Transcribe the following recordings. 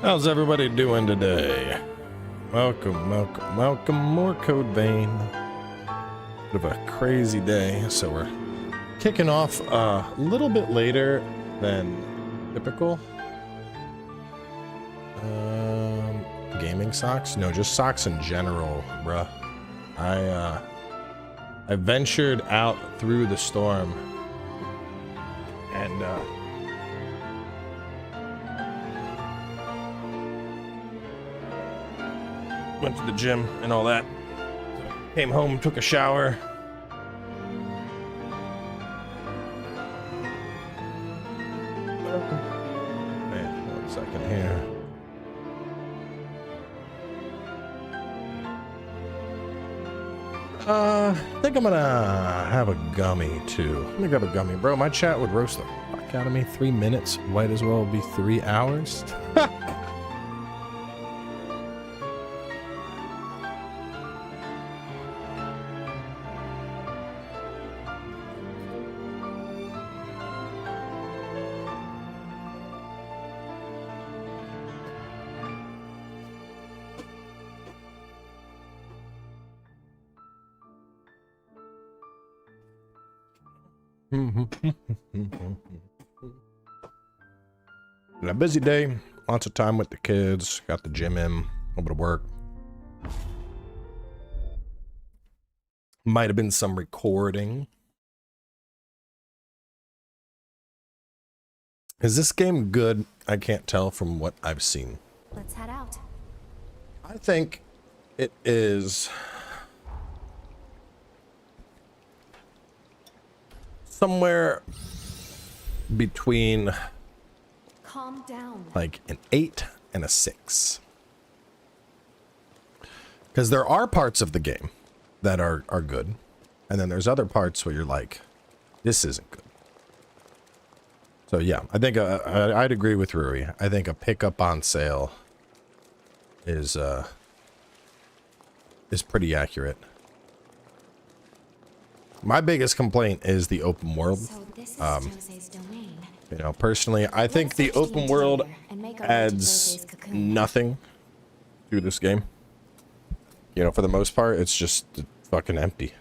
How's everybody doing today? Welcome, welcome, welcome. More Code Vein. Bit of a crazy day, so we're kicking off a little bit later than typical. Gaming socks? No, just socks in general, bruh. I ventured out through the storm and went to the gym and all that. Came home, took a shower. Man, 1 second here. I think I'm gonna have a gummy too. Let me grab a gummy. Bro, my chat would roast the fuck out of me. 3 minutes might as well be 3 hours. A busy day, lots of time with the kids, got the gym in, a little bit of work. Might have been some recording. Is this game good? I can't tell from what I've seen. Let's head out. I think it is somewhere between Calm down. like an 8 and a 6. Because there are parts of the game that are good. And then there's other parts where you're like, this isn't good. So yeah, I think I'd agree with Rui. I think a pickup on sale is pretty accurate. My biggest complaint is the open world. So this is Jose's domain. You know, personally, I think the open world adds nothing to this game. You know, for the most part, it's just fucking empty.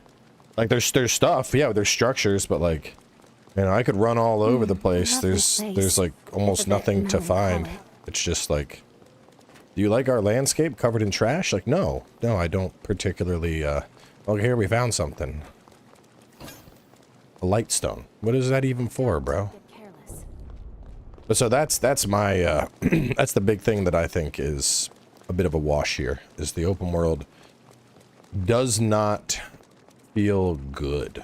Like, there's stuff, yeah, there's structures, but like, you know, I could run all over the place. There's like almost nothing to find. It's just like, do you like our landscape covered in trash? Like, no, I don't particularly. Oh, here we found something. A light stone. What is that even for, bro? So that's my that's the big thing that I think is a bit of a wash here, is the open world does not feel good.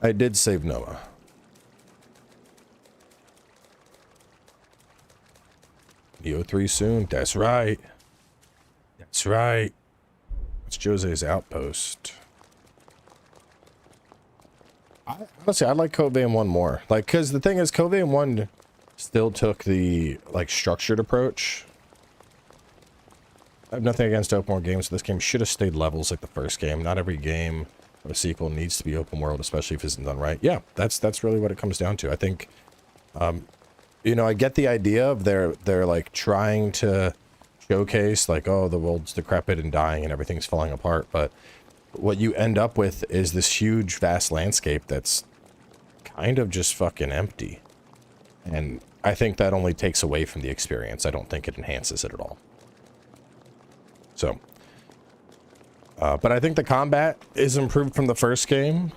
I did save Noah. EO3 soon. That's right. That's right. It's Jose's outpost. Honestly, I like Code Vein 1 more. Like, because the thing is, Code Vein 1 still took the, like, structured approach. I have nothing against open world games, so this game should have stayed levels like the first game. Not every game of a sequel needs to be open world, especially if it's done right. Yeah, that's really what it comes down to. I think, you know, I get the idea of they're like trying to showcase like, oh, the world's decrepit and dying and everything's falling apart, but what you end up with is this huge vast landscape that's kind of just fucking empty, and I think that only takes away from the experience. I don't think it enhances it at all. So but I think the combat is improved from the first game.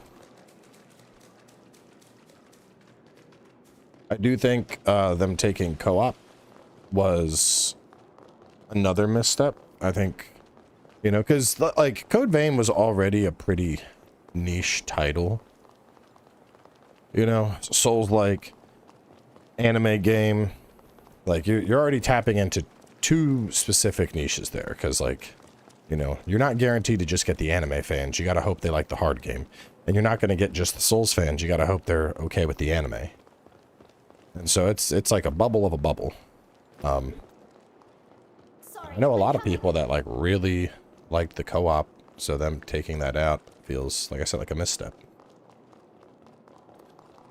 I do think them taking co-op was another misstep. I think, you know, because like Code Vein was already a pretty niche title. You know, Souls-like anime game. Like you're already tapping into 2 specific niches there, because like, you know, you're not guaranteed to just get the anime fans. You gotta hope they like the hard game, and you're not gonna get just the Souls fans. You gotta hope they're okay with the anime. And so it's like a bubble of a bubble. I know a lot of people that like really liked the co-op, so them taking that out feels, like I said, like a misstep.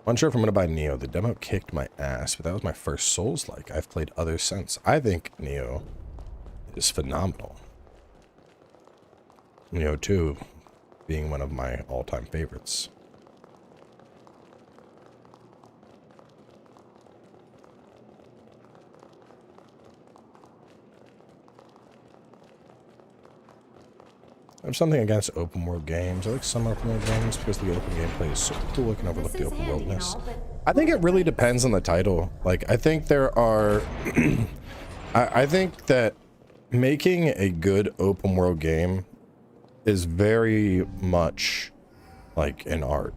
Unsure if I'm gonna buy Neo. The demo kicked my ass, but that was my first Souls-like. I've played others since. I think Neo is phenomenal. Neo 2 being one of my all-time favorites. I have something against open world games. I like some open world games because the open gameplay is so cool. I can overlook the open worldness. I think it really depends on the title. Like, I think there are... I think that making a good open world game is very much like an art.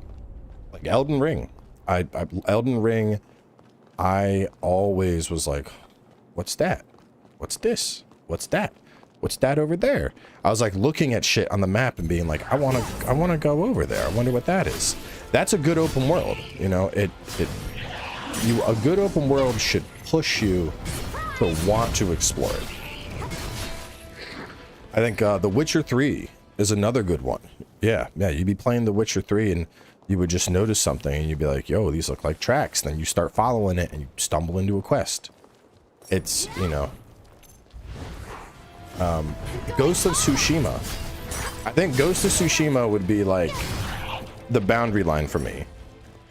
Like Elden Ring. Elden Ring, I always was like, what's that? What's this? What's that? What's that over there? I was like looking at shit on the map and being like, I want to go over there. I wonder what that is. That's a good open world. You know, a good open world should push you to want to explore it. I think The Witcher 3 is another good one. Yeah, you'd be playing The Witcher 3 and you would just notice something and you'd be like, yo, these look like tracks. Then you start following it and you stumble into a quest. It's, you know... Ghost of Tsushima. I think Ghost of Tsushima would be like the boundary line for me,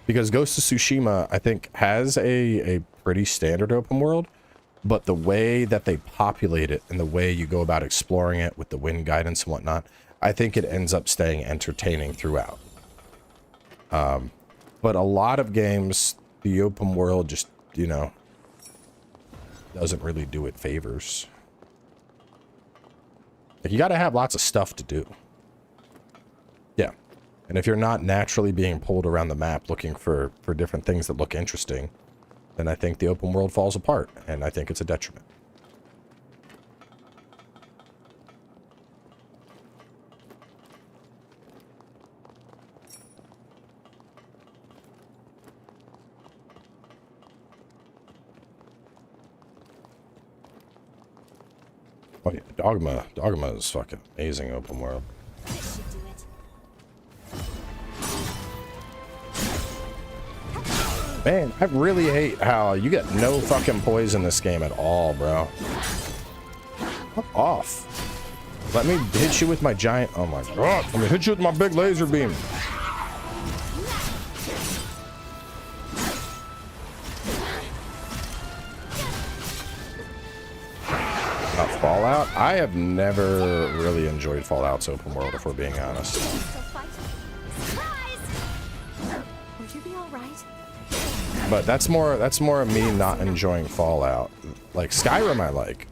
because Ghost of Tsushima I think has a pretty standard open world, but the way that they populate it and the way you go about exploring it with the wind guidance and whatnot, I think it ends up staying entertaining throughout. But a lot of games, the open world just, you know, doesn't really do it favors. Like, you got to have lots of stuff to do. Yeah. And if you're not naturally being pulled around the map looking for different things that look interesting, then I think the open world falls apart, and I think it's a detriment. Oh yeah, Dogma is fucking amazing open world. Man, I really hate how you get no fucking poise in this game at all, bro. Fuck off. Let me hit you with my giant... Oh my god. Let me hit you with my big laser beam. Fallout? I have never really enjoyed Fallout's open world, if we're being honest. But that's more of me not enjoying Fallout. Like Skyrim I like.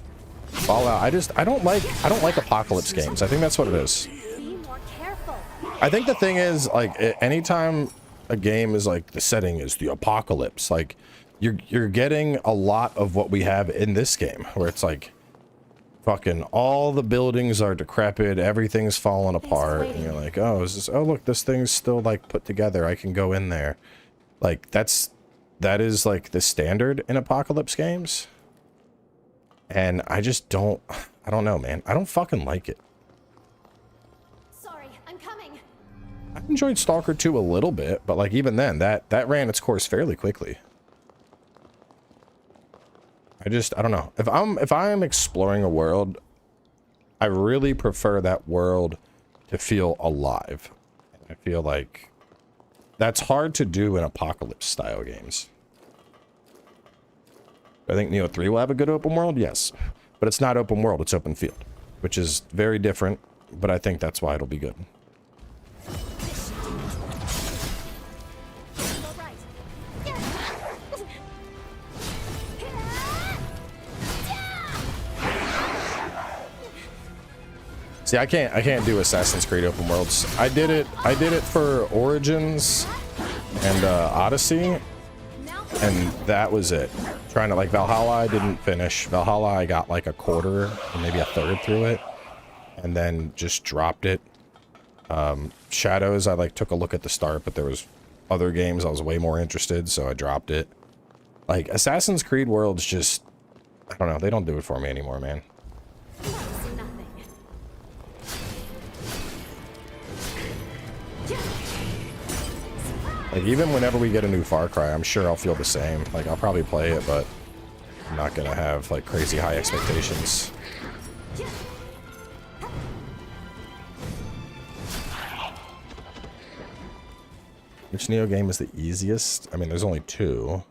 Fallout, I don't like apocalypse games. I think that's what it is. I think the thing is, like, anytime a game is like the setting is the apocalypse, like you're getting a lot of what we have in this game, where it's like fucking all the buildings are decrepit, everything's falling apart, and you're like, oh, oh look, this thing's still like put together, I can go in there. Like that is like the standard in apocalypse games, and I don't know, man. I don't fucking like it. Sorry, I'm coming. I enjoyed Stalker 2 a little bit, but like even then, that ran its course fairly quickly. I don't know. If I'm exploring a world, I really prefer that world to feel alive. I feel like that's hard to do in apocalypse style games. I think Neo 3 will have a good open world, yes. But it's not open world, it's open field, which is very different, but I think that's why it'll be good. See, I can't do Assassin's Creed open worlds. I did it for Origins and Odyssey, and that was it. Trying to, like, Valhalla I didn't finish. Valhalla I got like a quarter or maybe a third through it, and then just dropped it. Shadows I like took a look at the start, but there was other games I was way more interested, so I dropped it. Like, Assassin's Creed worlds just, I don't know, they don't do it for me anymore, man. Like, even whenever we get a new Far Cry, I'm sure I'll feel the same. Like, I'll probably play it, but I'm not gonna have, like, crazy high expectations. Which Neo game is the easiest? I mean, there's only two.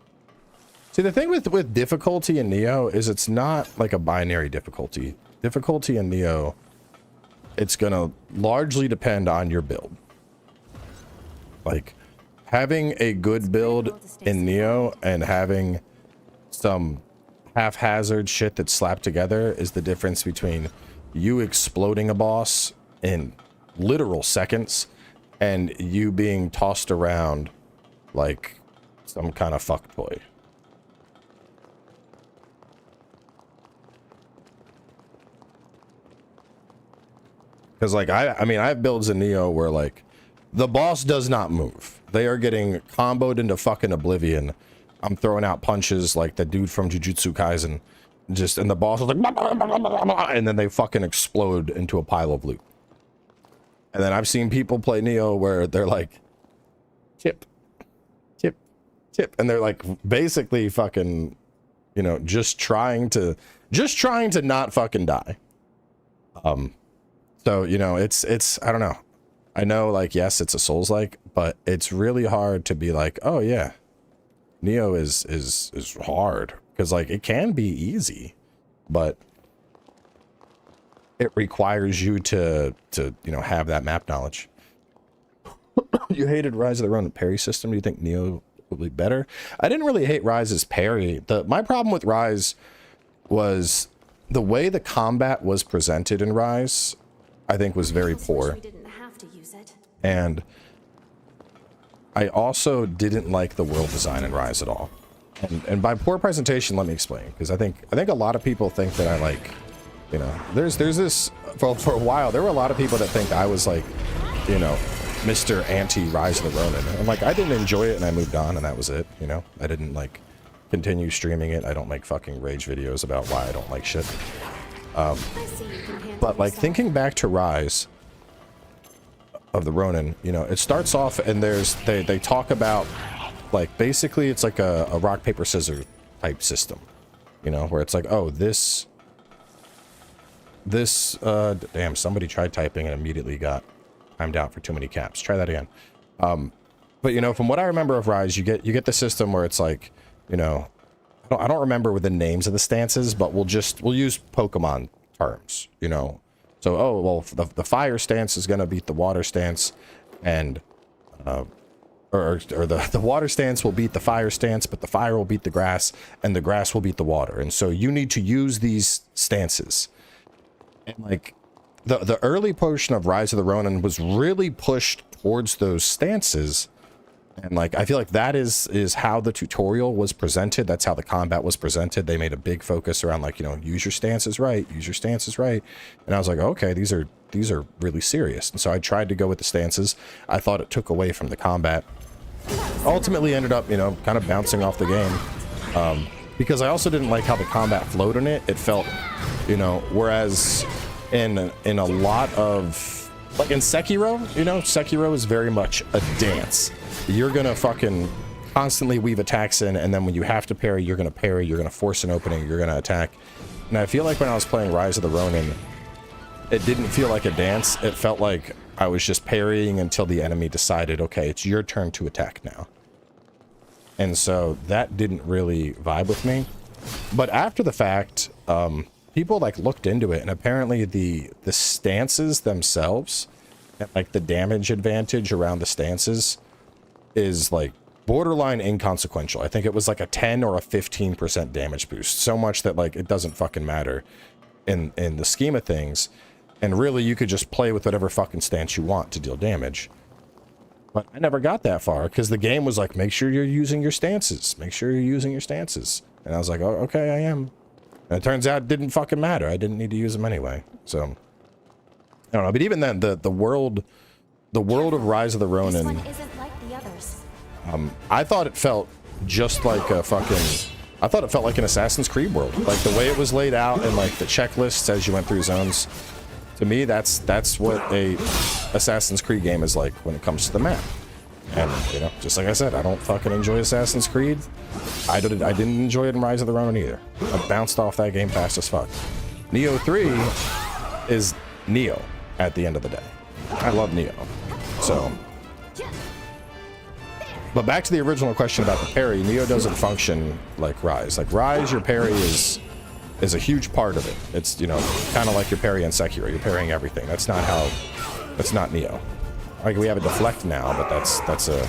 See, the thing with difficulty in Neo is it's not like a binary difficulty. Difficulty in Neo, it's gonna largely depend on your build. Like, having a good build in Neo and having some haphazard shit that's slapped together is the difference between you exploding a boss in literal seconds and you being tossed around like some kind of fuck toy. Because, like, I mean, I have builds in Neo where, like, the boss does not move. They are getting comboed into fucking oblivion. I'm throwing out punches like the dude from Jujutsu Kaisen. And the boss is like, and then they fucking explode into a pile of loot. And then I've seen people play Neo where they're like, chip, chip, chip. And they're like, basically fucking, you know, just trying to not fucking die. So, you know, it's, I don't know. I know, like, yes, it's a Souls-like, but it's really hard to be like, oh yeah, Neo is hard. Because, like, it can be easy, but it requires you to you know, have that map knowledge. You hated Rise of the Ronin parry system. Do you think Neo would be better? I didn't really hate Rise's parry. My problem with Rise was the way the combat was presented in Rise, I think, was very poor. And I also didn't like the world design in Rise at all. And by poor presentation, let me explain, because I think a lot of people think that I, like, you know, there's this for a while there were a lot of people that think I was, like, you know, Mr. Anti Rise of the Ronin. And, like, I didn't enjoy it and I moved on and that was it, you know. I didn't, like, continue streaming it. I don't make fucking rage videos about why I don't like shit. But, like, thinking back to Rise of the Ronin, you know, it starts off and they talk about, like, basically it's like a rock paper scissors type system, you know, where it's like, oh, this damn, somebody tried typing and immediately got timed out for too many caps. Try that again. But, you know, from what I remember of Rise, you get the system where it's like, you know, I don't remember with the names of the stances, but we'll use Pokemon terms, you know. So, oh, well, the fire stance is going to beat the water stance, and or the water stance will beat the fire stance, but the fire will beat the grass, and the grass will beat the water. And so you need to use these stances. And, like, the early portion of Rise of the Ronin was really pushed towards those stances. And, like, I feel like that is how the tutorial was presented. That's how the combat was presented. They made a big focus around, like, you know, use your stances right, use your stances right. And I was like, okay, these are really serious. And so I tried to go with the stances. I thought it took away from the combat. Ultimately ended up, you know, kind of bouncing off the game. Because I also didn't like how the combat flowed in it. It felt, you know, whereas in a lot of, like, in Sekiro, you know, Sekiro is very much a dance. You're gonna fucking constantly weave attacks in, and then when you have to parry, you're gonna parry, you're gonna force an opening, you're gonna attack. And I feel like when I was playing Rise of the Ronin, it didn't feel like a dance. It felt like I was just parrying until the enemy decided, okay, it's your turn to attack now. And so that didn't really vibe with me. But after the fact, people, like, looked into it, and apparently the stances themselves, and, like, the damage advantage around the stances is, like, borderline inconsequential. I think it was like a 10 or a 15% damage boost. So much that, like, it doesn't fucking matter in the scheme of things. And really, you could just play with whatever fucking stance you want to deal damage. But I never got that far, because the game was like, make sure you're using your stances. Make sure you're using your stances. And I was like, oh, okay, I am. And it turns out it didn't fucking matter. I didn't need to use them anyway. So, I don't know. But even then, the world of Rise of the Ronin, This one isn't like the others. I thought it felt just like a fucking... I thought it felt like an Assassin's Creed world. Like, the way it was laid out and, like, the checklists as you went through zones. To me, that's what a Assassin's Creed game is like when it comes to the map. And, you know, just like I said, I don't fucking enjoy Assassin's Creed. I didn't enjoy it in Rise of the Ronin either. I bounced off that game fast as fuck. Neo 3 is Neo at the end of the day. I love Neo. So. But back to the original question about the parry, Neo doesn't function like Rise. Like Rise, your parry is a huge part of it. It's, you know, kind of like your parry in Sekiro. You're parrying everything. That's not Neo. Like we have a deflect now, but that's a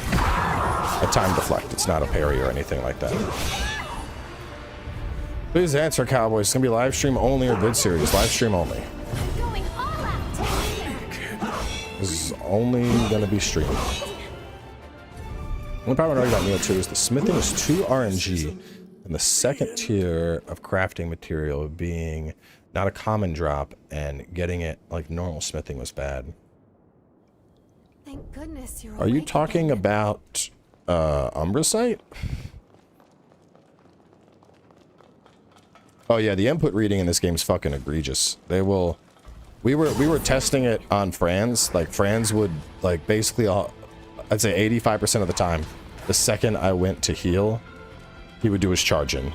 time deflect. It's not a parry or anything like that. Please answer, Cowboy. It's gonna be live stream only or vid series? Live stream only. This is only gonna be streamed. The only problem I know about Neo 2 is the smithing is 2 RNG, and the second tier of crafting material being not a common drop, and getting it like normal smithing was bad. Thank goodness you're Are you talking about Umbrasite? Oh yeah, the input reading in this game is fucking egregious. They will. We were testing it on Franz. Like Franz would like basically I'd say 85% of the time, the second I went to heal, he would do his charge in.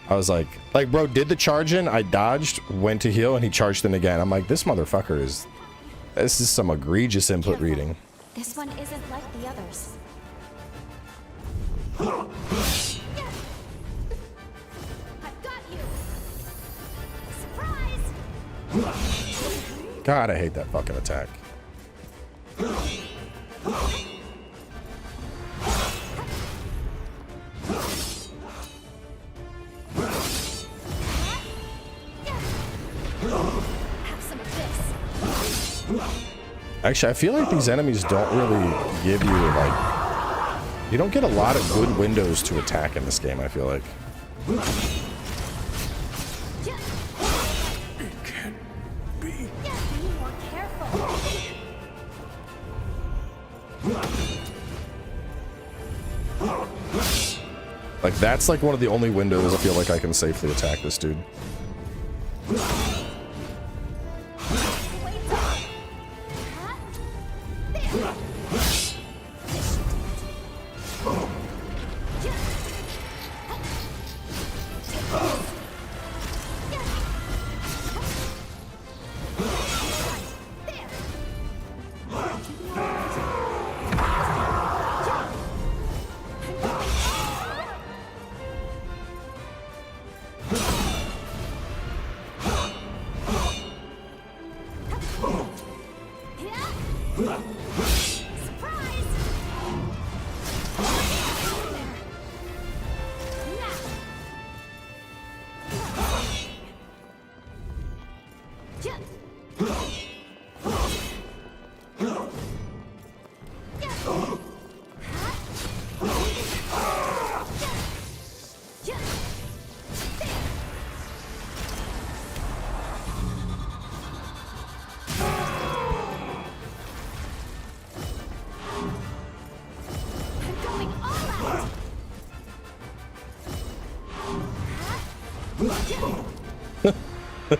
I was like bro, did the charge in, I dodged, went to heal, and he charged in again. I'm like, this motherfucker is, this is some egregious input reading. This one isn't like the others. I've got you. Surprise! God, I hate that fucking attack. Have some of this. Actually, I feel like these enemies don't really give you, like, you don't get a lot of good windows to attack in this game, I feel like. It can't be. Be more careful. Like, that's like one of the only windows I feel like I can safely attack this dude.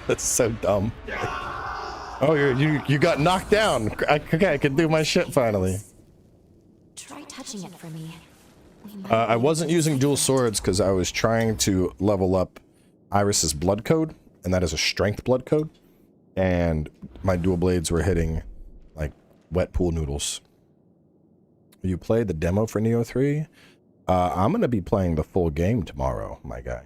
That's so dumb. Oh, you got knocked down. Okay, I can do my shit finally. Try touching it for me. I wasn't using dual swords because I was trying to level up Iris's blood code, and that is a strength blood code. And my dual blades were hitting like wet pool noodles. You played the demo for Neo 3? I'm gonna be playing the full game tomorrow, my guy.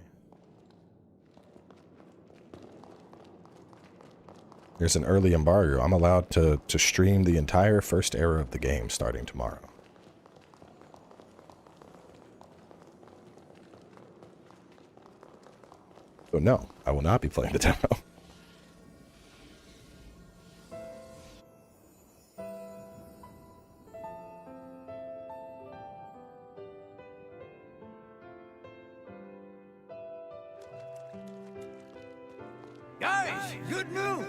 There's an early embargo. I'm allowed to stream the entire first era of the game starting tomorrow. So no, I will not be playing the demo. Guys, good news!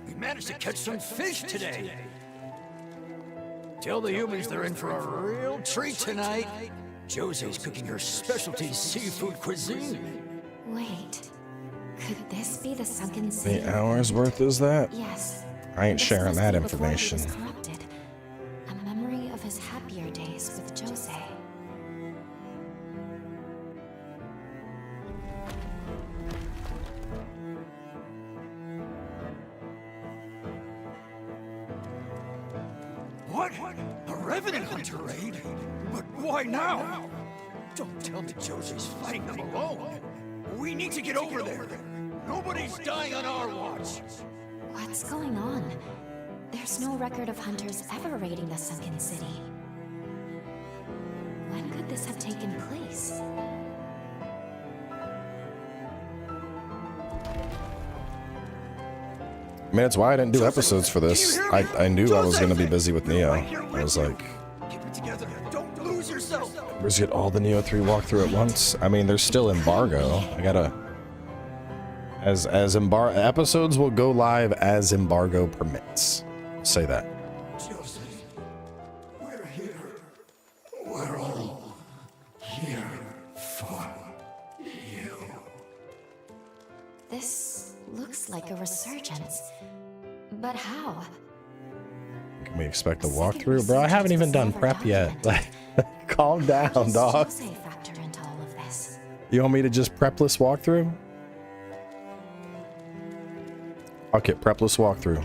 We managed to catch some fish today. Tell the humans they're in for a real treat tonight. Josie's cooking her specialty seafood cuisine. Wait. Could this be the Sunken sea? How many hours worth is that? Yes. I ain't This sharing must that be before he information. was corrupted. A memory of his happier days. What? A Revenant hunter raid? But why now? Don't tell me Jose's fighting them alone. We need to get over there. Nobody's dying on our watch. What's going on? There's no record of hunters ever raiding the Sunken City. When could this have taken place? I mean, it's why I didn't do episodes for this. I knew I was going to be busy with Neo. I was like, Keep it together. Don't lose yourself. where's get all the Neo 3 walkthrough at once? I mean, there's still embargo. I gotta... As episodes will go live as embargo permits. I'll say that. Joseph, we're here. We're all here for you. This looks like a resurgence. But how? Can we expect a walkthrough? Bro, I haven't even done prep yet. Like, calm down, Does dog. Jose factor into all of this? You want me to just prepless walkthrough? Okay, prepless walkthrough.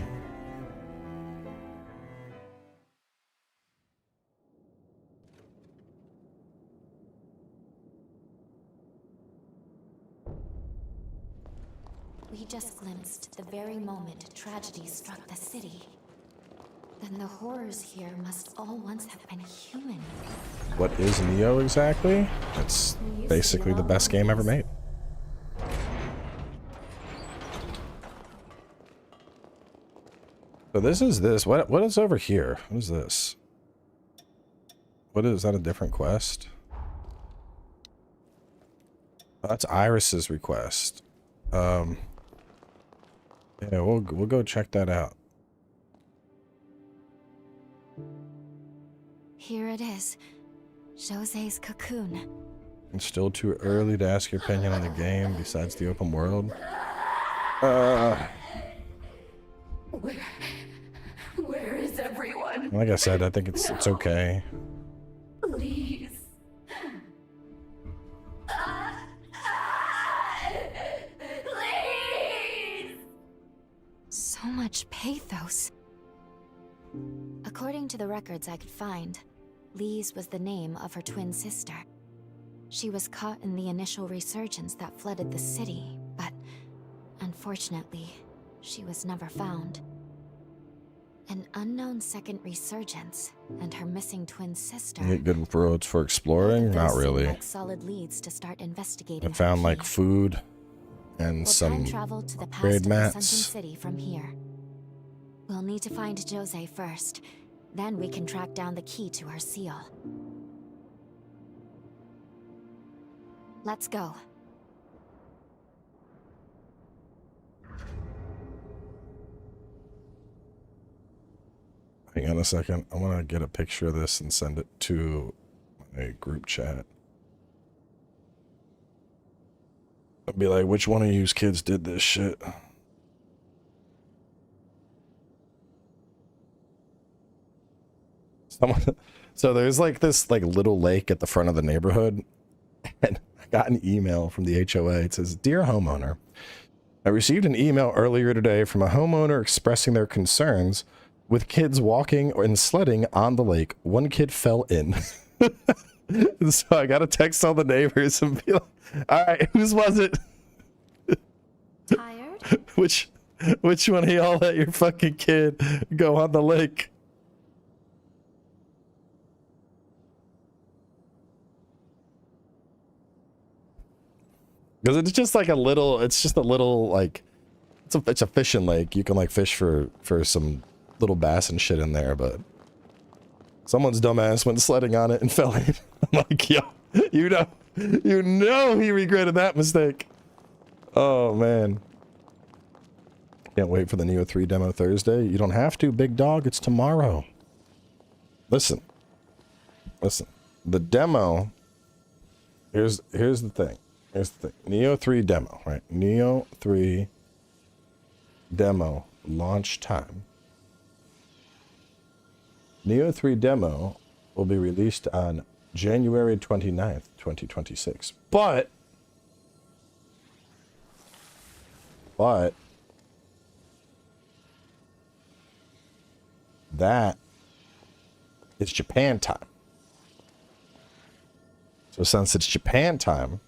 We just glimpsed the very moment tragedy struck the city. Then the horrors here must all once have been human. What is Neo exactly? It's basically the best game ever made. So this is this. What is over here? What is this? What is that? A different quest? Oh, that's Iris's request. Yeah, we'll go check that out. Here it is. Jose's Cocoon. It's still too early to ask your opinion on the game besides the open world. Where is everyone? Like I said, I think it's okay. Please. Please. So much pathos. According to the records I could find, Lise was the name of her twin sister. She was caught in the initial resurgence that flooded the city, but unfortunately, she was never found. An unknown second resurgence, and her missing twin sister. You get good roads for exploring? Not really. Like solid leads to start investigating. I found like food and We'll some time travel to the past upgrade of the mats. Sunken City from here. We'll need to find Jose first. Then we can track down the key to her seal. Let's go. Hang on a second. I want to get a picture of this and send it to a group chat. I'll be like, which one of you kids did this shit? So there's like this like little lake at the front of the neighborhood, and I got an email from the HOA. It says, "Dear homeowner, I received an email earlier today from a homeowner expressing their concerns with kids walking and sledding on the lake. One kid fell in." So I got to text all the neighbors and be like, "All right, whose was it? Tired? Which one of y'all let your fucking kid go on the lake?" Because it's just like a little, it's just a little like, it's a fishing lake. You can like fish for some little bass and shit in there, but someone's dumbass went sledding on it and fell in. I'm like, yo, you know he regretted that mistake. Oh man. Can't wait for the Neo 3 demo Thursday. You don't have to, big dog, it's tomorrow. Listen. The demo, here's the thing. Neo 3 demo, right? Neo 3 demo launch time. Neo 3 demo will be released on January 29th, 2026. But that it's Japan time. So since it's Japan time,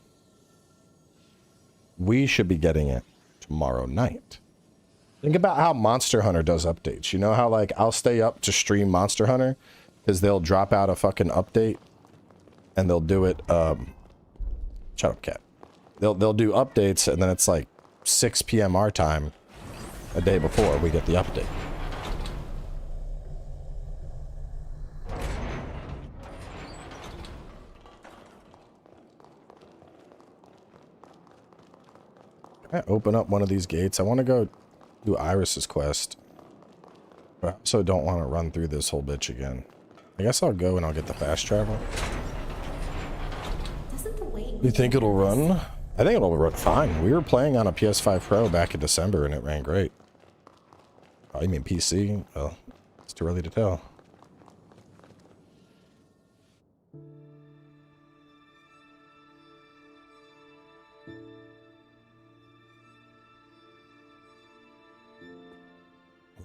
we should be getting it tomorrow night. Think about how Monster Hunter does updates. You know how, like, I'll stay up to stream Monster Hunter because they'll drop out a fucking update and they'll do it, shut up, cat. They'll do updates and then it's like 6 p.m. our time a day before we get the update. Can I open up one of these gates? I want to go do Iris's quest. But I also don't want to run through this whole bitch again. I guess I'll go and I'll get the fast travel. You think it'll run? I think it'll run fine. We were playing on a PS5 Pro back in December and it ran great. Oh, you mean PC? Well, it's too early to tell.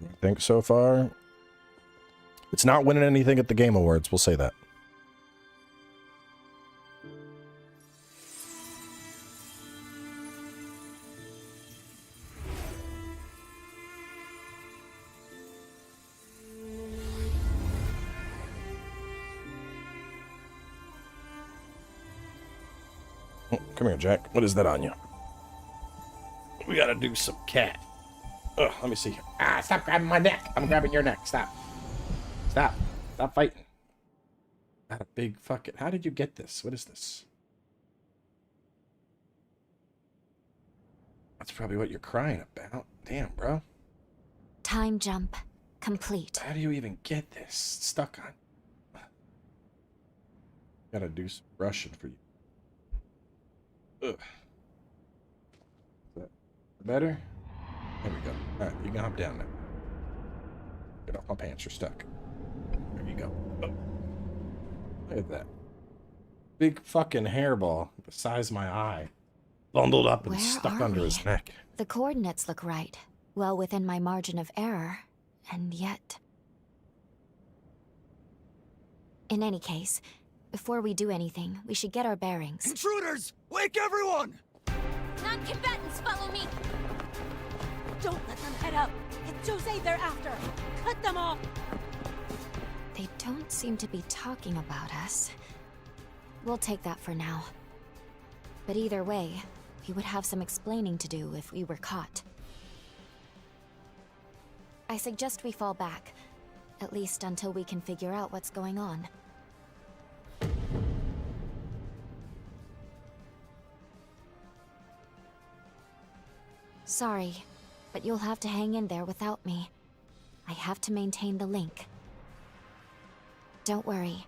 I think so far, it's not winning anything at the Game Awards, we'll say that. Oh, come here, Jack. What is that on you? We gotta do some cat. Ugh, let me see. Ah, stop grabbing my neck. I'm grabbing your neck. Stop. Stop. Stop fighting. Got a big fucking... How did you get this? What is this? That's probably what you're crying about. Damn, bro. Time jump complete. How do you even get this? It's stuck on. Gotta do some brushing for you. Ugh. Is that better? There we go. Alright, you can hop down now. Get off my pants, you're stuck. There you go. Oh. Look at that. Big fucking hairball the size of my eye. Bundled up and stuck under his neck. The coordinates look right. Well within my margin of error. And yet... In any case, before we do anything, we should get our bearings. Intruders! Wake everyone! Non-combatants, follow me! Don't let them head up! It's Jose they're after! Cut them off! They don't seem to be talking about us. We'll take that for now. But either way, we would have some explaining to do if we were caught. I suggest we fall back, at least until we can figure out what's going on. Sorry, but you'll have to hang in there without me. I have to maintain the link. Don't worry.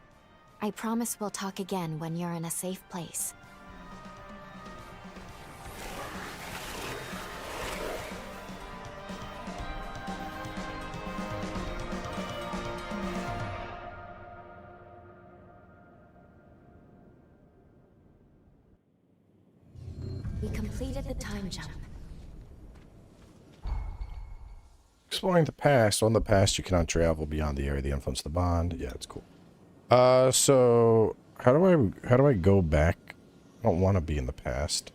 I promise we'll talk again when you're in a safe place. We completed the time jump. Exploring the past. On the past, you cannot travel beyond the area that influenced the bond. Yeah, it's cool. So how do I go back? I don't want to be in the past.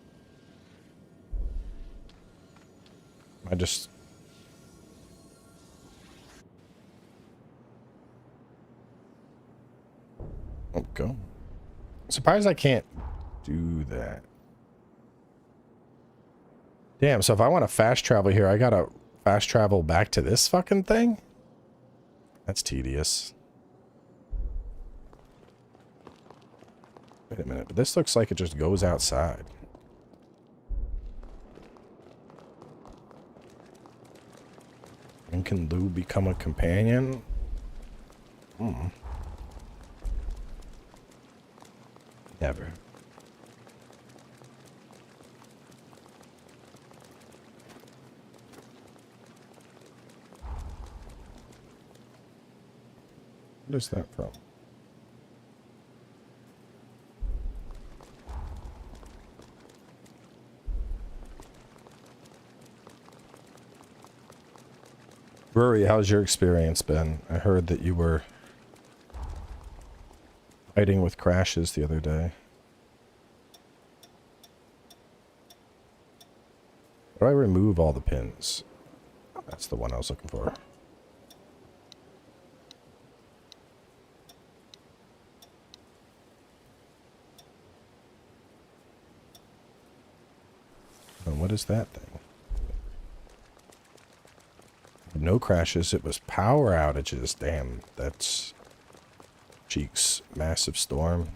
I just... Oh, go. Surprised I can't do that. Damn, so if I want to fast travel here, I gotta fast travel back to this fucking thing? That's tedious. Wait a minute, but this looks like it just goes outside. And can Lou become a companion? Never. What is that from? Rory, how's your experience been? I heard that you were Fighting with crashes the other day. How do I remove all the pins? That's the one I was looking for. And what is that thing? No crashes, it was power outages. Damn, that's cheeks. Massive storm.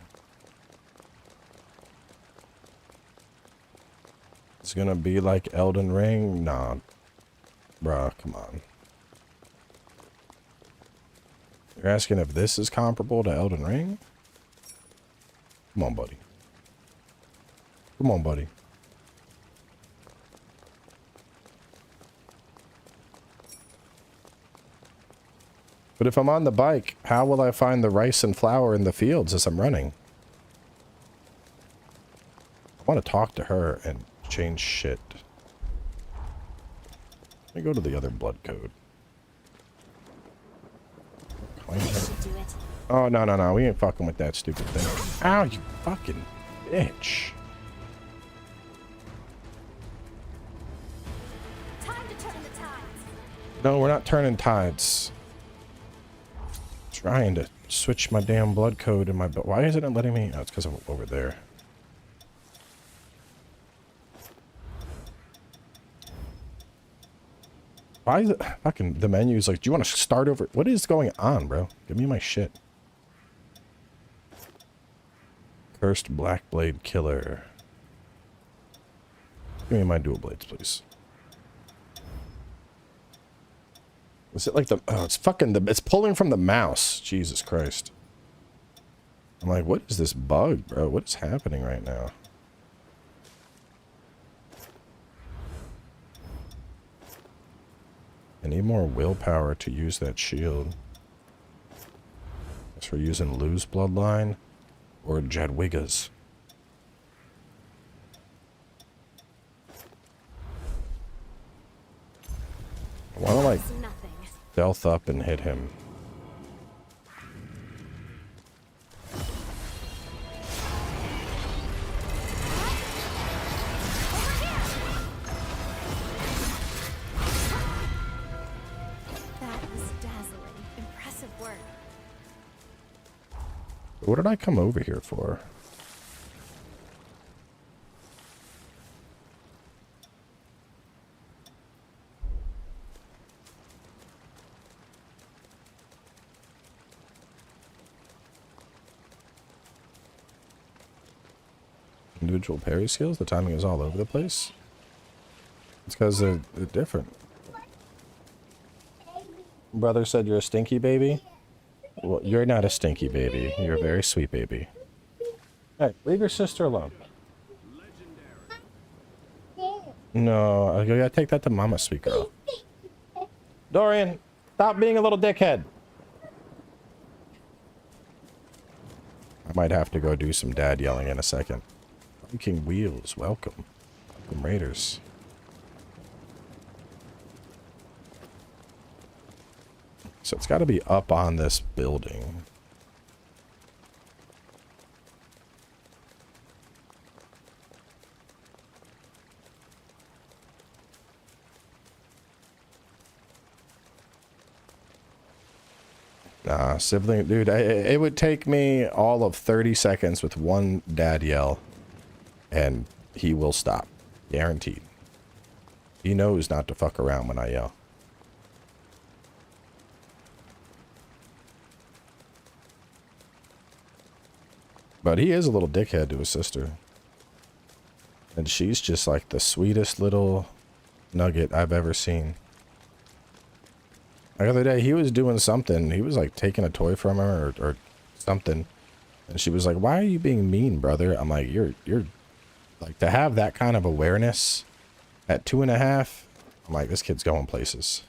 It's gonna be like Elden Ring? Nah. Bruh, come on. You're asking if this is comparable to Elden Ring? Come on, buddy. Come on, buddy. But if I'm on the bike, how will I find the rice and flour in the fields as I'm running? I want to talk to her and change shit. Let me go to the other blood code. Oh, no, no, no. We ain't fucking with that stupid thing. Ow, you fucking bitch. Time to turn the tides. No, we're not turning tides. Trying to switch my damn blood code in my... Why isn't it letting me... Oh, it's because I'm over there. Why is it... Fucking... The menu's like, do you want to start over... What is going on, bro? Give me my shit. Cursed Black Blade Killer. Give me my dual blades, please. Is it like the... Oh, it's fucking... It's pulling from the mouse. Jesus Christ. I'm like, what is this bug, bro? What is happening right now? I need more willpower to use that shield. Guess we're using Lou's bloodline or Jadwiga's. I want to like stealth up and hit him. What did I come over here for? Individual parry skills? The timing is all over the place? It's because they're different. Brother said you're a stinky baby? Well, you're not a stinky baby. You're a very sweet baby. Hey, leave your sister alone. No, I gotta take that to mama, sweet girl. Dorian, stop being a little dickhead. I might have to go do some dad yelling in a second. King Wheels, welcome. Welcome, Raiders. So it's got to be up on this building. Nah, sibling, dude, it would take me all of 30 seconds with one dad yell, and he will stop. Guaranteed. He knows not to fuck around when I yell. But he is a little dickhead to his sister. And she's just like the sweetest little nugget I've ever seen. The other day, he was doing something. He was like taking a toy from her or something. And she was like, why are you being mean, brother? I'm like, you're like, to have that kind of awareness at 2.5, I'm like, this kid's going places.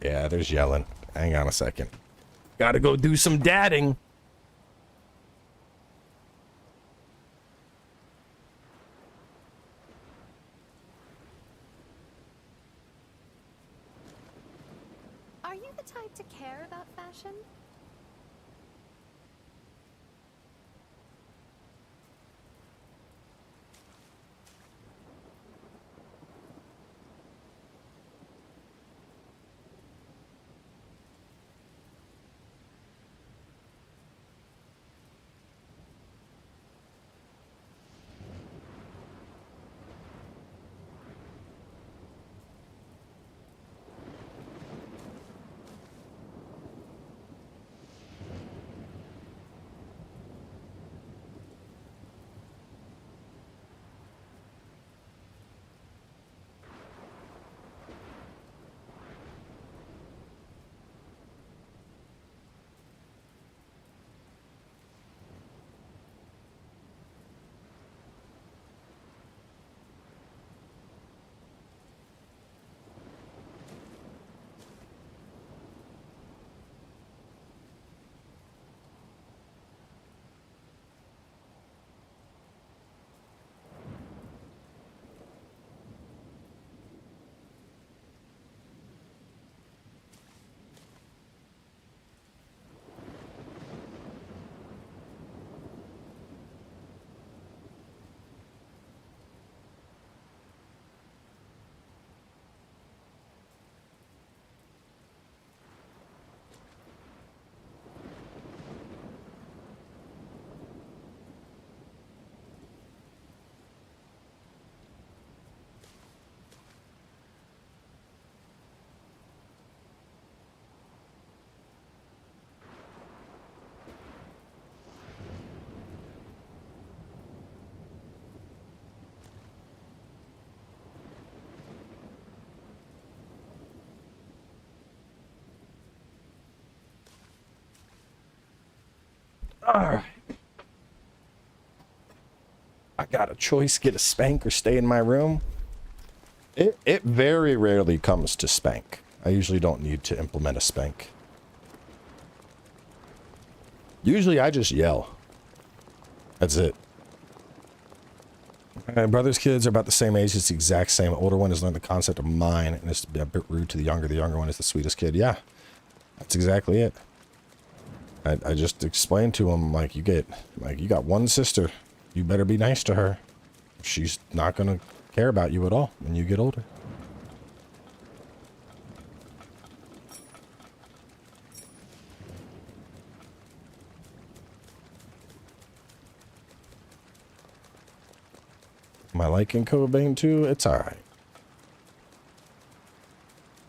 Yeah, there's yelling. Hang on a second. Gotta go do some dadding. Are you the type to care about fashion? Alright. I got a choice, get a spank or stay in my room. It very rarely comes to spank. I usually don't need to implement a spank. Usually I just yell. That's it. My brother's kids are about the same age. It's the exact same. The older one has learned the concept of mine and is a bit rude to the younger. The younger one is the sweetest kid. Yeah, that's exactly it. I just explained to him, like, you got one sister. You better be nice to her. She's not gonna care about you at all when you get older. Am I liking Cobain too? It's alright.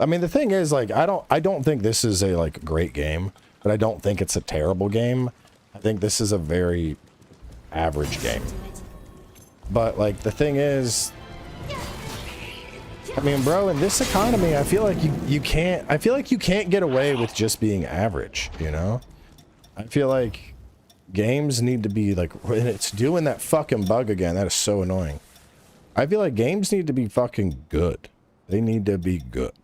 I mean, the thing is, like, I don't think this is a, like, great game, but I don't think it's a terrible game. I think this is a very average game. But, like, the thing is, I mean, bro, in this economy, I feel like you can't get away with just being average, you know? I feel like games need to be, like, and it's doing that fucking bug again. That is so annoying. I feel like games need to be fucking good. They need to be good.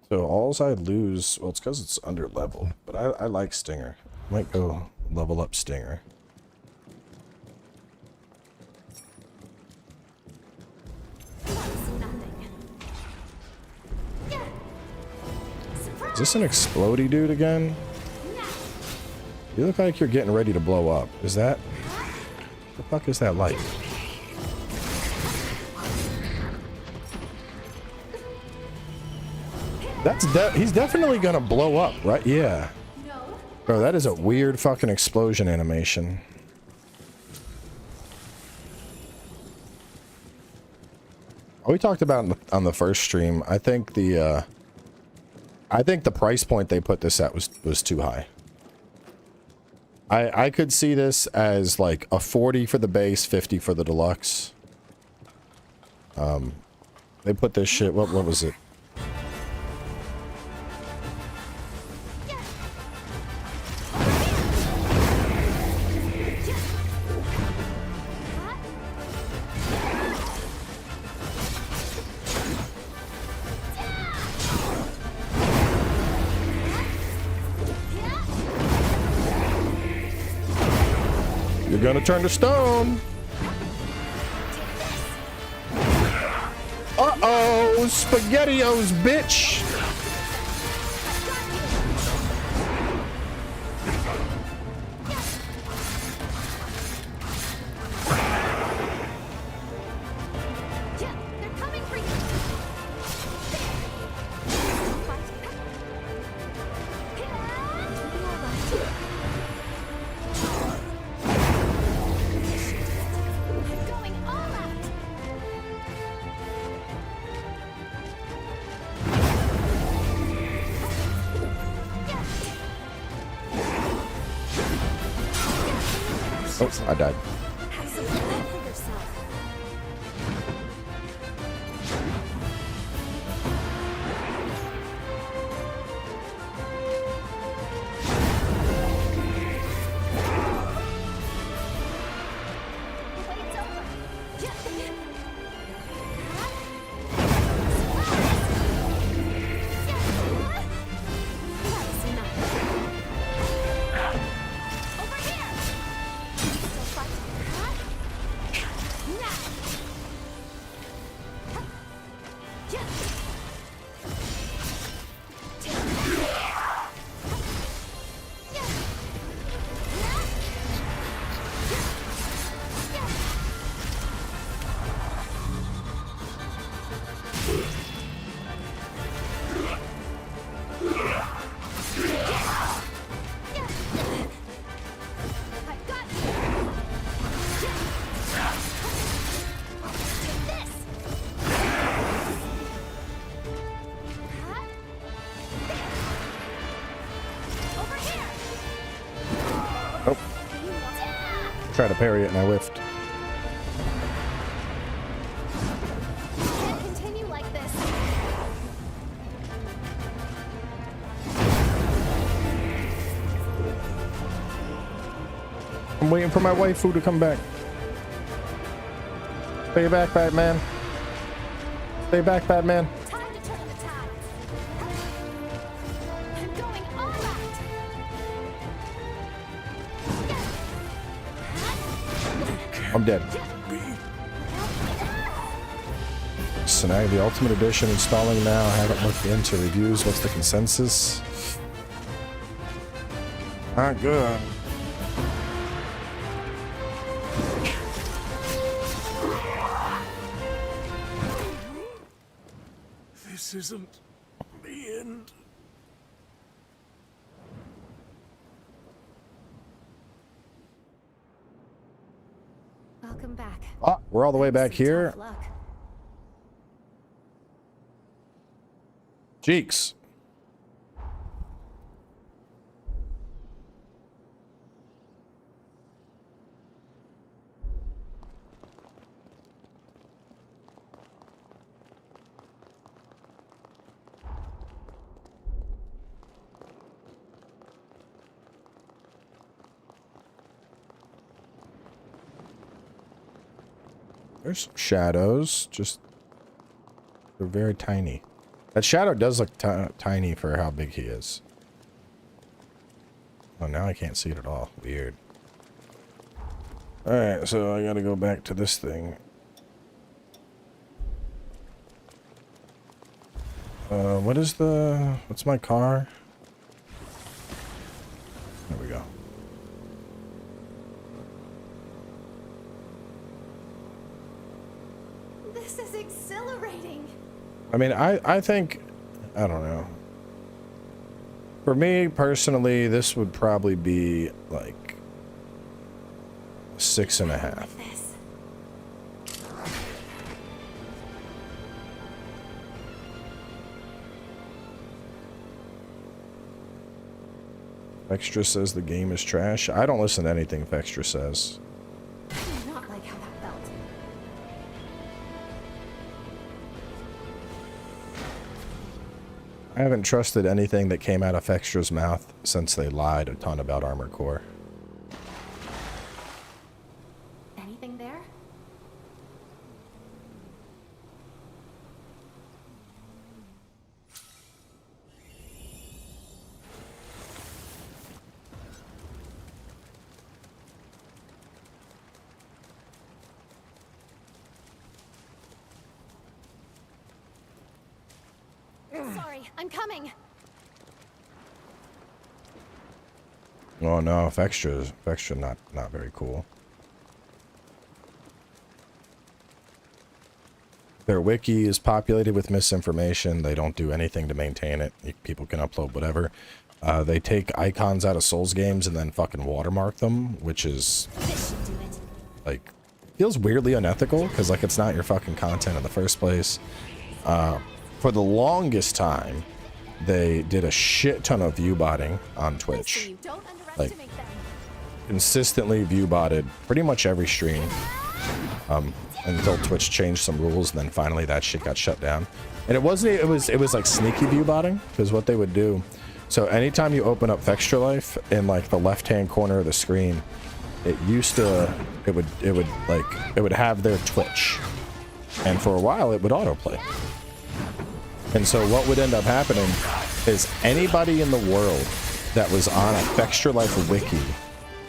So alls I lose, well, it's because it's under level, but I like Stinger. Might go level up Stinger. Is this an explodey dude again? You look like you're getting ready to blow up. Is that? What the fuck is that light? He's definitely gonna blow up, right? Yeah. Bro, that is a weird fucking explosion animation. We talked about on the first stream. I think the price point they put this at was too high. I could see this as like a 40 for the base, 50 for the deluxe. They put this shit, what was it? You're gonna turn to stone. Uh-oh, SpaghettiOs, bitch. Yeah, they're coming for you. I'm going all out. Oh, I died. Have some time for yourself. The wait's over. That's enough. Over here. Still fighting. Now. I've got you. Take this. Over here. Oh, tried to parry it and I whiffed. Can't continue like this. I'm waiting for my waifu to come back. Stay back, Batman. Stay back, Batman. Time to turn the tides. I'm going all out. I'm dead. Snag the Ultimate Edition installing now. I haven't looked into reviews. What's the consensus? Not good. This isn't the end. Welcome back. Ah, we're all the way back Some here. tough luck. Cheeks. There's some shadows, just they're very tiny. That shadow does look tiny for how big he is. Oh, now I can't see it at all. Weird. Alright, so I gotta go back to this thing. What's my car? There we go. This is exhilarating. I mean, I think, I don't know. For me, personally, this would probably be, like, 6.5. Like this. Extra says the game is trash. I don't listen to anything Extra says. I do not like how that felt. I haven't trusted anything that came out of Extra's mouth since they lied a ton about Armored Core. Anything there? Sorry, I'm coming. Oh no, Vextra not very cool. Their wiki is populated with misinformation. They don't do anything to maintain it. People can upload whatever. They take icons out of Souls games and then fucking watermark them, which is like feels weirdly unethical because like it's not your fucking content in the first place. For the longest time, they did a shit ton of view botting on Twitch. Like consistently view botted pretty much every stream. Until Twitch changed some rules, and then finally that shit got shut down. And it was like sneaky view botting, because what they would do, so anytime you open up Vextra Life in like the left hand corner of the screen, it would have their Twitch, and for a while it would autoplay. And so what would end up happening is anybody in the world that was on a Vextra Life wiki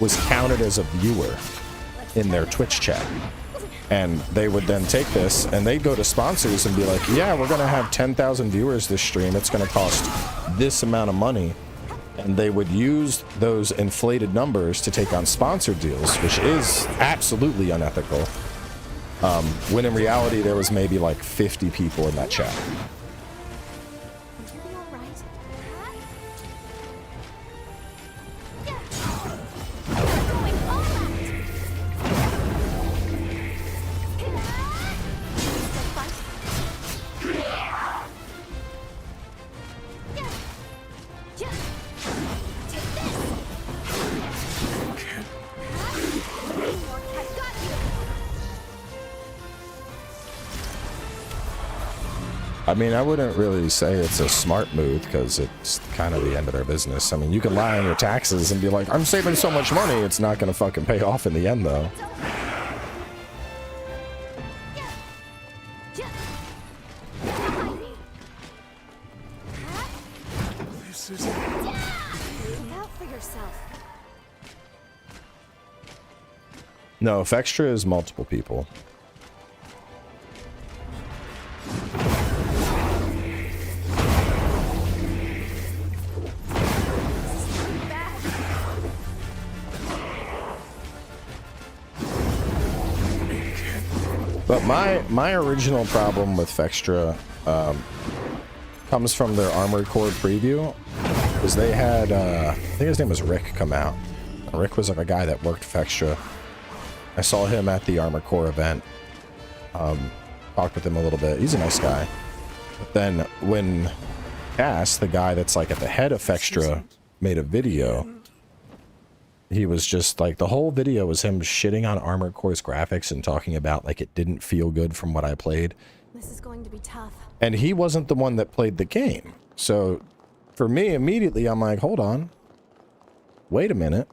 was counted as a viewer in their Twitch chat. And they would then take this and they'd go to sponsors and be like, yeah, we're going to have 10,000 viewers this stream. It's going to cost this amount of money. And they would use those inflated numbers to take on sponsor deals, which is absolutely unethical. When in reality, there was maybe like 50 people in that chat. I mean, I wouldn't really say it's a smart move because it's kind of the end of their business. I mean, you can lie on your taxes and be like, I'm saving so much money. It's not going to fucking pay off in the end, though. This is... Look out for yourself. No, Vextra is multiple people. But my original problem with Vextra comes from their Armored Core preview, because they had I think his name was Rick come out. Rick was like a guy that worked Vextra. I saw him at the Armored Core event. Talked with him a little bit. He's a nice guy. But then when Cass, the guy that's like at the head of Vextra, made a video, he was just like, the whole video was him shitting on Armored Core's graphics and talking about like it didn't feel good from what I played. This is going to be tough. And he wasn't the one that played the game. So for me, immediately I'm like, hold on. Wait a minute.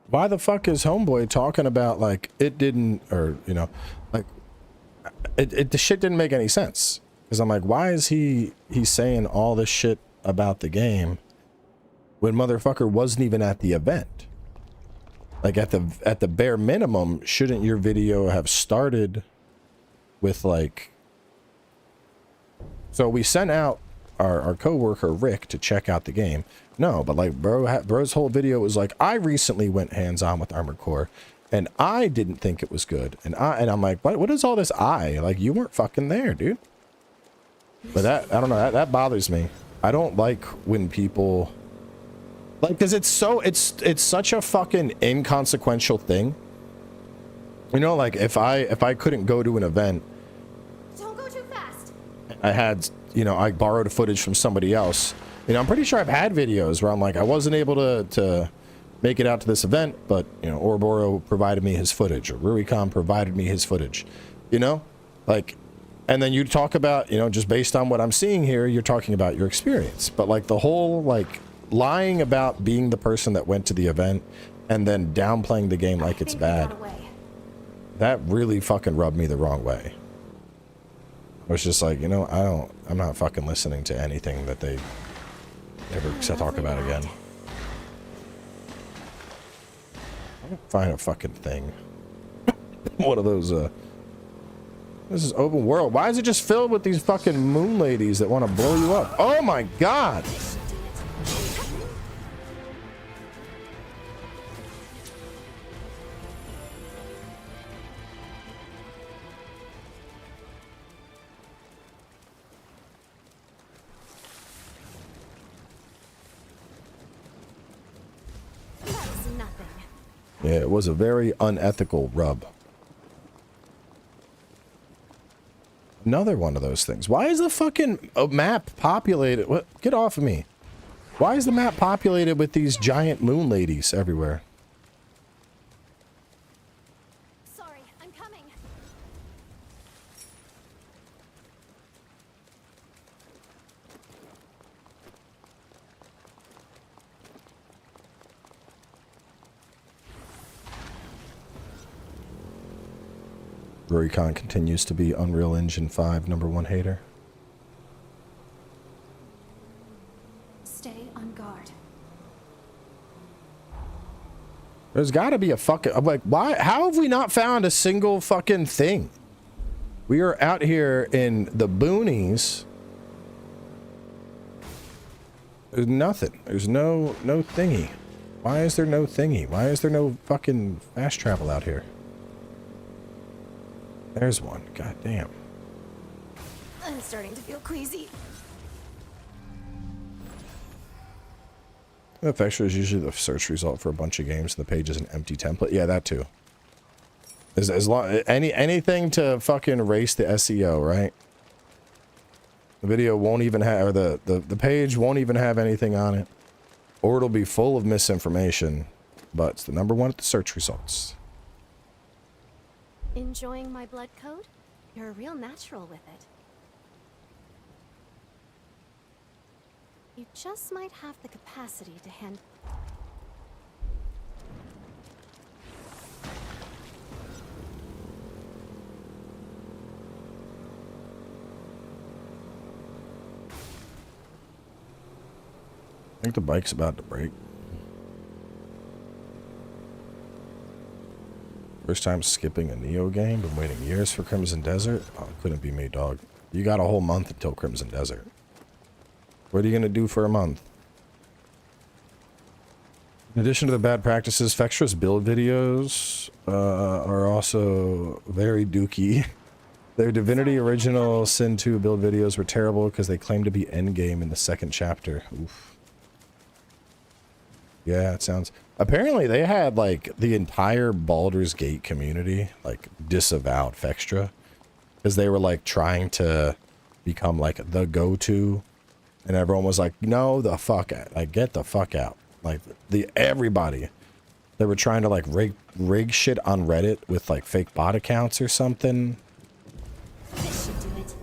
Why the fuck is Homeboy talking about like it didn't, or you know, like the shit didn't make any sense. Because I'm like, why is he's saying all this shit about the game when motherfucker wasn't even at the event? Like at the bare minimum, shouldn't your video have started with like, so we sent out our coworker Rick to check out the game. No, but like bro's whole video was like, I recently went hands-on with Armored Core and I didn't think it was good. And I'm like, what is all this like you weren't fucking there, dude. But that, I don't know, that bothers me. I don't like when people like, because it's such a fucking inconsequential thing. You know, like if I couldn't go to an event, Don't go too fast. I had, you know, I borrowed footage from somebody else. You know, I'm pretty sure I've had videos where I'm like, I wasn't able to make it out to this event, but, you know, Ouroboros provided me his footage, or Rurikon provided me his footage, you know? Like, and then you talk about, you know, just based on what I'm seeing here, you're talking about your experience. But, like, the whole, like, lying about being the person that went to the event and then downplaying the game like it's bad, that really fucking rubbed me the wrong way. I was just like, you know, I'm not fucking listening to anything that they ever talk about again. I can find a fucking thing. One of those This is open world. Why is it just filled with these fucking moon ladies that want to blow you up? Oh my god. Yeah, it was a very unethical rub. Another one of those things. Why is the fucking map populated? What? Get off of me. Why is the map populated with these giant moon ladies everywhere? Sorry, I'm coming. Rurikon continues to be Unreal Engine 5 #1 hater. Stay on guard. There's got to be a fucking... I'm like, why? How have we not found a single fucking thing? We are out here in the boonies. There's nothing. There's no thingy. Why is there no thingy? Why is there no fucking fast travel out here? There's one. God damn. I'm starting to feel queasy. The texture is usually the search result for a bunch of games, and the page is an empty template. Yeah, that too. As long anything to fucking erase the SEO, right? The video won't even have, or the page won't even have anything on it, or it'll be full of misinformation. But it's the #1 at the search results. Enjoying my blood code? You're a real natural with it. You just might have the capacity to handle... I think the bike's about to break. First time skipping a Neo game. Been waiting years for Crimson Desert. Oh, it couldn't be me, dog. You got a whole month until Crimson Desert. What are you gonna do for a month? In addition to the bad practices, Fextra's build videos are also very dookie. Their Divinity Original Sin 2 build videos were terrible because they claimed to be endgame in the 2nd chapter. Oof. Yeah, it sounds... Apparently they had, like, the entire Baldur's Gate community, like, disavowed Fextra. Because they were, like, trying to become, like, the go-to. And everyone was like, no, the fuck out. Like, get the fuck out. Like, everybody. They were trying to, like, rig shit on Reddit with, like, fake bot accounts or something. This should do it.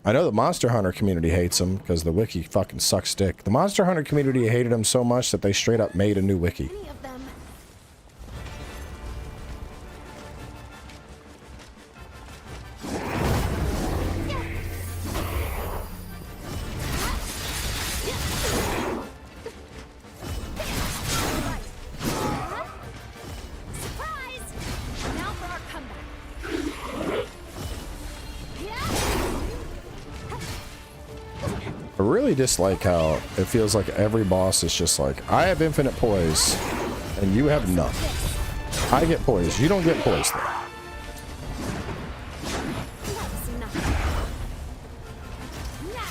I know the Monster Hunter community hates him because the wiki fucking sucks dick. The Monster Hunter community hated him so much that they straight up made a new wiki. Any of them. Surprise! Now for our comeback. I really dislike how it feels like every boss is just like, I have infinite poise, and you have none. I get poise, you don't get poise though. That's enough. Now.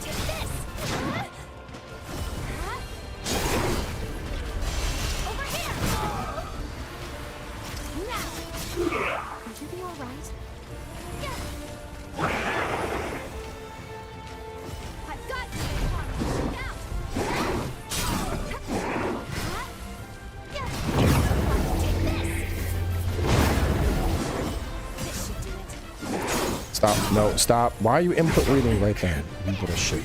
Take this. Over here. Now. Would you be alright? I've got you. Now. Take this. This should do it. Stop, no, stop. Why are you input reading right there? You little shit.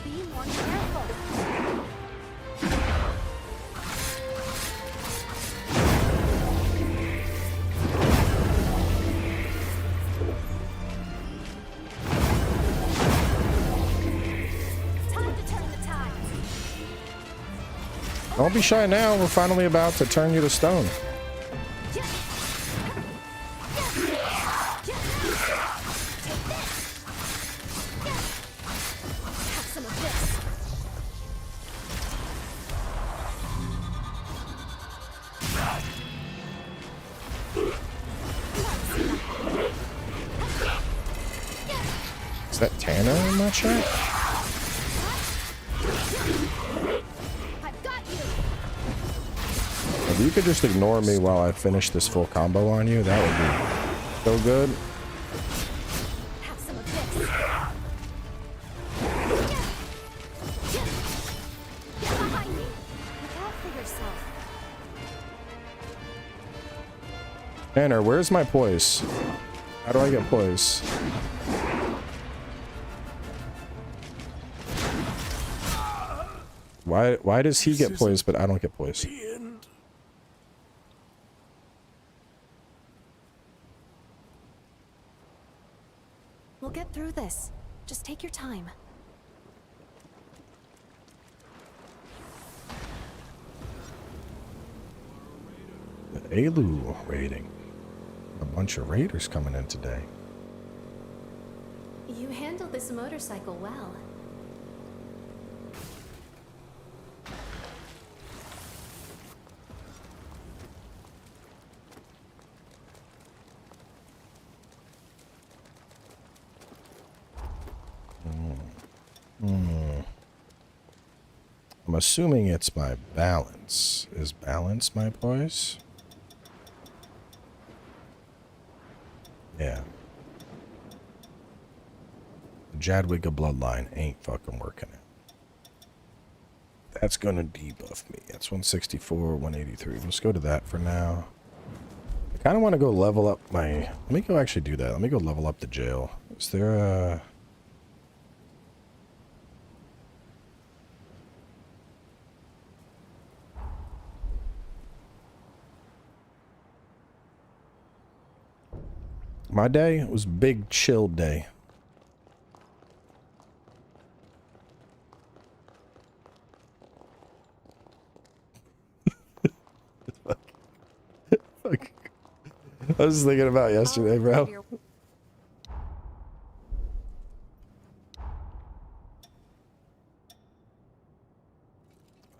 Be more careful. Time to turn the tide. Don't be shy now. We're finally about to turn you to stone. Have some of this. Is that Tanner in that chat? I've got you. If you could just ignore me while I finish this full combo on you, that would be so good. Have some of this. Get behind me. Look out for yourself. Tanner, where's my poise? How do I get poise? Why does he get poise but I don't get poise? We'll get through this. Just take your time. The Alu raiding. A bunch of raiders coming in today. You handled this motorcycle well. I'm assuming it's my balance. Is balance my poise? Yeah. The Jadwiga bloodline ain't fucking working it. That's gonna debuff me. That's 164, 183. Let's go to that for now. I kind of want to go level up my... Let me go actually do that. Let me go level up the jail. Is there a... My day was big chill day. Fuck. I was thinking about yesterday, bro.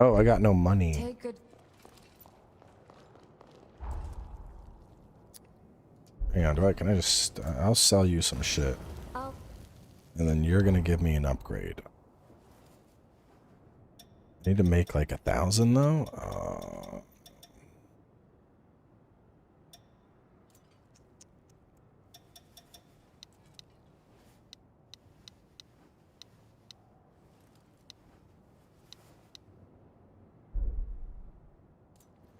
Oh, I got no money. Take good. Hang on, can I just... I'll sell you some shit. Oh. And then you're gonna give me an upgrade. I need to make like 1,000 though?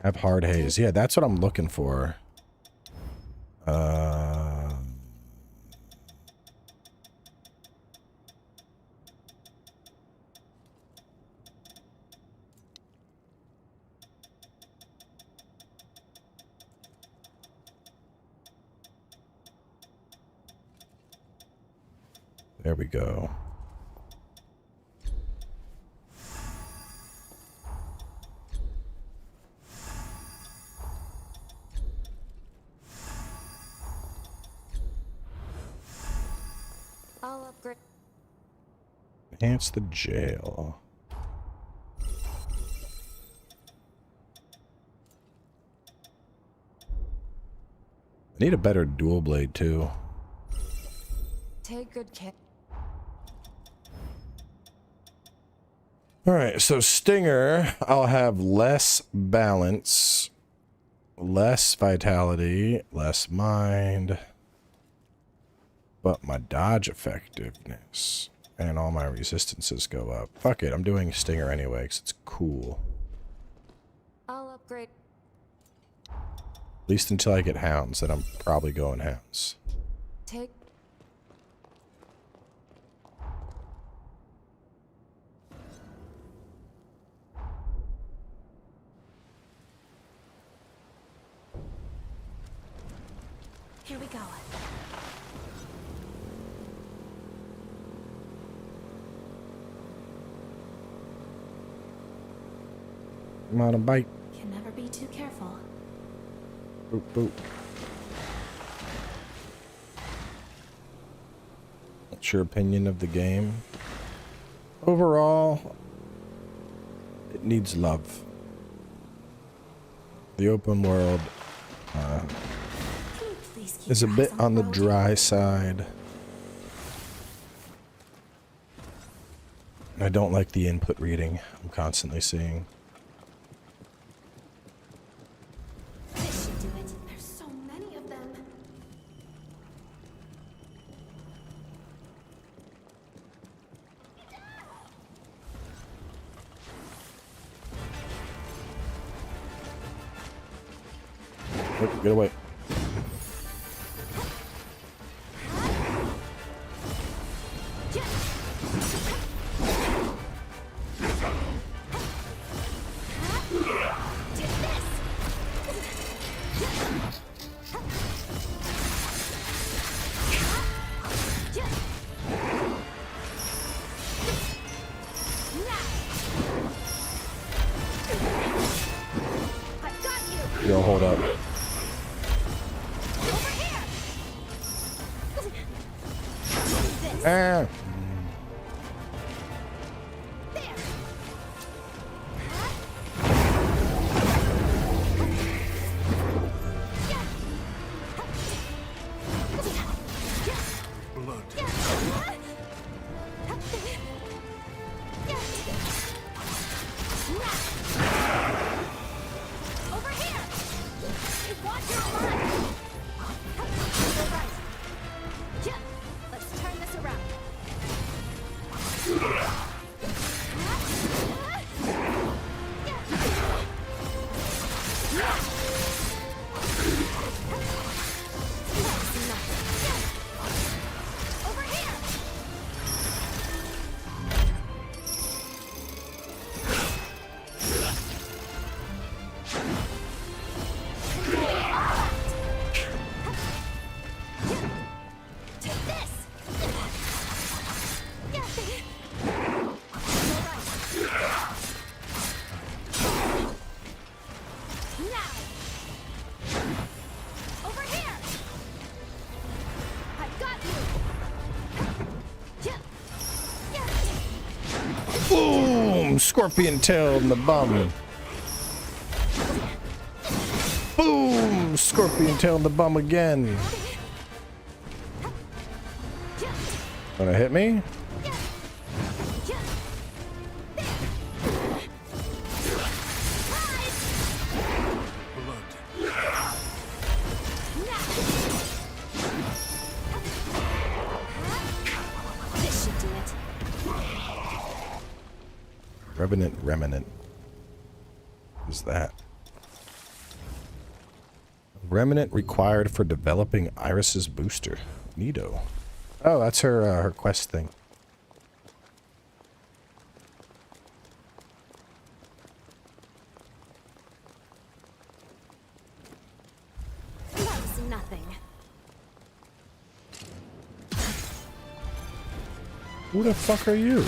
Have hard haze. Yeah, that's what I'm looking for. There we go. I'll upgrade. Enhance the jail. I need a better dual blade too. Take good care. Alright, so Stinger, I'll have less balance, less vitality, less mind, but my dodge effectiveness and all my resistances go up. Fuck it, I'm doing Stinger anyway because it's cool. I'll upgrade. At least until I get Hounds, then I'm probably going Hounds. Take. Here we go. I'm on a bike. Can never be too careful. Boop, boop. What's your opinion of the game? Overall, it needs love. The open world is a bit on the dry side. I don't like the input reading I'm constantly seeing. This should do it. There's so many of them. Oh, get away. Yo, hold up. Ah. Boom! Scorpion tail in the bum. Boom! Scorpion tail in the bum again. Wanna hit me? Revenant. Who's that? Revenant required for developing Iris's booster. Neato. Oh, that's her her quest thing. Loves nothing. Who the fuck are you?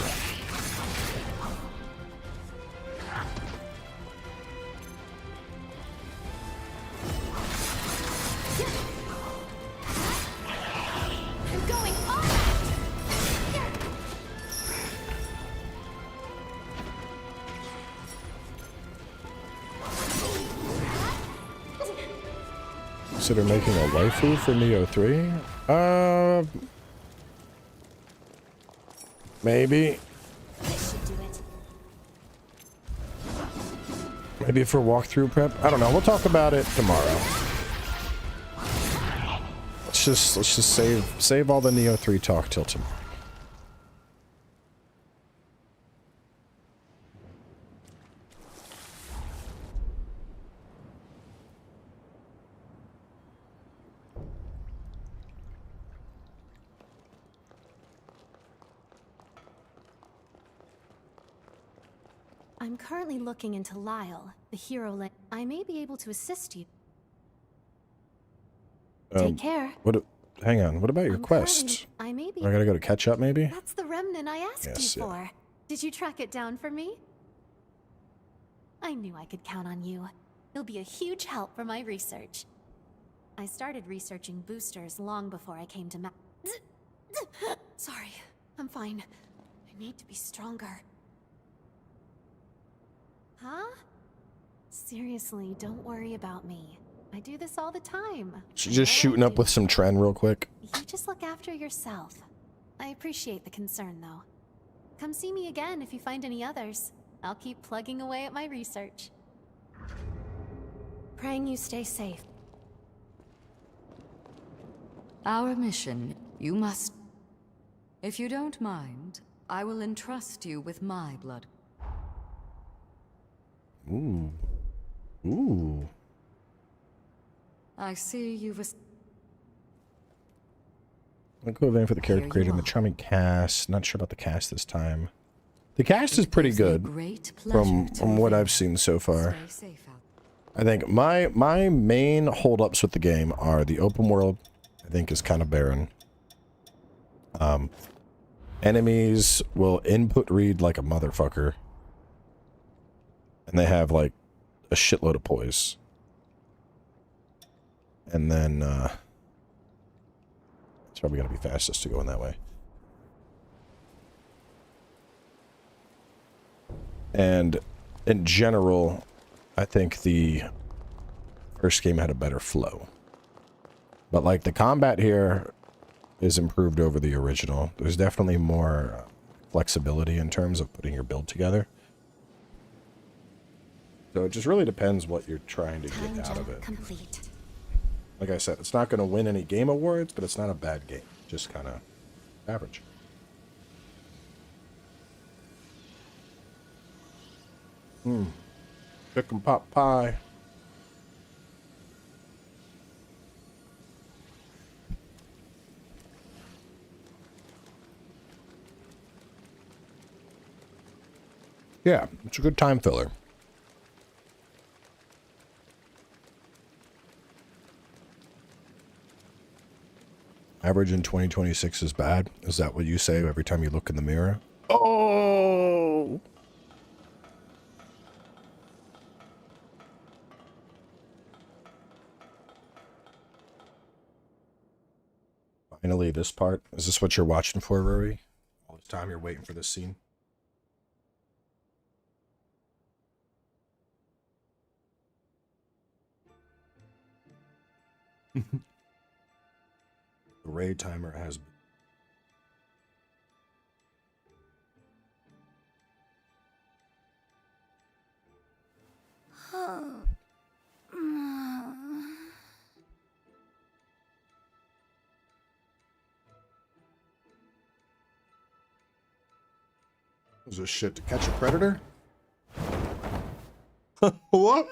Consider making a waifu for Neo 3? Maybe. Maybe for walkthrough prep? I don't know. We'll talk about it tomorrow. Let's just save all the Neo 3 talk till tomorrow. I'm currently looking into Lyle, the hero. I may be able to assist you. Take care. Hang on. What about your quest? I gotta go to catch up, maybe? That's the remnant I asked you for. Did you track it down for me? I knew I could count on you. You'll be a huge help for my research. I started researching boosters long before I came to Sorry, I'm fine. I need to be stronger. Huh? Seriously, don't worry about me. I do this all the time. She's just shooting up with some trend real quick. You just look after yourself. I appreciate the concern, though. Come see me again if you find any others. I'll keep plugging away at my research. Praying you stay safe. Our mission, you must... If you don't mind, I will entrust you with my blood. Ooh. Ooh. I see you've... I'll go over for the character Here you creator and the are. charming cast. Not sure about the cast this time. The cast is pretty Gives me good great from pleasure to what reveal. I've seen so far. Stay safe out. I think my main holdups with the game are the open world. I think is kind of barren. Enemies will input read like a motherfucker, and they have like a shitload of poise. And then it's probably gonna be fastest to go in that way. And in general, I think the first game had a better flow. But like the combat here is improved over the original. There's definitely more flexibility in terms of putting your build together. So it just really depends what you're trying to Time get out of jump it. complete. Like I said, it's not going to win any game awards, but it's not a bad game. Just kind of average. Chicken pot pie. Yeah, it's a good time filler. Average in 2026 is bad. Is that what you say every time you look in the mirror? Oh! Finally, this part. Is this what you're watching for, Rory? All this time you're waiting for this scene? The raid timer has been. Was this shit to catch a predator? What?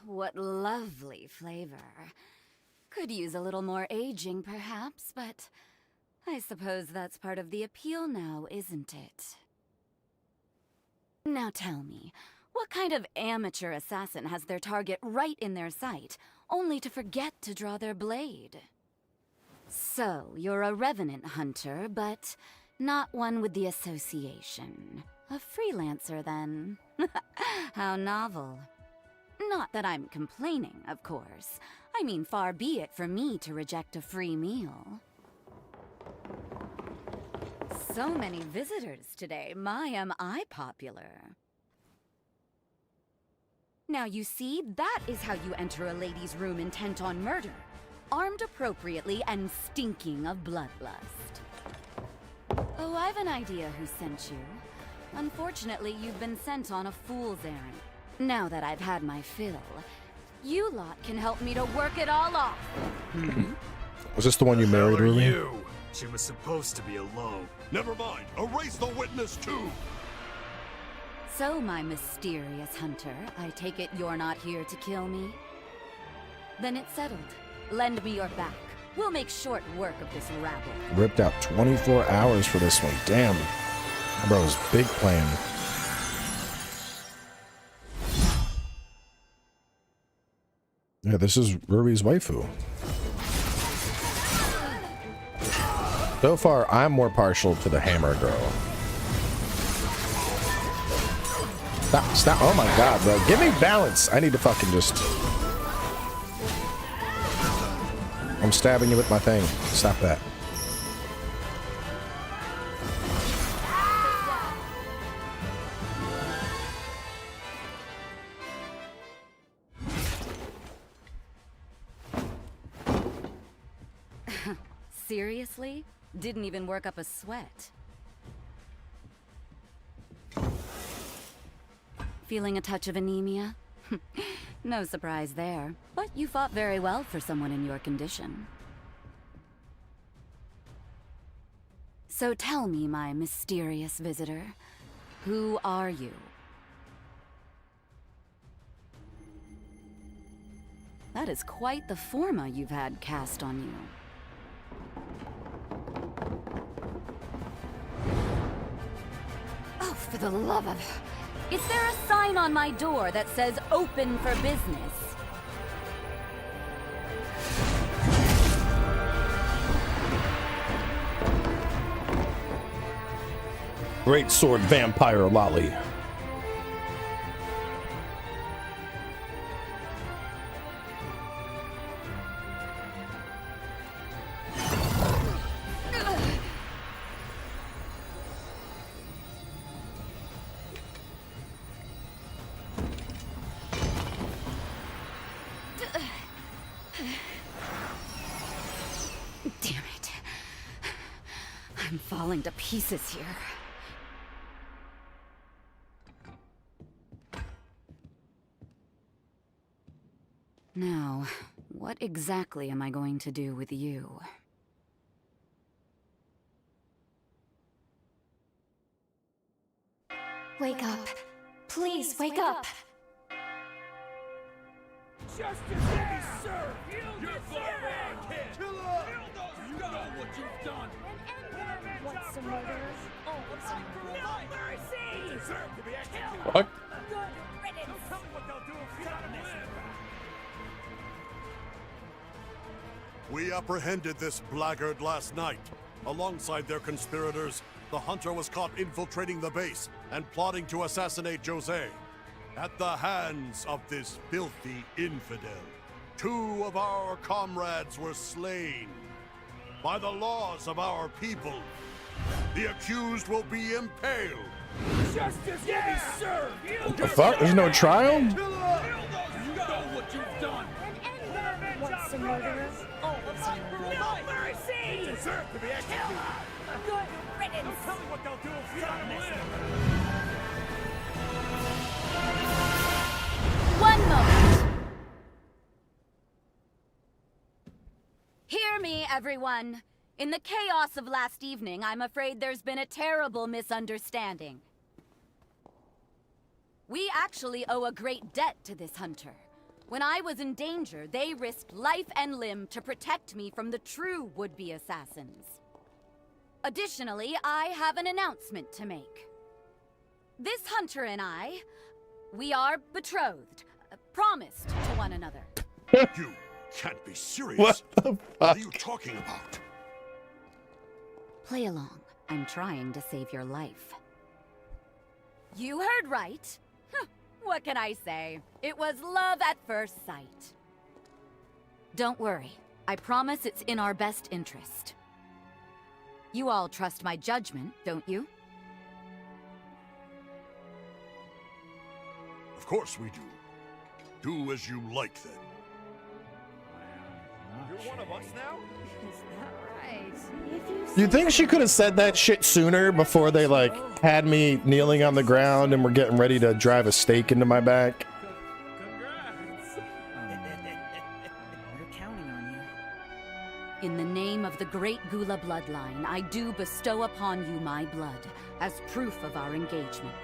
What lovely flavor. Could use a little more aging, perhaps, but I suppose that's part of the appeal now, isn't it? Now tell me, what kind of amateur assassin has their target right in their sight, only to forget to draw their blade? So, you're a Revenant hunter, but not one with the association. A freelancer, then. How novel. Not that I'm complaining, of course. I mean, far be it for me to reject a free meal. So many visitors today. My, am I popular. Now you see, that is how you enter a lady's room intent on murder. Armed appropriately and stinking of bloodlust. Oh, I've an idea who sent you. Unfortunately, you've been sent on a fool's errand. Now that I've had my fill, you lot can help me to work it all off. Was this the one you married, Hell are Ruby? you? She was supposed to be alone. Never mind. Erase the witness too. So, my mysterious hunter, I take it you're not here to kill me? Then it's settled. Lend me your back. We'll make short work of this rabble. Ripped out 24 hours for this one. Damn. Bro's big plan. Yeah, this is Ruby's waifu. So far, I'm more partial to the hammer girl. Stop, stop. Oh my god, bro. Give me balance. I need to fucking just... I'm stabbing you with my thing. Stop that. Seriously? Didn't even work up a sweat. Feeling a touch of anemia? No surprise there, but you fought very well for someone in your condition. So tell me, my mysterious visitor, who are you? That is quite the forma you've had cast on you. Oh, for the love of... Is there a sign on my door that says open for business? Great sword vampire lolly. Damn it. I'm falling to pieces here. Now, what exactly am I going to do with you? Wake up. Please, wake up. Justice is served! You deserve it! Kill her! You know what you've done! What's the murderers? Oh, No mercy! You deserve to be executed! What? good riddance. Tell me what they'll do if you don't live! We apprehended this blackguard last night. Alongside their conspirators, the hunter was caught infiltrating the base and plotting to assassinate Jose. At the hands of this filthy infidel, 2 of our comrades were slain. By the laws of our people, the accused will be impaled. Justice will be served! What the fuck? There's no trial? You know what you've done! What's the murderers? Oh, No mercy! You deserve to be executed! good riddance. Tell me what they'll do if you don't live! One moment! Hear me, everyone. In the chaos of last evening, I'm afraid there's been a terrible misunderstanding. We actually owe a great debt to this hunter. When I was in danger, they risked life and limb to protect me from the true would-be assassins. Additionally, I have an announcement to make. This hunter and I, we are betrothed, promised to one another. You can't be serious. What the What fuck? are you talking about? Play along. I'm trying to save your life. You heard right. Huh, what can I say? It was love at first sight. Don't worry. I promise it's in our best interest. You all trust my judgment, don't you? Of course we do. Do as you like, then. You're one of us now? You think she could have said that shit sooner before they like had me kneeling on the ground and were getting ready to drive a stake into my back? We're counting on you. In the name of the great Gula bloodline, I do bestow upon you my blood as proof of our engagement.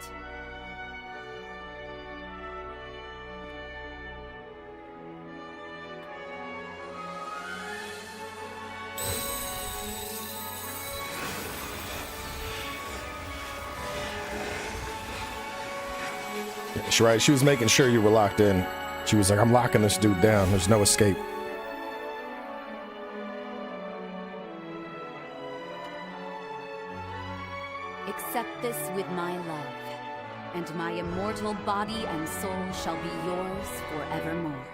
She's right. She was making sure you were locked in. She was like, I'm locking this dude down. There's no escape. accept this with my love, and my immortal body and soul shall be yours forevermore.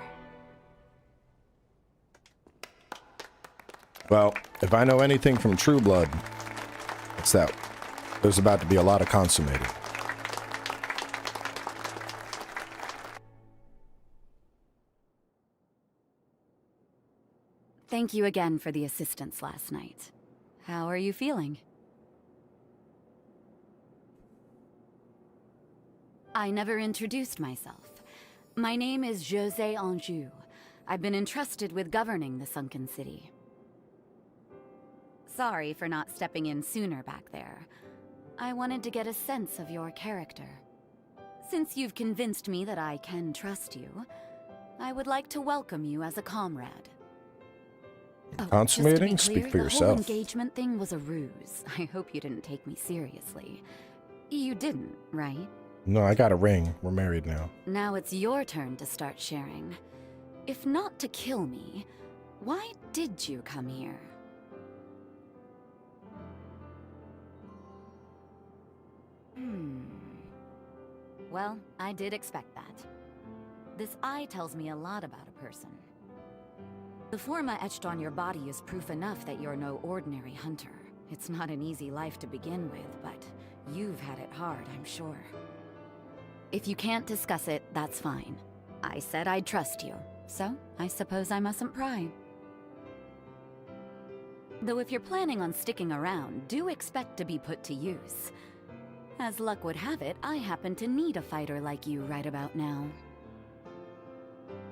Well, if I know anything from True Blood, it's that there's about to be a lot of consummated. Thank you again for the assistance last night. How are you feeling? I never introduced myself. My name is José Anjou. I've been entrusted with governing the Sunken City. Sorry for not stepping in sooner back there. I wanted to get a sense of your character. Since you've convinced me that I can trust you, I would like to welcome you as a comrade. Consummating? Just to be clear, Speak for the yourself. whole engagement thing was a ruse. I hope you didn't take me seriously. You didn't, right? No, I got a ring. We're married now. Now it's your turn to start sharing. If not to kill me, why did you come here? Well, I did expect that. This eye tells me a lot about a person. The forma etched on your body is proof enough that you're no ordinary hunter. It's not an easy life to begin with, but you've had it hard, I'm sure. If you can't discuss it, that's fine. I said I'd trust you, so I suppose I mustn't pry. Though if you're planning on sticking around, do expect to be put to use. As luck would have it, I happen to need a fighter like you right about now.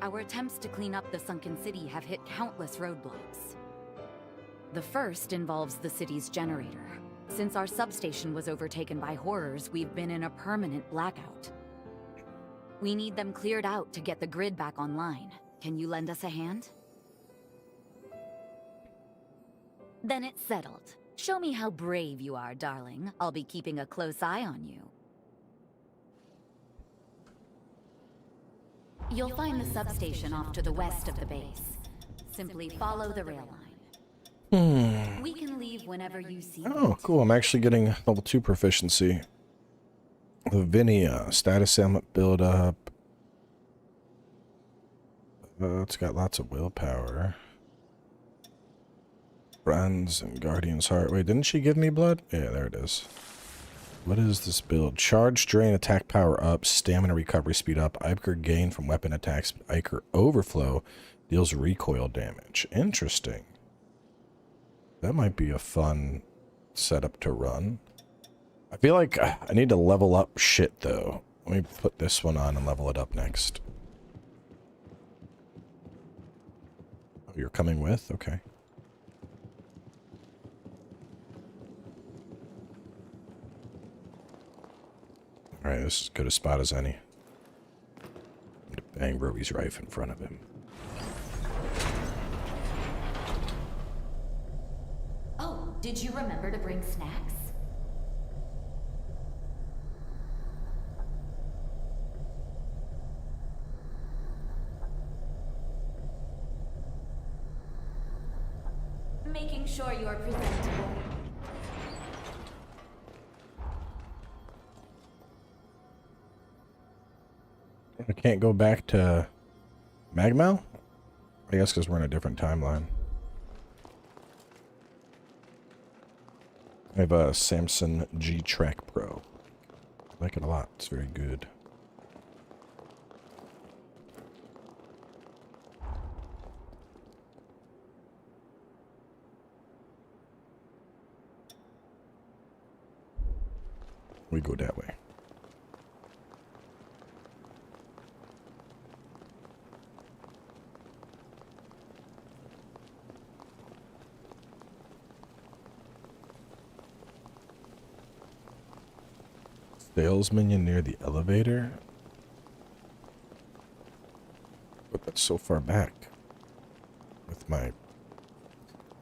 Our attempts to clean up the Sunken City have hit countless roadblocks. The first involves the city's generator. Since our substation was overtaken by horrors, we've been in a permanent blackout. We need them cleared out to get the grid back online. Can you lend us a hand? Then it's settled. Show me how brave you are, darling. I'll be keeping a close eye on you. You'll find the substation off to the west of the base. Simply follow the rail line. We can leave whenever you see Oh, fit. cool. I'm actually getting level 2 proficiency. Lavinia, status ailment build up. It's got lots of willpower. Friends and Guardian's Heart. Wait, didn't she give me blood? Yeah, there it is. What is this build? Charge, drain, attack power up, stamina recovery speed up, Iker gain from weapon attacks, Iker overflow deals recoil damage. Interesting. That might be a fun setup to run. I feel like I need to level up shit though. Let me put this one on and level it up next. Oh, you're coming with? Okay. Alright, this is as good a spot as any. I'm gonna bang Roby's Rife in front of him. Oh, did you remember to bring snacks? Making sure you're presentable. I can't go back to Magmal? I guess because we're in a different timeline. I have a Samsung G-Track Pro. I like it a lot. It's very good. We go that way. Sales minion near the elevator? But that's so far back. With my... I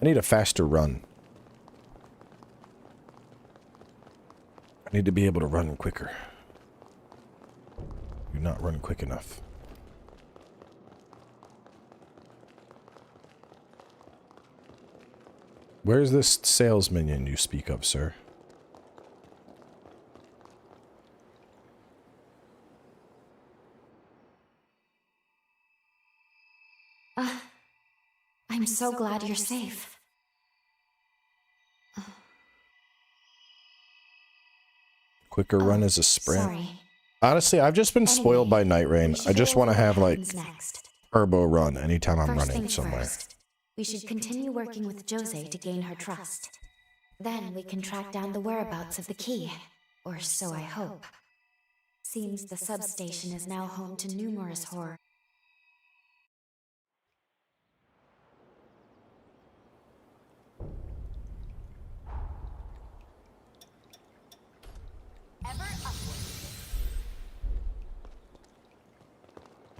need a faster run. I need to be able to run quicker. Do not run quick enough. Where's this sales minion you speak of, sir? so glad you're safe. Quicker run is a sprint. Sorry. Honestly, I've just been spoiled by Night Rain. I just want to have like turbo run anytime I'm First running things somewhere. first, we should continue working with Jose to gain her trust. Then we can track down the whereabouts of the key. Or so I hope. Seems the substation is now home to numerous horror.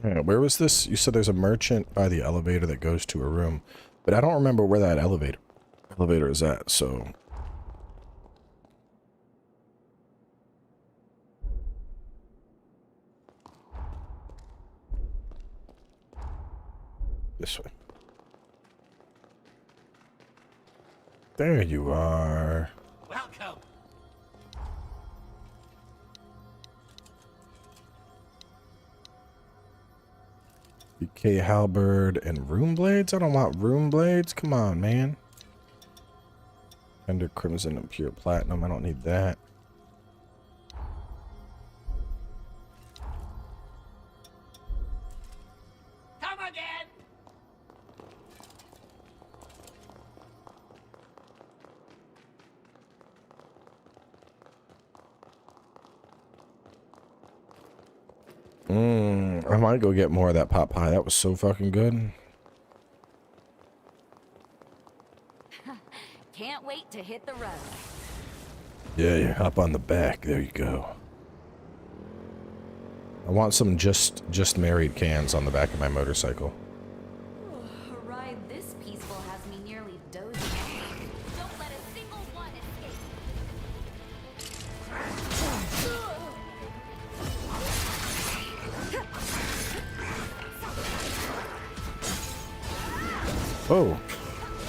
Yeah, where was this? You said there's a merchant by the elevator that goes to a room, but I don't remember where that elevator is at, so... This way. There you are. Welcome. BK halberd and rune blades? I don't want rune blades. Come on, man. Tender crimson and pure platinum. I don't need that. Come again. I might go get more of that pot pie. That was so fucking good. Can't wait to hit the road. Yeah, you hop on the back. There you go. I want some just married cans on the back of my motorcycle. A ride this peaceful has me nearly dozing. Don't let a single one escape. Oh.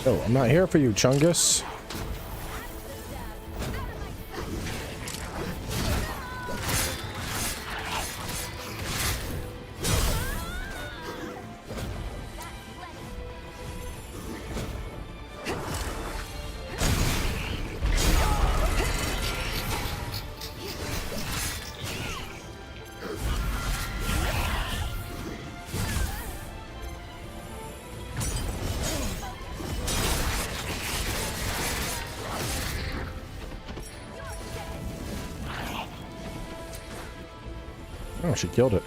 Oh, I'm not here for you, Chungus. Oh, she killed it.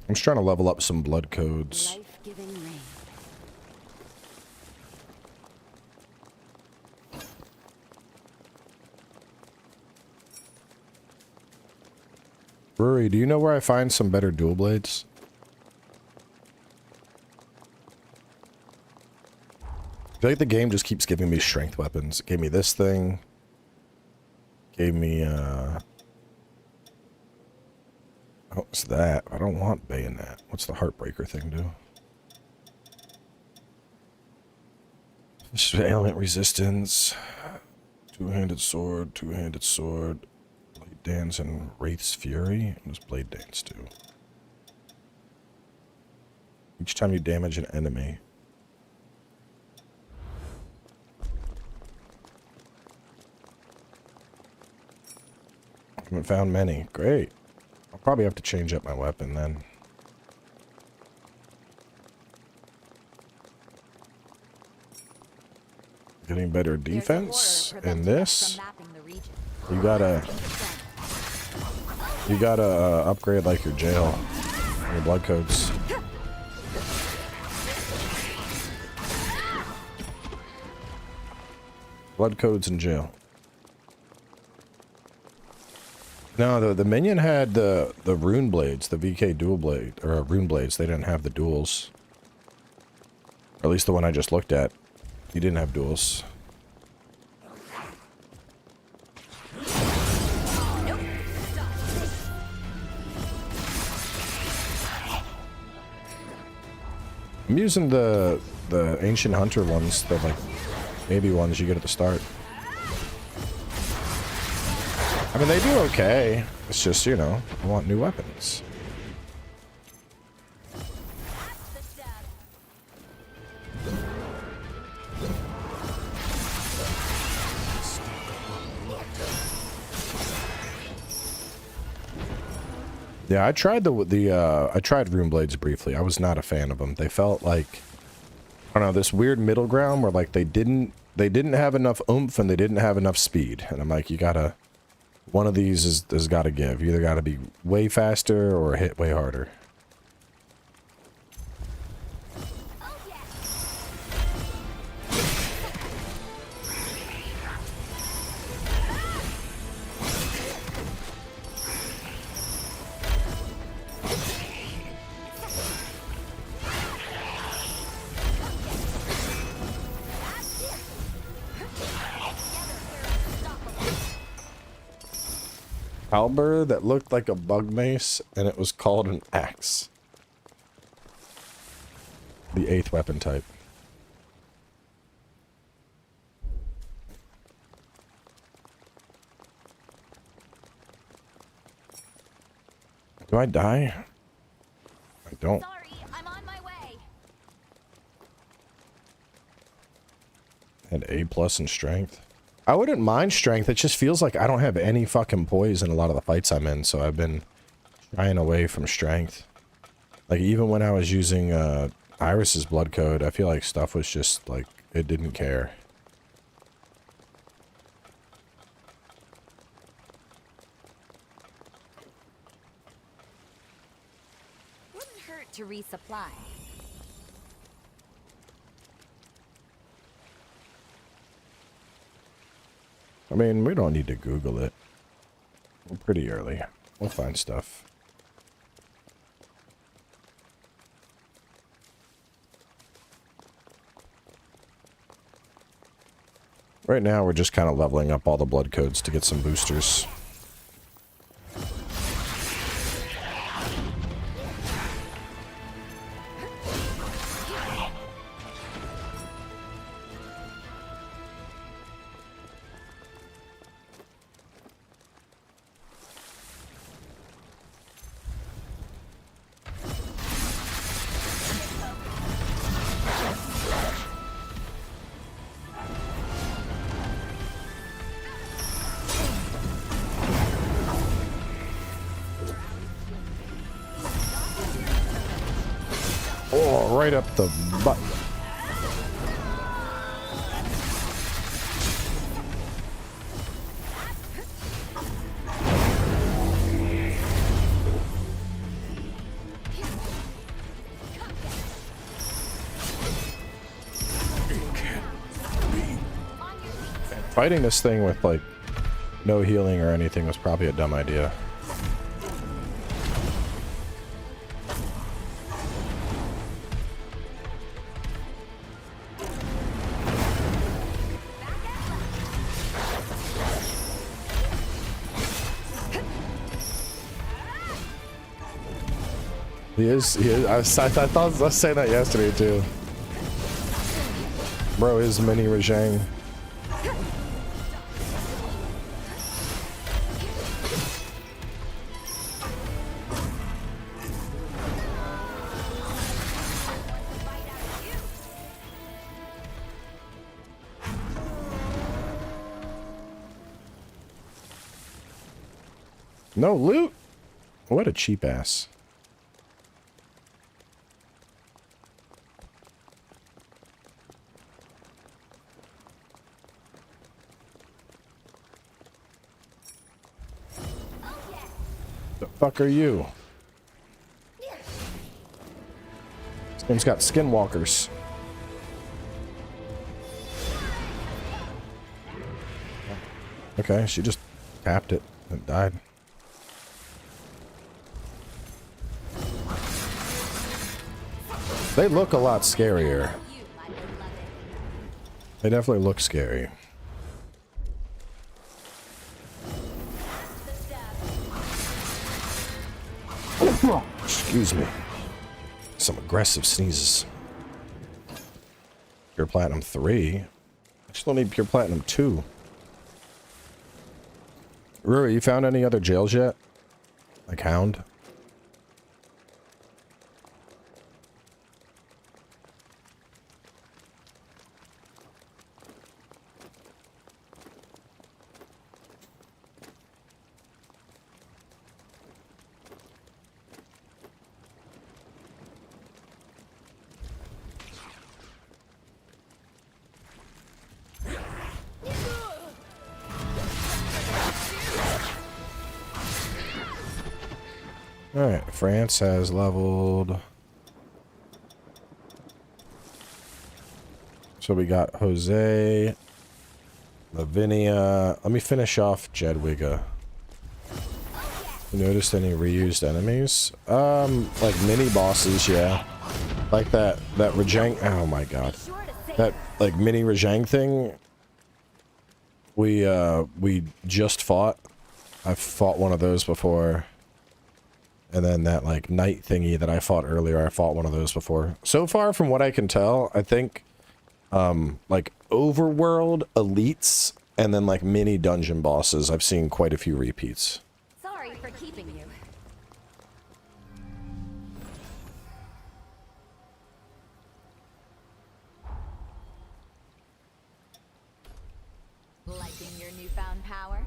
I'm just trying to level up some blood codes. Life-giving rain. Rory, do you know where I find some better dual blades? I feel like the game just keeps giving me strength weapons. It gave me this thing. Gave me, oh, it's that. I don't want bayonet. What's the heartbreaker thing do? This is ailment resistance. Two-handed sword, two-handed sword. Blade dance and Wraith's Fury. What does blade dance do? Each time you damage an enemy. Haven't found many. Great. I'll probably have to change up my weapon then. Getting better defense in this. You gotta upgrade like your jail, your blood codes. Blood codes in jail. No, the minion had the rune blades, the VK dual blade, or rune blades. They didn't have the duals. Or at least the one I just looked at. He didn't have duals. I'm using the ancient hunter ones, the like baby ones you get at the start. I mean, they do okay. It's just, you know, I want new weapons. Yeah, I tried I tried Rune Blades briefly. I was not a fan of them. They felt like, I don't know, this weird middle ground where like they didn't have enough oomph and they didn't have enough speed. And I'm like, you gotta, one of these has gotta give. You either gotta be way faster or hit way harder. Halberd that looked like a bug mace, and it was called an axe. The 8th weapon type. Do I die? I don't. Sorry, I'm on my way. And A+ in strength. I wouldn't mind strength. It just feels like I don't have any fucking poise in a lot of the fights I'm in, so I've been shying away from strength. Like, even when I was using Iris's blood code, I feel like stuff was just, like, it didn't care. Wouldn't hurt to resupply. I mean, we don't need to Google it. We're pretty early. We'll find stuff. Right now, we're just kind of leveling up all the blood codes to get some boosters. Oh, right up the butt. Fighting this thing with, like, no healing or anything was probably a dumb idea. He is. I thought I was saying that yesterday too. Bro is mini Rajang. No loot? What a cheap ass. The fuck are you? This game's got skinwalkers. Okay, she just tapped it and died. They look a lot scarier. They definitely look scary. Excuse me. Some aggressive sneezes. Pure Platinum 3. I still need Pure Platinum 2. Rui, you found any other jails yet? Like Hound? Alright, France has leveled. So we got Jose, Lavinia. Let me finish off Jedwiga. You noticed any reused enemies? Like mini bosses, yeah. Like that Rajang. Oh my god. That like mini Rajang thing. We just fought. I've fought one of those before. And then that, like, knight thingy that I fought earlier, I fought one of those before. So far, from what I can tell, I think, like, overworld elites and then, like, mini dungeon bosses, I've seen quite a few repeats. Sorry for keeping you. Liking your newfound power?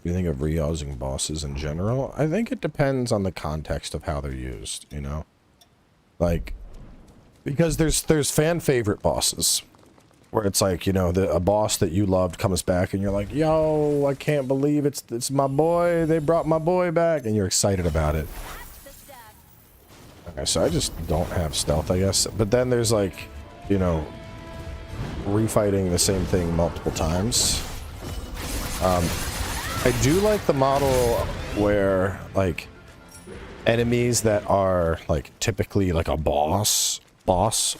You think of reusing bosses in general? I think it depends on the context of how they're used, you know? Like, because there's fan favorite bosses where it's like, you know, a boss that you loved comes back and you're like, yo, I can't believe it's my boy, they brought my boy back, and you're excited about it. Okay, so I just don't have stealth, I guess. But then there's like, you know, refighting the same thing multiple times. I do like the model where, like, enemies that are, like, typically, like, a boss,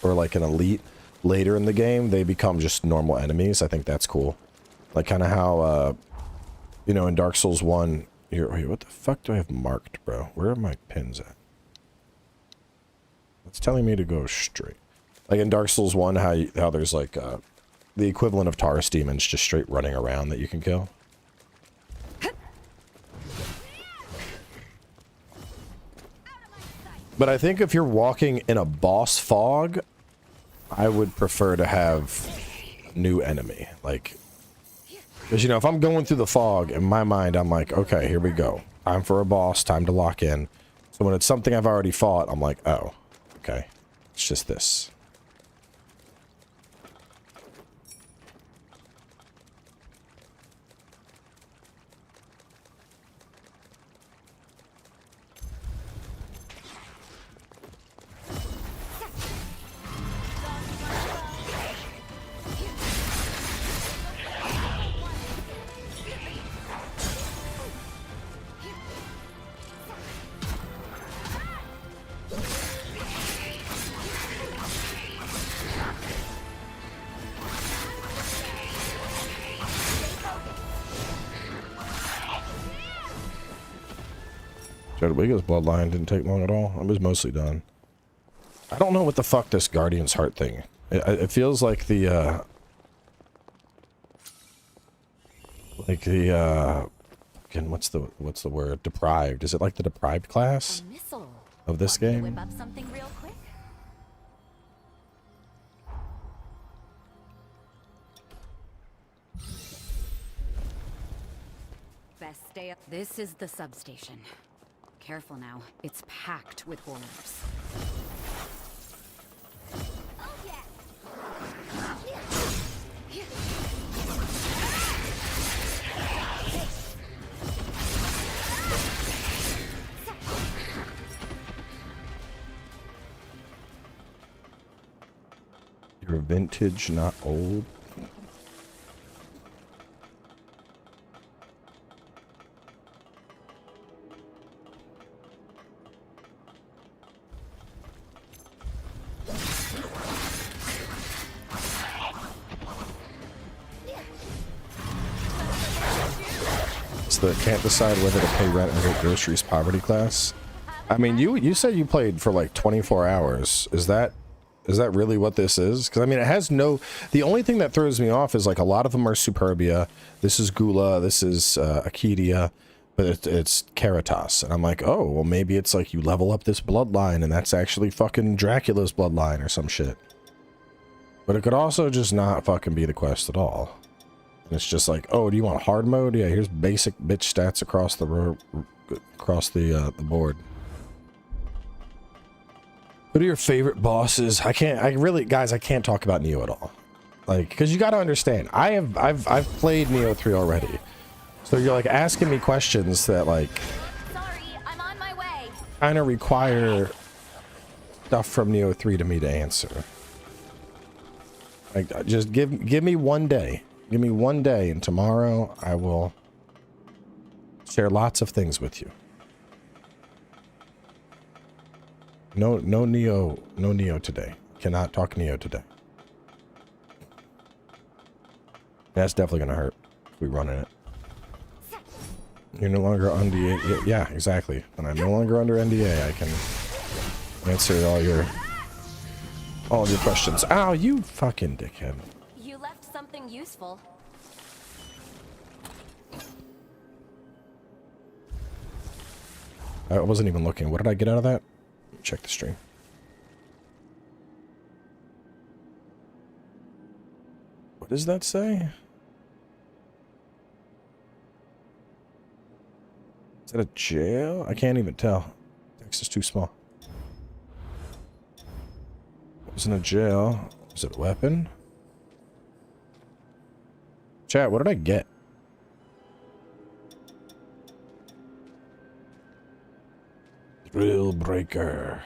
or, like, an elite later in the game, they become just normal enemies. I think that's cool. Like, kind of how, you know, in Dark Souls 1, wait, what the fuck do I have marked, bro? Where are my pins at? It's telling me to go straight. Like, in Dark Souls 1, how there's, like, the equivalent of Taurus demons just straight running around that you can kill. But I think if you're walking in a boss fog, I would prefer to have new enemy. Like, because, you know, if I'm going through the fog, in my mind, I'm like, okay, here we go. Time for a boss, time to lock in. So when it's something I've already fought, I'm like, oh, okay. It's just this. Jedwiga's bloodline didn't take long at all. It was mostly done. I don't know what the fuck this Guardian's Heart thing. It feels like the again, what's the word? Deprived. Is it like the deprived class of this game? Whip up something real quick. Best stay up. This is the substation. Careful now. It's packed with horrors. You're vintage, not old. It's the can't decide whether to pay rent or get groceries poverty class. I mean, you said you played for like 24 hours. Is that really what this is? Because I mean, it has no. The only thing that throws me off is like a lot of them are Superbia. This is Gula. This is Akidia, but it's Caritas, and I'm like, oh, well, maybe it's like you level up this bloodline, and that's actually fucking Dracula's bloodline or some shit. But it could also just not fucking be the quest at all. And it's just like, oh, do you want hard mode? Yeah, here's basic bitch stats across the board. What are your favorite bosses? I can't talk about Neo at all. Like, because you got to understand, I've played Neo 3 already. So you're like asking me questions that like Sorry, I'm on my way. kind of require stuff from Neo 3 to me to answer. Like, just give me one day. Give me one day, and tomorrow I will share lots of things with you. No Neo today. Cannot talk Neo today. That's definitely gonna hurt if we run in it. You're no longer under NDA. Yeah, exactly. When I'm no longer under NDA, I can answer all your questions. Ow, you fucking dickhead. You left something useful. I wasn't even looking. What did I get out of that? Check the stream. What does that say? Is that a jail? I can't even tell. Text is too small. Wasn't a jail. Was it a weapon? Chat, what did I get? Drill breaker.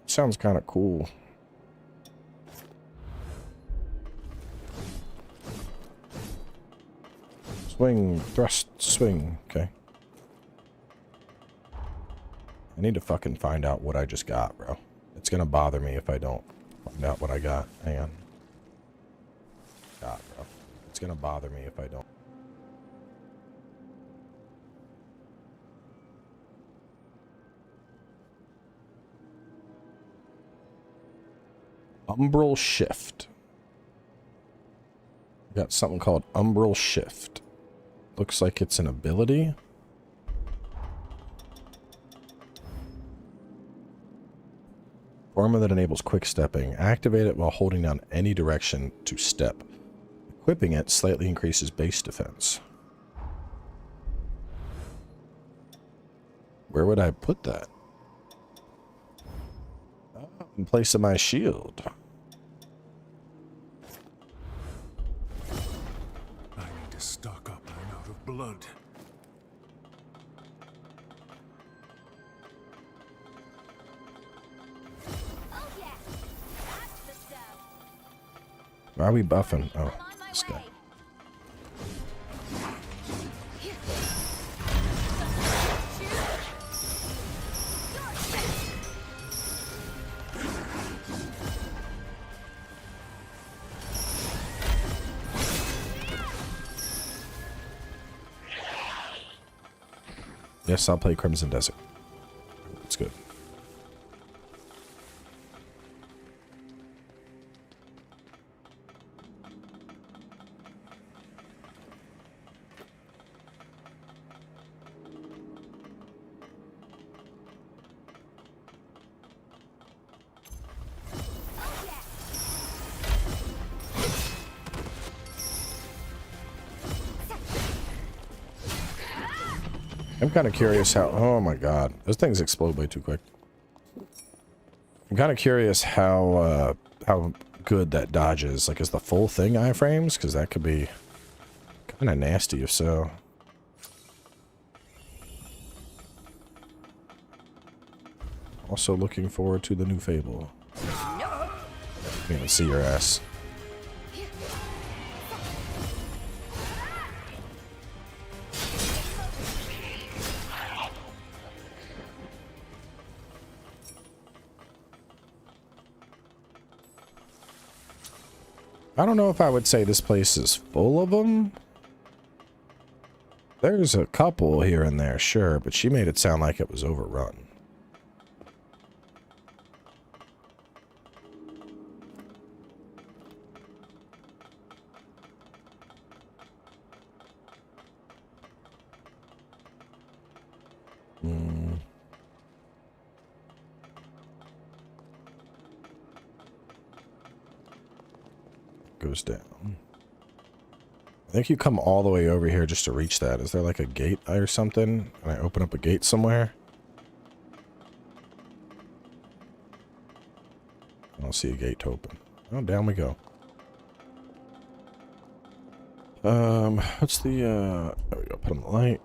Sounds kind of cool. Swing, thrust, swing. Okay. I need to fucking find out what I just got, bro. It's gonna bother me if I don't find out what I got. Hang on. God, bro. It's gonna bother me if I don't. Umbral Shift. Got something called Umbral Shift. Looks like it's an ability. Armor that enables quick stepping. Activate it while holding down any direction to step. Equipping it slightly increases base defense. Where would I put that? Oh, in place of my shield. I need to stock up. I'm out of blood. Why are we buffing? Oh, this guy. Yes, I'll play Crimson Desert. It's good. I'm kind of curious how... Oh my god. Those things explode way too quick. I'm kind of curious how good that dodge is. Like, is the full thing iframes? Because that could be kind of nasty if so. Also looking forward to the new Fable. I'm gonna see your ass. I don't know if I would say this place is full of them. There's a couple here and there, sure, but she made it sound like it was overrun. Goes down. I think you come all the way over here just to reach that. Is there like a gate or something? Can I open up a gate somewhere? I don't see a gate to open. Oh, down we go. What's the, there we go, put on the light.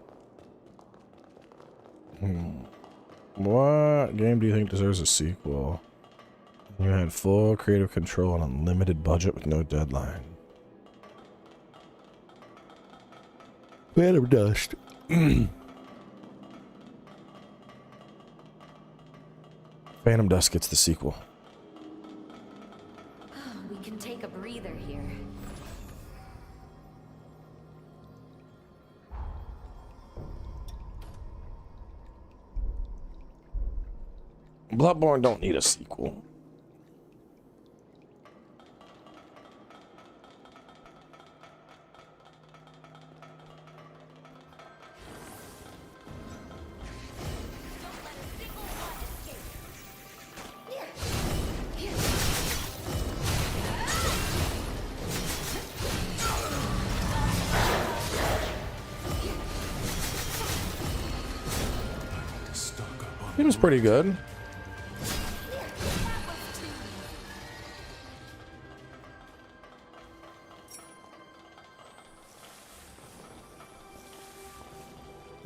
What game do you think deserves a sequel? You had full creative control and unlimited budget with no deadline. Phantom Dust. Phantom Dust gets the sequel. We can take a breather here. Bloodborne don't need a sequel. Seems pretty good.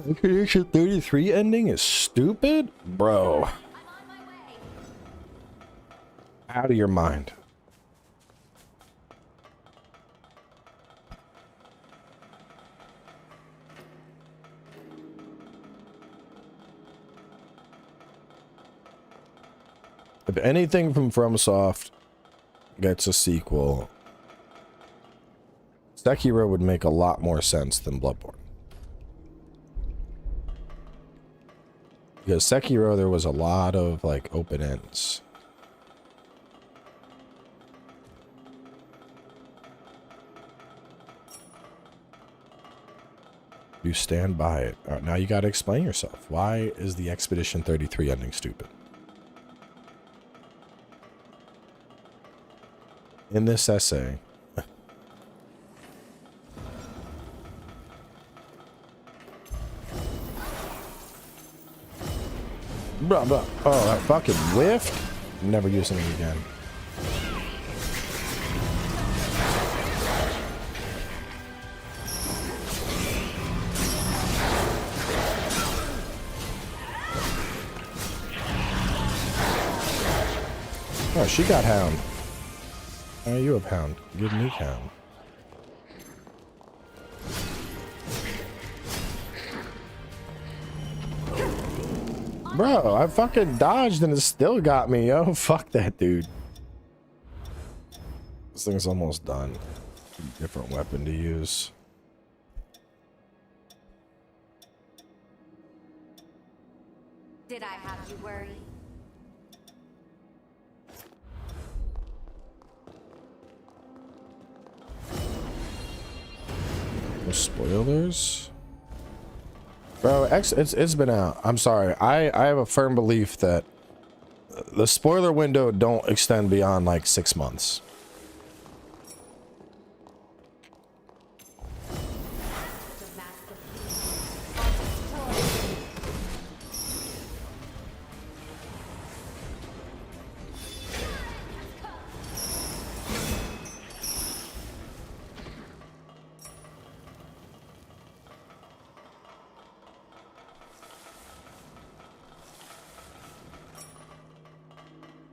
The Creation 33 ending is stupid? Bro. Out of your mind. If anything from FromSoft gets a sequel, Sekiro would make a lot more sense than Bloodborne. Because Sekiro, there was a lot of, like, open ends. You stand by it. All right, now you gotta explain yourself. Why is the Expedition 33 ending stupid? In this essay, blah, blah. Oh, that fucking whiffed. Never using it again. Oh, she got hound. Oh, you have hound. Give me hound. Bro, I fucking dodged and it still got me, yo. Fuck that dude. This thing's almost done. Different weapon to use. Did I have you worried? No spoilers? Bro, it's been out. I'm sorry. I have a firm belief that the spoiler window don't extend beyond like 6 months.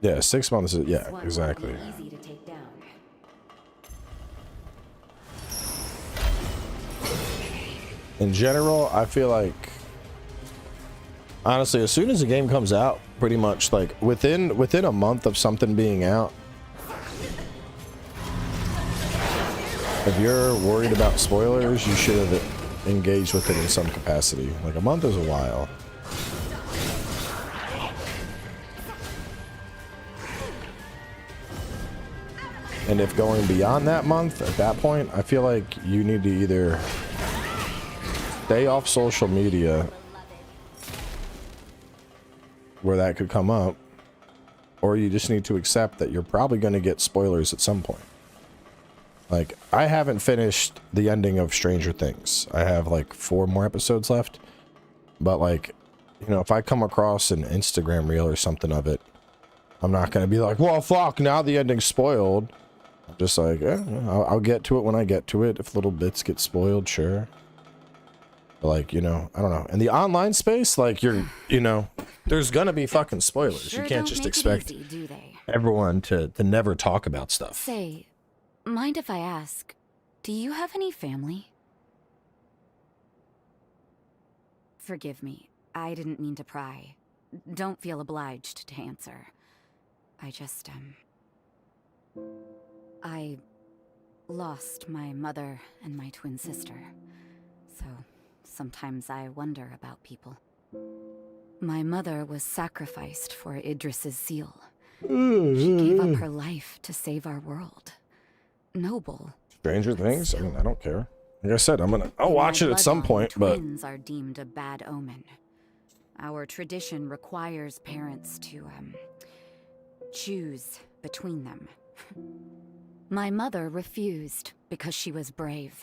Yeah, 6 months. Yeah, exactly. Easy to take down. In general, I feel like, honestly, as soon as the game comes out, pretty much like within a month of something being out, If you're worried about spoilers, you should have engaged with it in some capacity. Like, a month is a while. And if going beyond that month, at that point, I feel like you need to either stay off social media where that could come up, or you just need to accept that you're probably going to get spoilers at some point. Like, I haven't finished the ending of Stranger Things. I have like 4 more episodes left. But like, you know, if I come across an Instagram reel or something of it, I'm not going to be like, well, fuck, now the ending's spoiled. I'm just like, yeah, I'll get to it when I get to it. If little bits get spoiled, sure. But like, you know, I don't know. In the online space, like, you know, there's going to be fucking spoilers. Sure, you can't just expect easy, do they? everyone to never talk about stuff. Say, mind if I ask, do you have any family? Forgive me, I didn't mean to pry. Don't feel obliged to answer. I just, I lost my mother and my twin sister, so sometimes I wonder about people. My mother was sacrificed for Idris's seal. She gave up her life to save our world. Noble. Stranger Things? I mean, I don't care. Like I said, I'll watch it at some point, but twins are deemed a bad omen. Our tradition requires parents to, choose between them. My mother refused because she was brave,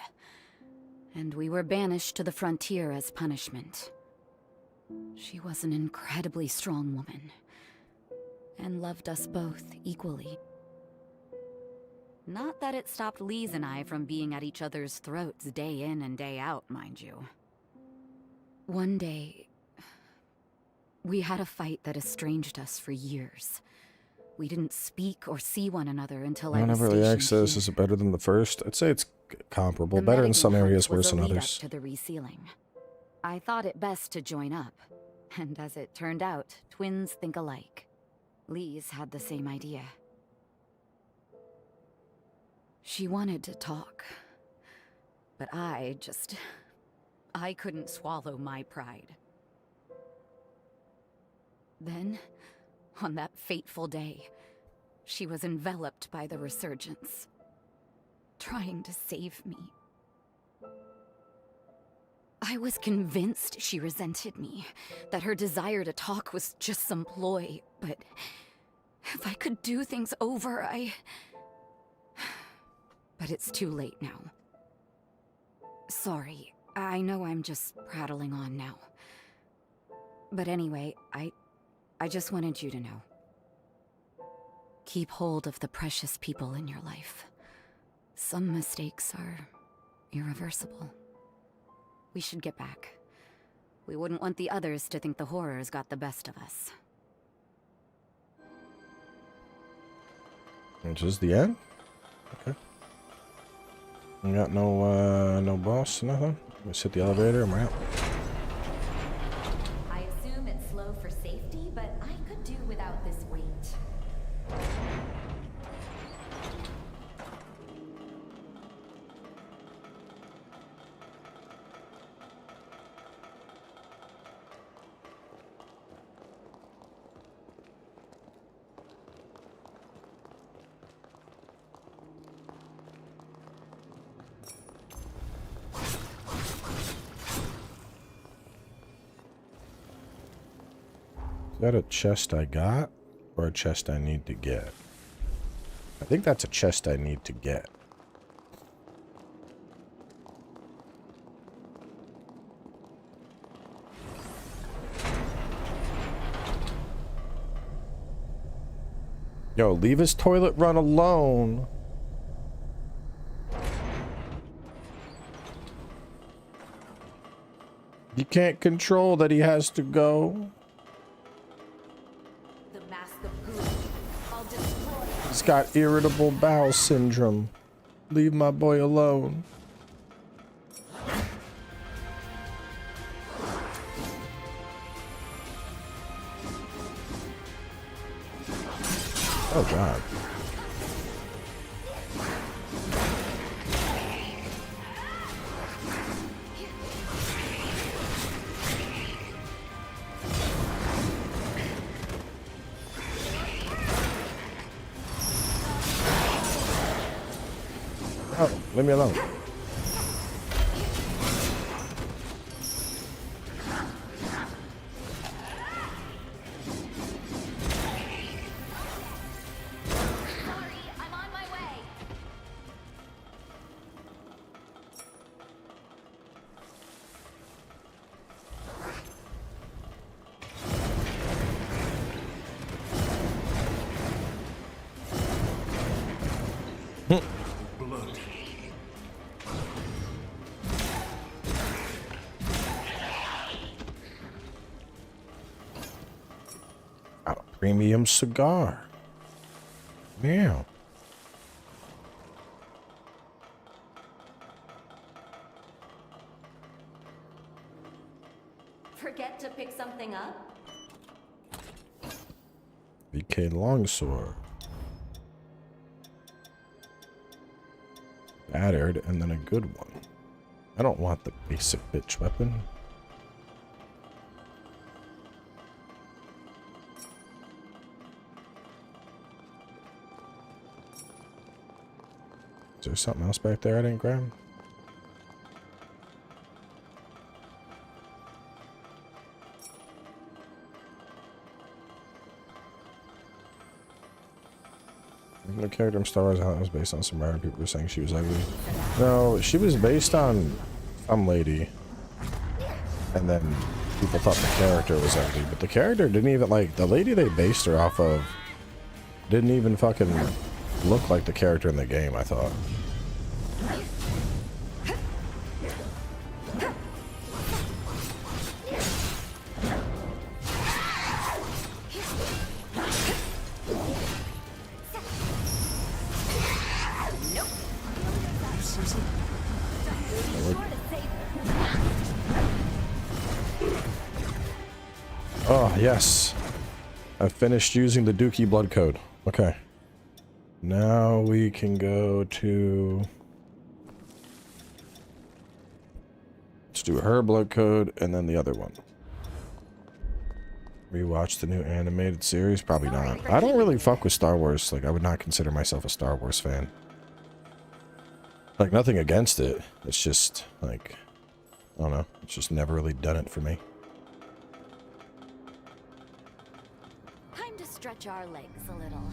and we were banished to the frontier as punishment. She was an incredibly strong woman, and loved us both equally. Not that it stopped Lise and I from being at each other's throats day in and day out, mind you. One day, we had a fight that estranged us for years. We didn't speak or see one another until I was whenever the stationed access here. is it better than the first? I'd say it's comparable. The Better in Madigan some hunt areas, was worse a in lead-up others. to the resealing. I thought it best to join up, and as it turned out, twins think alike. Lise had the same idea. She wanted to talk, but I couldn't swallow my pride. Then, on that fateful day, she was enveloped by the resurgence, trying to save me. I was convinced she resented me, that her desire to talk was just some ploy, but if I could do things over, But it's too late now. Sorry, I know I'm just prattling on now. But anyway, I just wanted you to know. Keep hold of the precious people in your life. Some mistakes are irreversible. We should get back. We wouldn't want the others to think the horrors got the best of us. Which is the end? Okay. We got no boss, nothing? Let's hit the elevator and we're out. I assume it's slow for safety, but I could do without this wait. Is that a chest I got or a chest I need to get? I think that's a chest I need to get. Yo, leave his toilet run alone. You can't control that he has to go. He's got irritable bowel syndrome. Leave my boy alone. Oh God. Oh, leave me alone. Premium cigar. Meow. Forget to pick something up? BK longsword. Battered and then a good one. I don't want the basic bitch weapon. Is there something else back there I didn't grab? The character in Star Wars was based on some random people were saying she was ugly. No, she was based on some lady. And then people thought the character was ugly. But the character didn't even, like, the lady they based her off of didn't even fucking look like the character in the game, I thought. Oh, yes. I finished using the Dookie blood code. Okay. Now we can go to... Let's do her blood code and then the other one. Rewatch the new animated series? Probably not. I don't really fuck with Star Wars. Like, I would not consider myself a Star Wars fan. Like, nothing against it. It's just, like... I don't know. It's just never really done it for me. Time to stretch our legs a little.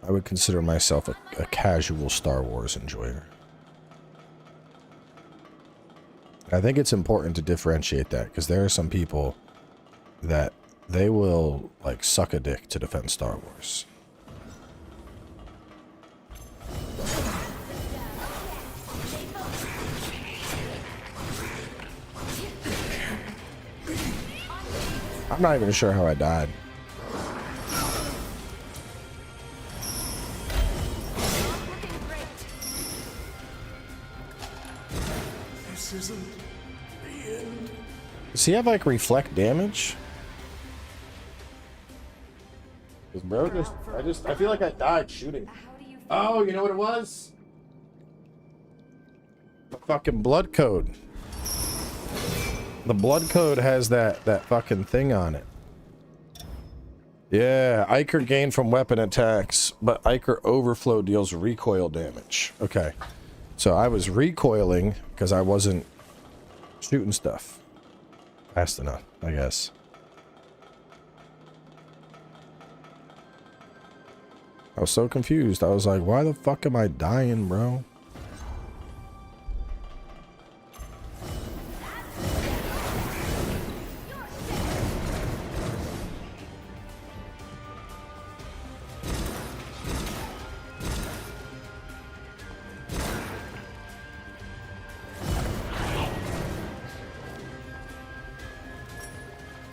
I would consider myself a casual Star Wars enjoyer. I think it's important to differentiate that, because there are some people that they will, like, suck a dick to defend Star Wars. I'm not even sure how I died. This isn't the end. Does he have, like, reflect damage? Bro, I feel like I died shooting. Oh, you know what it was? The fucking blood code. The blood code has that fucking thing on it. Yeah, Iker gain from weapon attacks, but Iker overflow deals recoil damage. Okay. So I was recoiling because I wasn't shooting stuff fast enough, I guess. I was so confused. I was like, why the fuck am I dying, bro?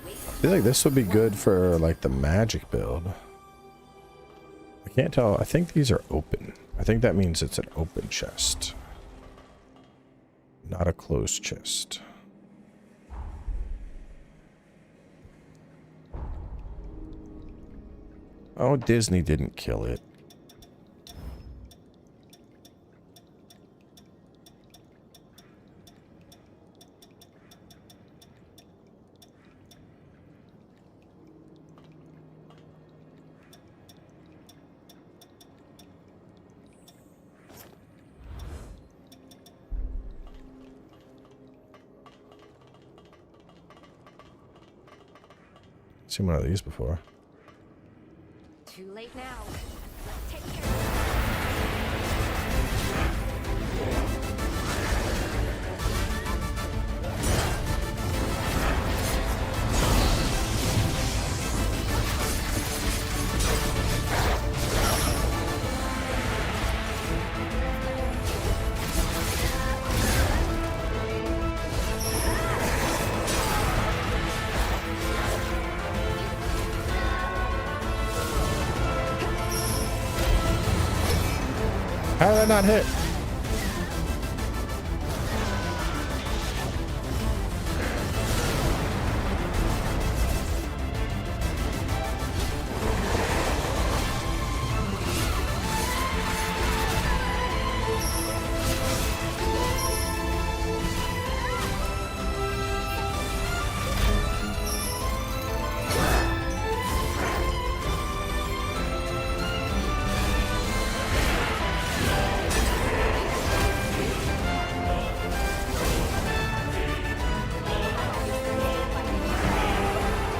I feel like this would be good for, like, the magic build. I can't tell. I think these are open. I think that means it's an open chest. Not a closed chest. Oh, Disney didn't kill it. Seen one of these before. Too late now. Let's take care of How did I not hit?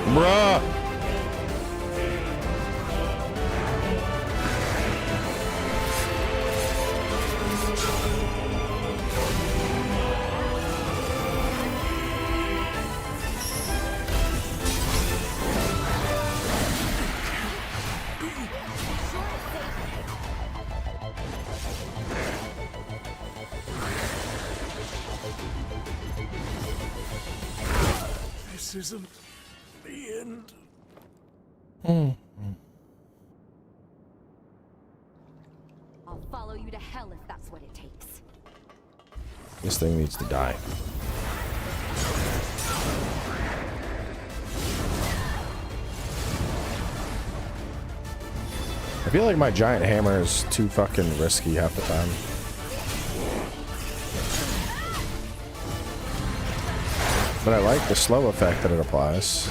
Bruh. This isn't the end. I'll follow you to hell if that's what it takes. This thing needs to die. I feel like my giant hammer is too fucking risky half the time. But I like the slow effect that it applies.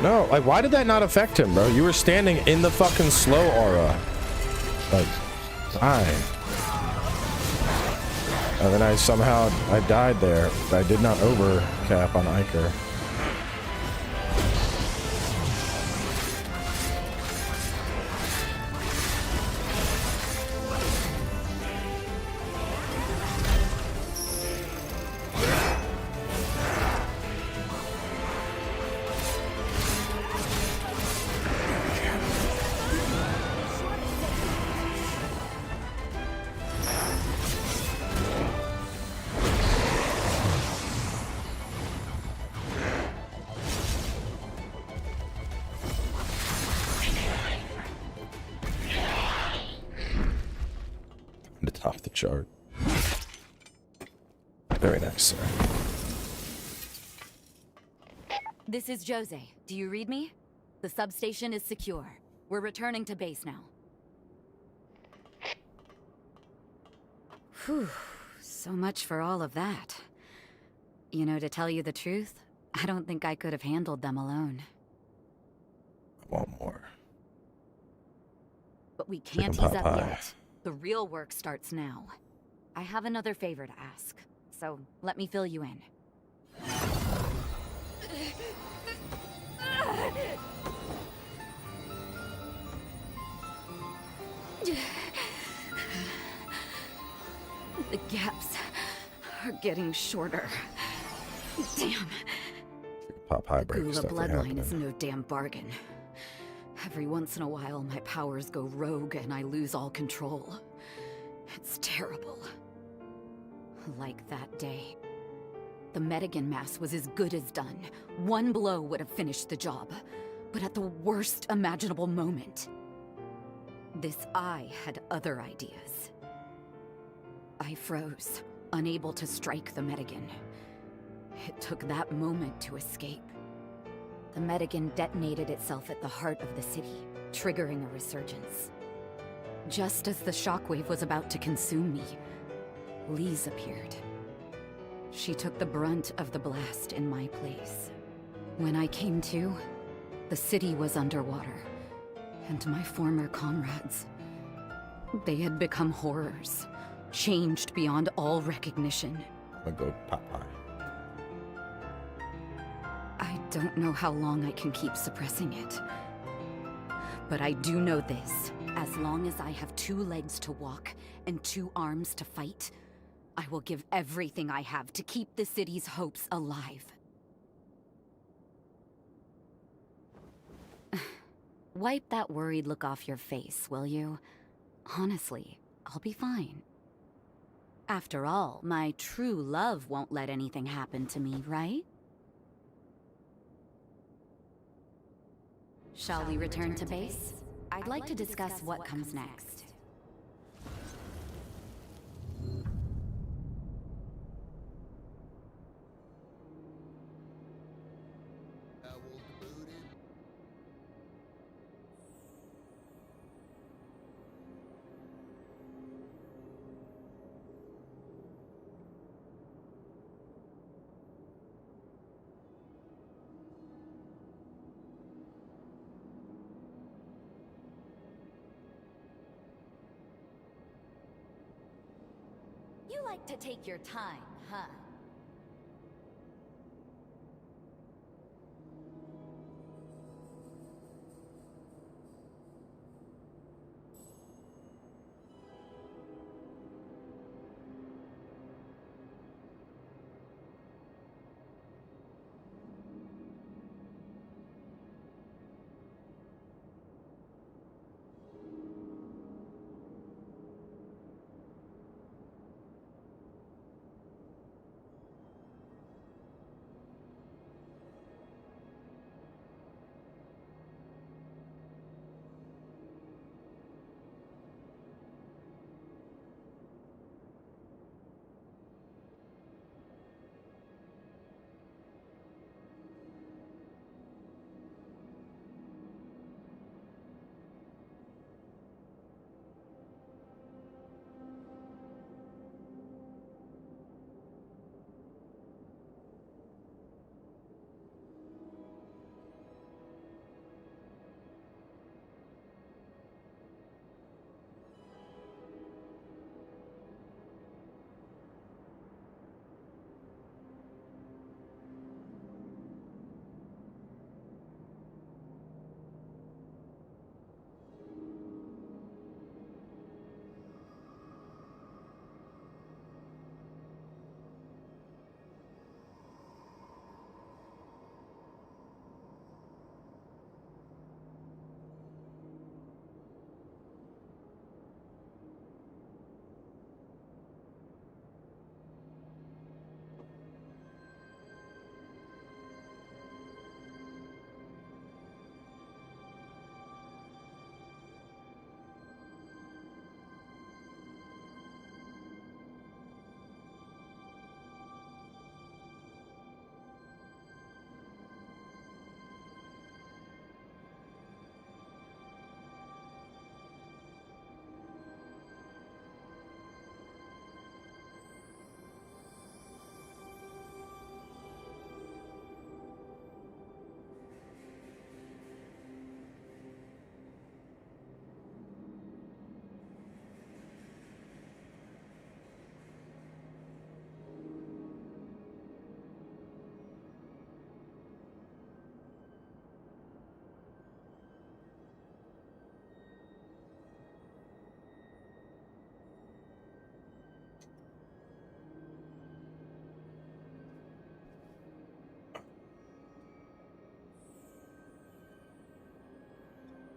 No, like, why did that not affect him, bro? You were standing in the fucking slow aura. Like, die. And then I died there. I did not overcap on Iker. To top the chart. Very nice, sir. This is Jose. Do you read me? The substation is secure. We're returning to base now. Whew. So much for all of that. You know, to tell you the truth, I don't think I could have handled them alone. I want more. But we can't ease up yet. The real work starts now. I have another favor to ask, so let me fill you in. The gaps are getting shorter. Damn. Pop high The break Gula stuff bloodline is no damn bargain. Every once in a while, my powers go rogue and I lose all control. It's terrible. Like that day. The Medigan mass was as good as done. One blow would have finished the job. But at the worst imaginable moment, this eye had other ideas. I froze, unable to strike the Medigan. It took that moment to escape. The Medigan detonated itself at the heart of the city, triggering a resurgence. Just as the shockwave was about to consume me, Lise appeared. She took the brunt of the blast in my place. When I came to, the city was underwater, and my former comrades, they had become horrors, changed beyond all recognition. I'm gonna go Popeye. I don't know how long I can keep suppressing it. But I do know this. As long as I have 2 legs to walk and 2 arms to fight, I will give everything I have to keep the city's hopes alive. Wipe that worried look off your face, will you? Honestly, I'll be fine. After all, my true love won't let anything happen to me, right? Shall we return to base? I'd like to discuss what comes next. You like to take your time, huh?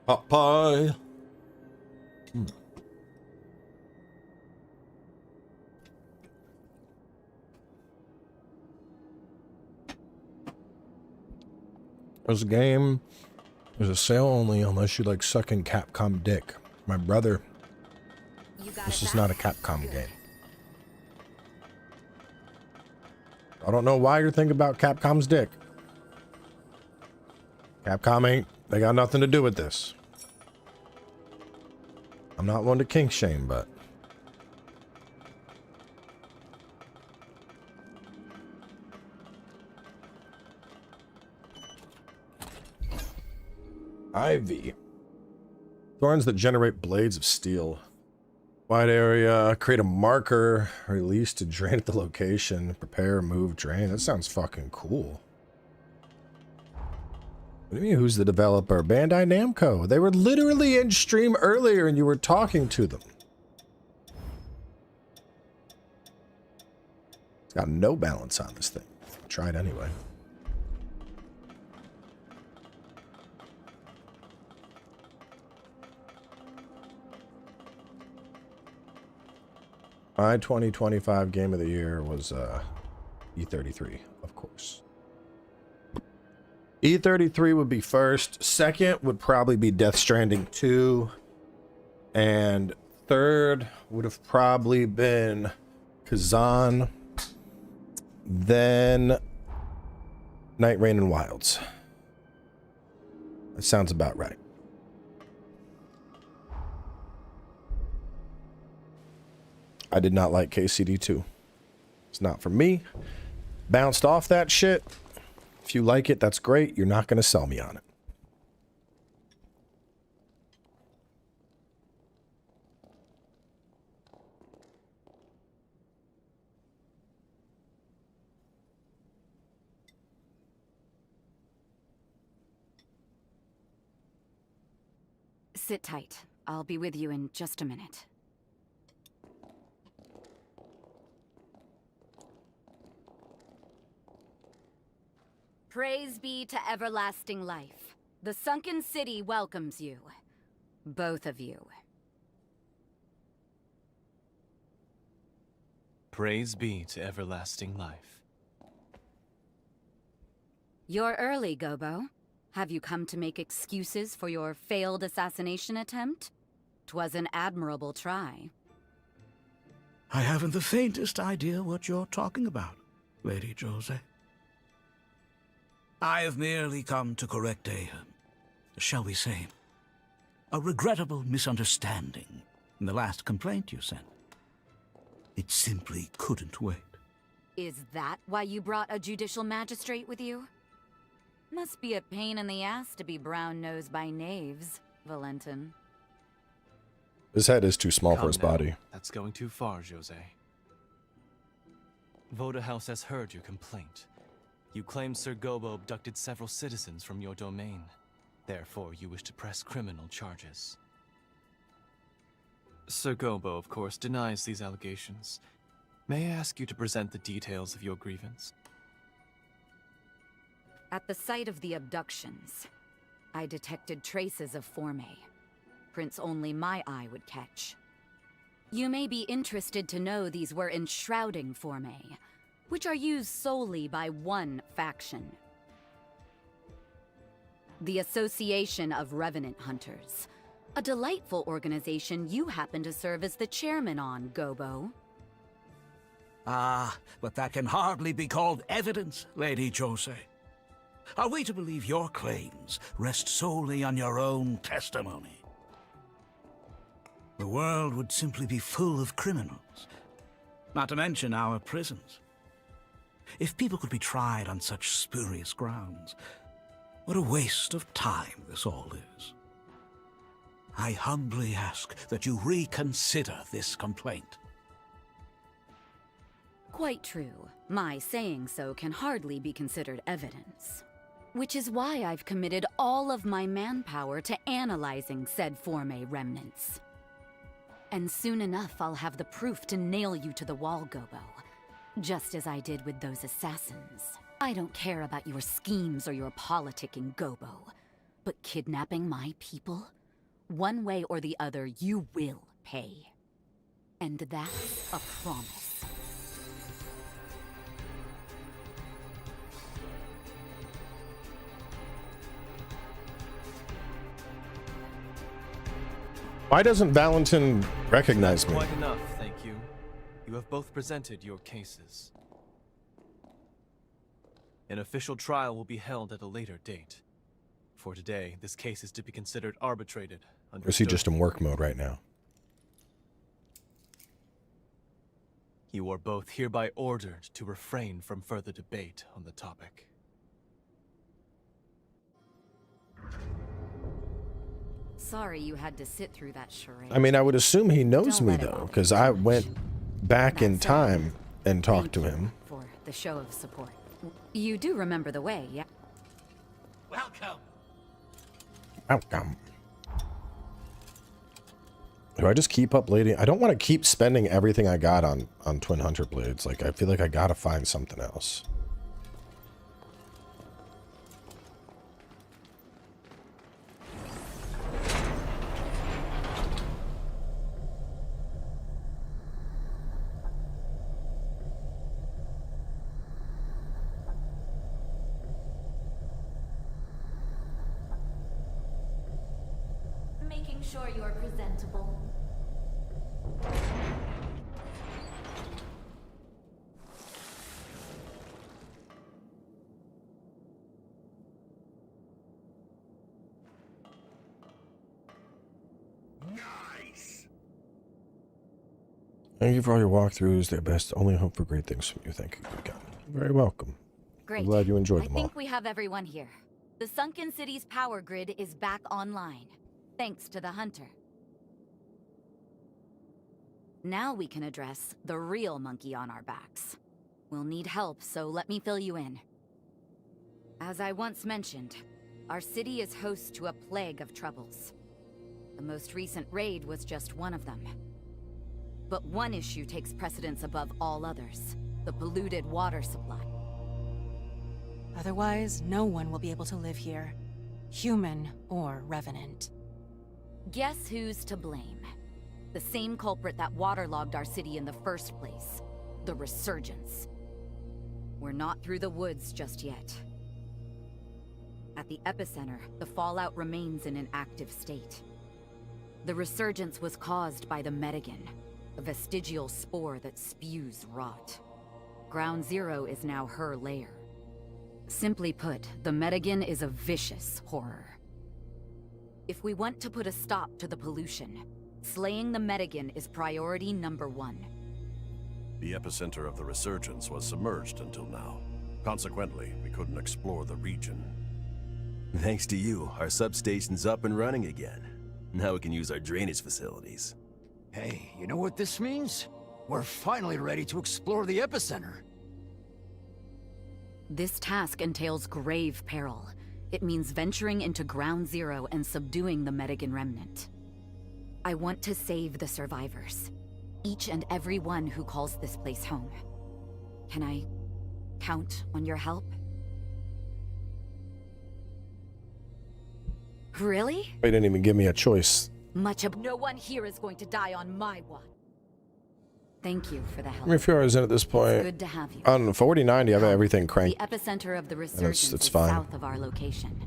Hot pie. This game is a sale only unless you like sucking Capcom dick. My brother, this is not a Capcom game. I don't know why you're thinking about Capcom's dick. Capcom ain't, they got nothing to do with this. I'm not one to kink shame, but Ivy. Thorns that generate blades of steel. Wide area, create a marker, release to drain at the location, prepare, move, drain. That sounds fucking cool. What do you mean, who's the developer? Bandai Namco. They were literally in stream earlier and you were talking to them. It's got no balance on this thing. Try it anyway. My 2025 game of the year was E33, of course. E33 would be first. Second would probably be Death Stranding 2. And third would have probably been Kazan. Then Night Rain and Wilds. That sounds about right. I did not like KCD2. It's not for me. Bounced off that shit. If you like it, that's great. You're not going to sell me on it. Sit tight. I'll be with you in just a minute. Praise be to everlasting life. The Sunken City welcomes you. Both of you. Praise be to everlasting life. You're early, Gobo. Have you come to make excuses for your failed assassination attempt? 'Twas an admirable try. I haven't the faintest idea what you're talking about, Lady Jose. I have merely come to correct shall we say, a regrettable misunderstanding in the last complaint you sent. It simply couldn't wait. Is that why you brought a judicial magistrate with you? Must be a pain in the ass to be brown-nosed by knaves, Valentin. His head is too small Come for his now. body. That's going too far, Jose. Voda House has heard your complaint. You claim Sir Gobo abducted several citizens from your domain. Therefore, you wish to press criminal charges. Sir Gobo, of course, denies these allegations. May I ask you to present the details of your grievance? At the site of the abductions, I detected traces of Forme. Prints only my eye would catch. You may be interested to know these were enshrouding Forme, which are used solely by one faction. The Association of Revenant Hunters. A delightful organization you happen to serve as the chairman on, Gobo. Ah, but that can hardly be called evidence, Lady Jose. Are we to believe your claims rest solely on your own testimony? The world would simply be full of criminals, not to mention our prisons. If people could be tried on such spurious grounds, what a waste of time this all is. I humbly ask that you reconsider this complaint. Quite true. My saying so can hardly be considered evidence. Which is why I've committed all of my manpower to analyzing said Forme remnants. And soon enough, I'll have the proof to nail you to the wall, Gobo. Just as I did with those assassins. I don't care about your schemes or your politicking, Gobo. But kidnapping my people? One way or the other, you will pay. And that's a promise. Why doesn't Valentin recognize me? Quite enough, thank you. You have both presented your cases. An official trial will be held at a later date. For today, this case is to be considered arbitrated. Or is he just in work mode right now? You are both hereby ordered to refrain from further debate on the topic. Sorry you had to sit through that charade. I mean, I would assume he knows Don't me let it though, bother because you too I much. went back in That said, time and talked thank to you him. for the show of support. You do remember the way, yeah? Welcome. Welcome. Do I just keep uploading? I don't want to keep spending everything I got on Twin Hunter Blades. Like, I feel like I gotta find something else. Making sure you're presentable. Nice. Thank you for all your walkthroughs. They're best. Only hope for great things from you. Thank you. Good God. You're very welcome. Great. I'm glad you enjoyed I them all. think we have everyone here. The Sunken City's power grid is back online, thanks to the Hunter. Now we can address the real monkey on our backs. We'll need help, so let me fill you in. As I once mentioned, our city is host to a plague of troubles. The most recent raid was just one of them. But one issue takes precedence above all others: the polluted water supply. Otherwise, no one will be able to live here. Human or Revenant. Guess who's to blame? The same culprit that waterlogged our city in the first place. The Resurgence. We're not through the woods just yet. At the epicenter, the fallout remains in an active state. The Resurgence was caused by the Medigan, a vestigial spore that spews rot. Ground Zero is now her lair. Simply put, the Medigan is a vicious horror. If we want to put a stop to the pollution, slaying the Medigan is priority number 1. The epicenter of the Resurgence was submerged until now. Consequently, we couldn't explore the region. Thanks to you, our substation's up and running again. Now we can use our drainage facilities. Hey, you know what this means? We're finally ready to explore the epicenter. This task entails grave peril. It means venturing into Ground Zero and subduing the Medigan remnant. I want to save the survivors. Each and every one who calls this place home. Can I count on your help? Really? They didn't even give me a choice. No one here is going to die on my watch. Thank you for the help. How many few hours in at this point? It's good to have you. On 4090, I've got everything cranked. The epicenter of the Resurgence it's is fine. south of our location.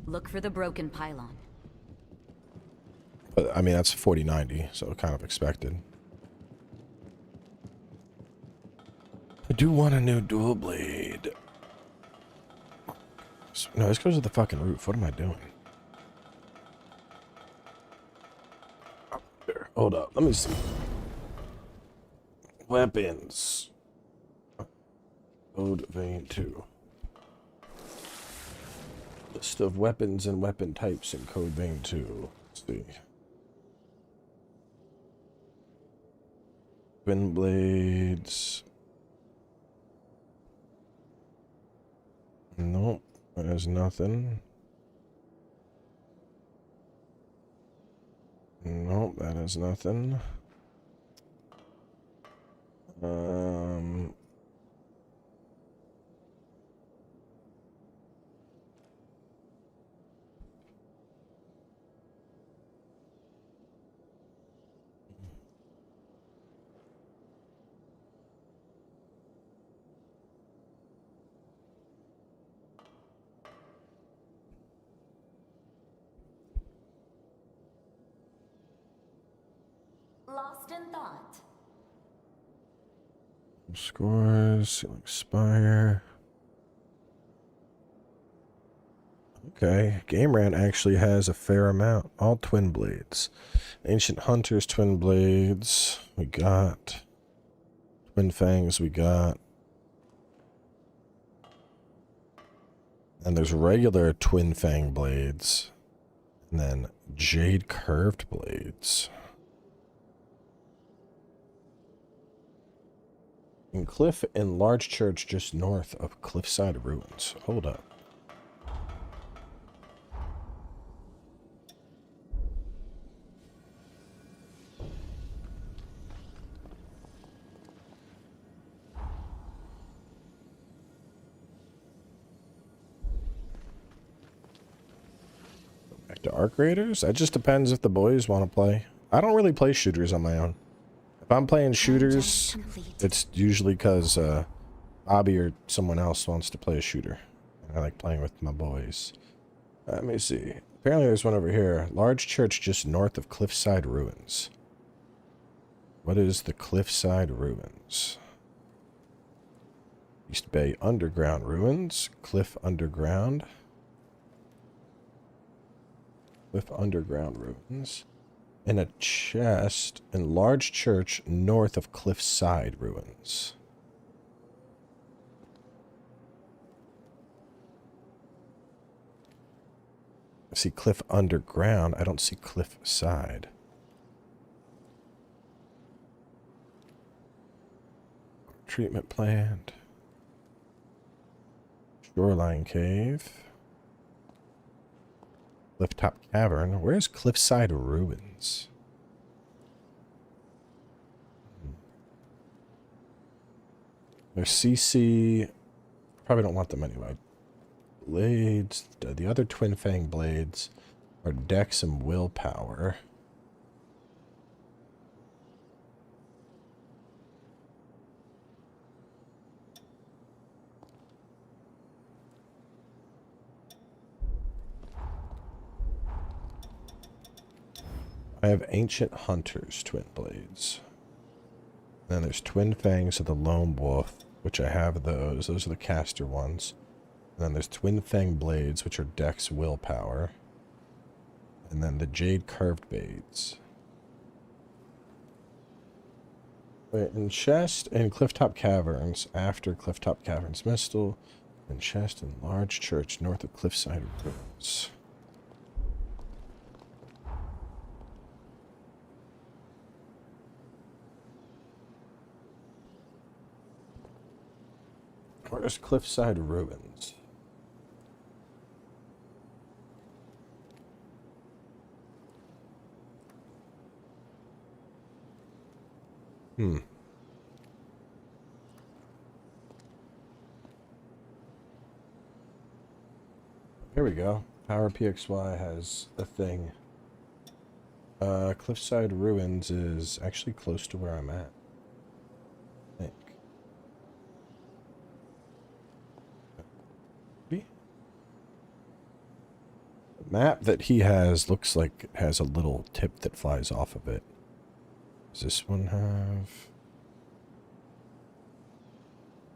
Look for the broken pylon. But, I mean, that's 4090, so kind of expected. I do want a new dual blade. No, this goes to the fucking roof. What am I doing? Up there. Hold up. Let me see. Weapons. Code vein 2. List of weapons and weapon types in code vein 2. Let's see. Twin blades. Nope, that is nothing. Nope, that is nothing. Lost in thought. Scores, ceiling spire. Okay, Game Rant actually has a fair amount. All twin blades. Ancient Hunters twin blades. We got Twin fangs we got. And there's regular twin fang blades. And then jade curved blades. In cliff and large church just north of cliffside ruins. Hold up. Back to arc raiders? That just depends if the boys want to play. I don't really play shooters on my own. If I'm playing shooters, it's usually because Bobby or someone else wants to play a shooter. I like playing with my boys. Let me see. Apparently there's one over here. Large church just north of Cliffside Ruins. What is the Cliffside Ruins? East Bay Underground Ruins. Cliff Underground. Cliff Underground Ruins. In a chest in large church north of Cliffside Ruins. I see Cliff Underground. I don't see Cliffside. Treatment plant. Shoreline Cave. Clifftop Cavern. Where's Cliffside Ruins? There's CC. Probably don't want them anyway. Blades. The other Twin Fang blades are Dex and Willpower. I have Ancient Hunters Twin Blades. Then there's Twin Fangs of the Lone Wolf, which I have those. Those are the caster ones. And then there's Twin Fang Blades, which are Dex Willpower. And then the Jade Curved Blades. Wait, in chest and Clifftop Caverns, after Clifftop Caverns Mistle, and chest and large church north of Cliffside Ruins. Where's Cliffside Ruins? Here we go. Power PXY has a thing. Cliffside Ruins is actually close to where I'm at. I think. The map that he has looks like it has a little tip that flies off of it. Does this one have...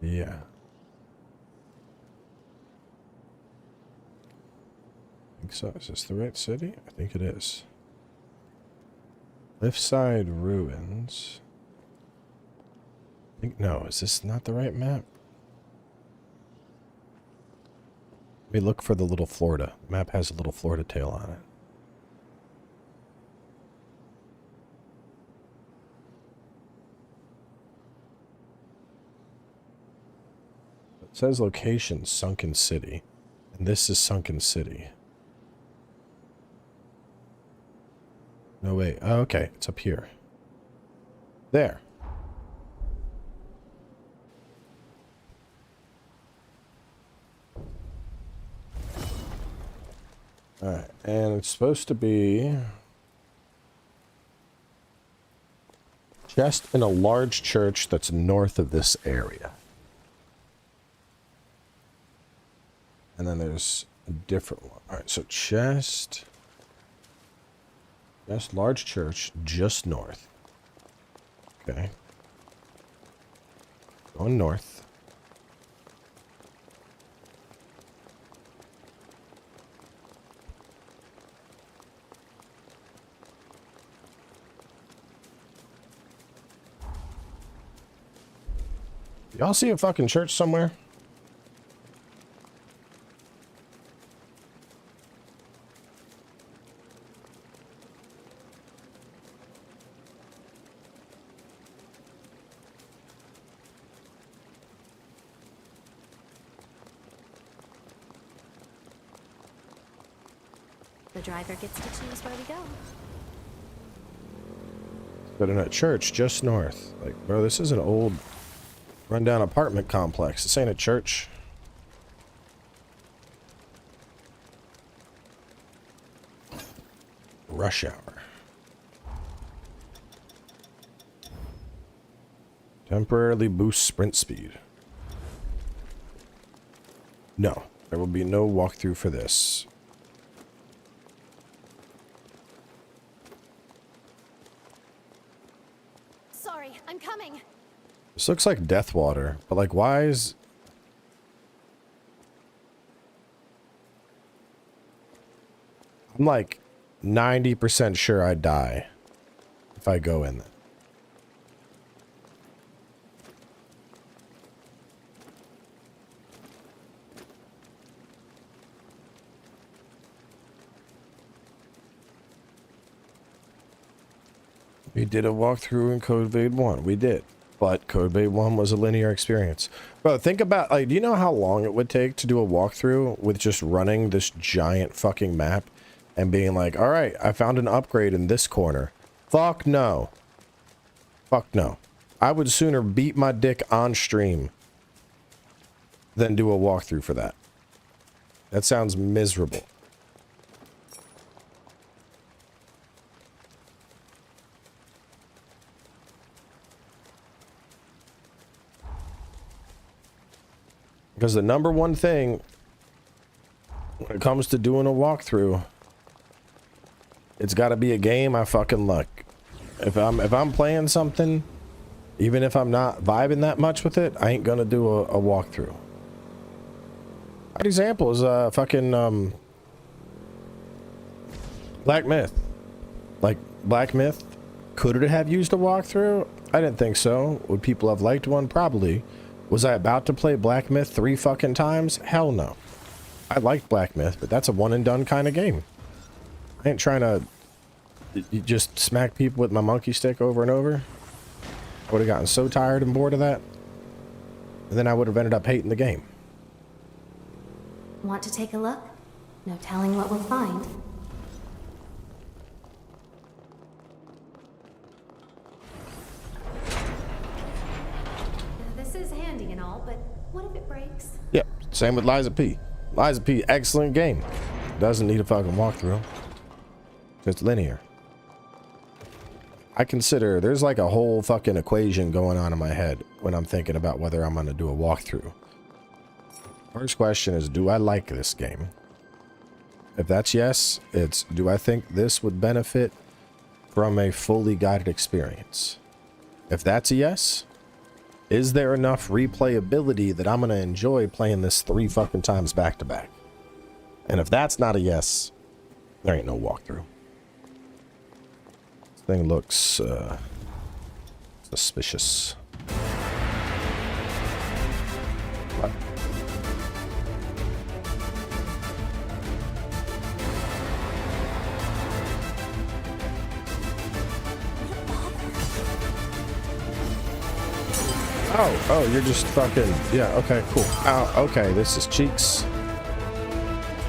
Yeah. I think so. Is this the right city? I think it is. Cliffside Ruins. I think, no, is this not the right map? Let me look for the little Florida. The map has a little Florida tail on it. It says location, Sunken City. And this is Sunken City. No, wait. Oh, okay. It's up here. There. Alright, and it's supposed to be just in a large church that's north of this area. And then there's a different one. Alright, so chest large church just north. Okay. Going north. Y'all see a fucking church somewhere? The driver gets to choose where we go. But in a church just north. Like, bro, this is an old rundown apartment complex. This ain't a church. Rush hour. Temporarily boost sprint speed. No, there will be no walkthrough for this. Sorry, I'm coming. This looks like Deathwater, but like, why is... I'm like 90% sure I'd die if I go in there. We did a walkthrough in Code Vein 1. We did. But Code Vein 1 was a linear experience. Bro, think about, like, do you know how long it would take to do a walkthrough with just running this giant fucking map and being like, all right, I found an upgrade in this corner. Fuck no. Fuck no. I would sooner beat my dick on stream than do a walkthrough for that. That sounds miserable. Because the number one thing when it comes to doing a walkthrough, it's got to be a game I fucking like. If I'm playing something, even if I'm not vibing that much with it, I ain't gonna do a walkthrough. An example is fucking Black Myth. Like, Black Myth, could it have used a walkthrough? I didn't think so. Would people have liked one? Probably. Was I about to play Black Myth 3 fucking times? Hell no. I liked Black Myth, but that's a one and done kind of game. I ain't trying to just smack people with my monkey stick over and over. I would have gotten so tired and bored of that. And then I would have ended up hating the game. Want to take a look? No telling what we'll find. This is handy and all, but what if it breaks? Yep, same with Liza P. Liza P, excellent game. Doesn't need a fucking walkthrough. It's linear. I consider there's like a whole fucking equation going on in my head when I'm thinking about whether I'm going to do a walkthrough. First question is, do I like this game? If that's yes, it's, do I think this would benefit from a fully guided experience? If that's a yes, is there enough replayability that I'm going to enjoy playing this 3 fucking times back to back? And if that's not a yes, there ain't no walkthrough. This thing looks suspicious. What? Oh, you're just fucking, yeah, okay, cool. Oh, okay, this is cheeks.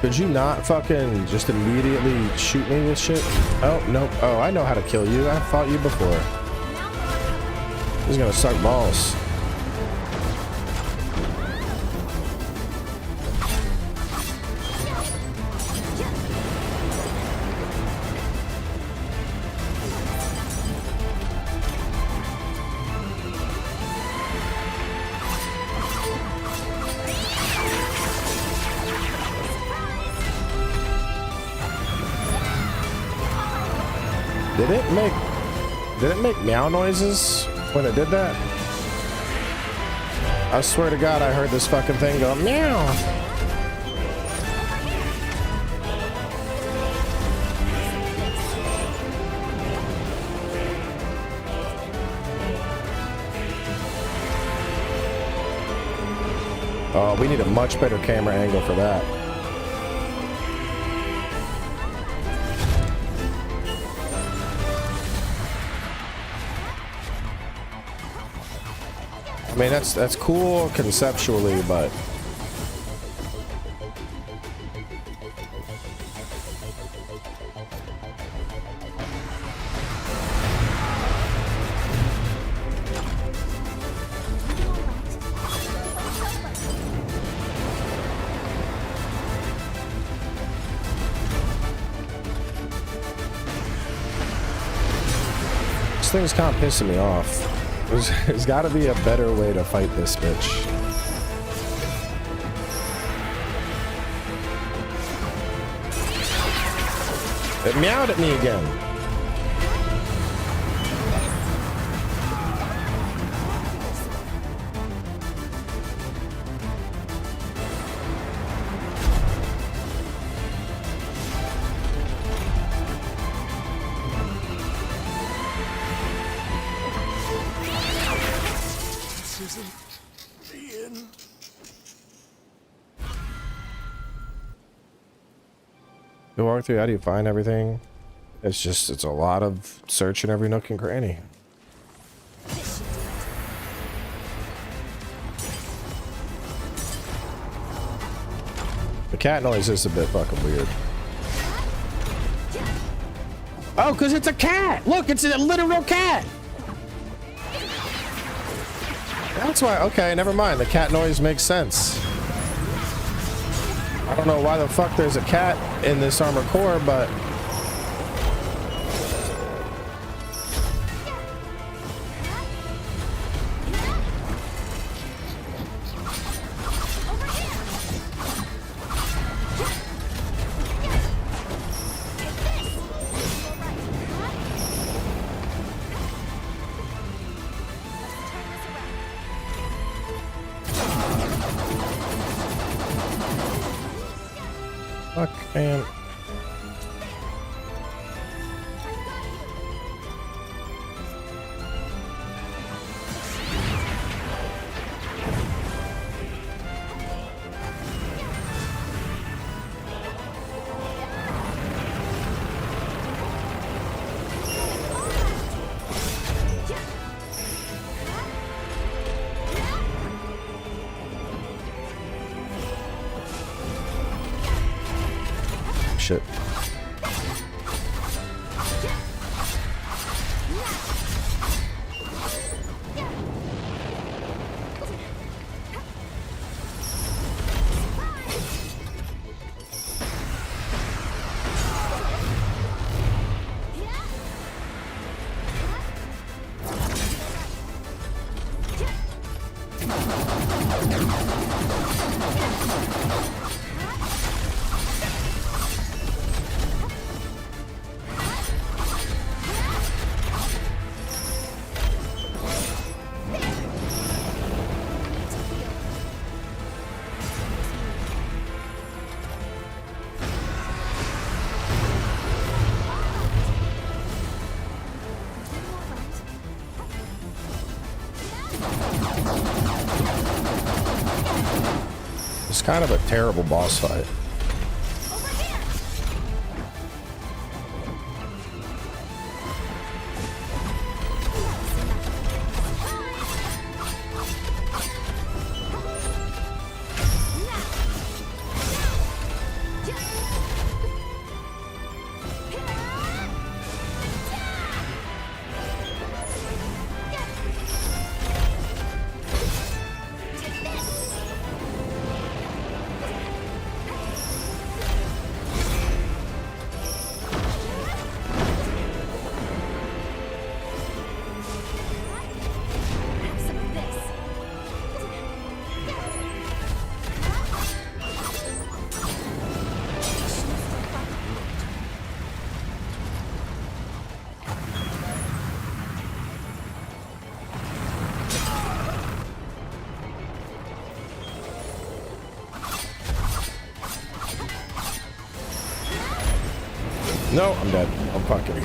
Could you not fucking just immediately shoot me with shit? Oh, nope. Oh, I know how to kill you. I fought you before. He's gonna suck balls. Did it make meow noises when it did that? I swear to God, I heard this fucking thing go meow. Oh, we need a much better camera angle for that. I mean, that's cool conceptually, but this thing's kind of pissing me off. There's got to be a better way to fight this bitch. It meowed at me again. You walk through, how do you find everything? It's a lot of searching every nook and cranny. The cat noise is a bit fucking weird. Oh, because it's a cat! Look, it's a literal cat! That's why, okay, never mind. The cat noise makes sense. I don't know why the fuck there's a cat in this armor core, but fuck, man. Shit. It's kind of a terrible boss fight. No, I'm dead. I'm fucking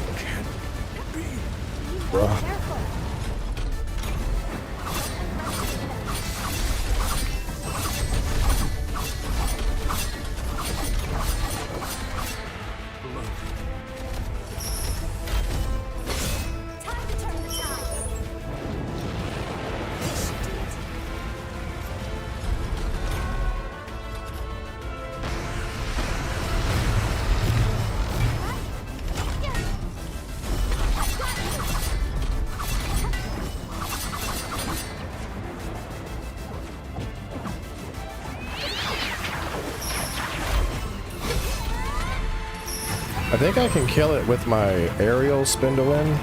bruh. I think I can kill it with my aerial spindle-in.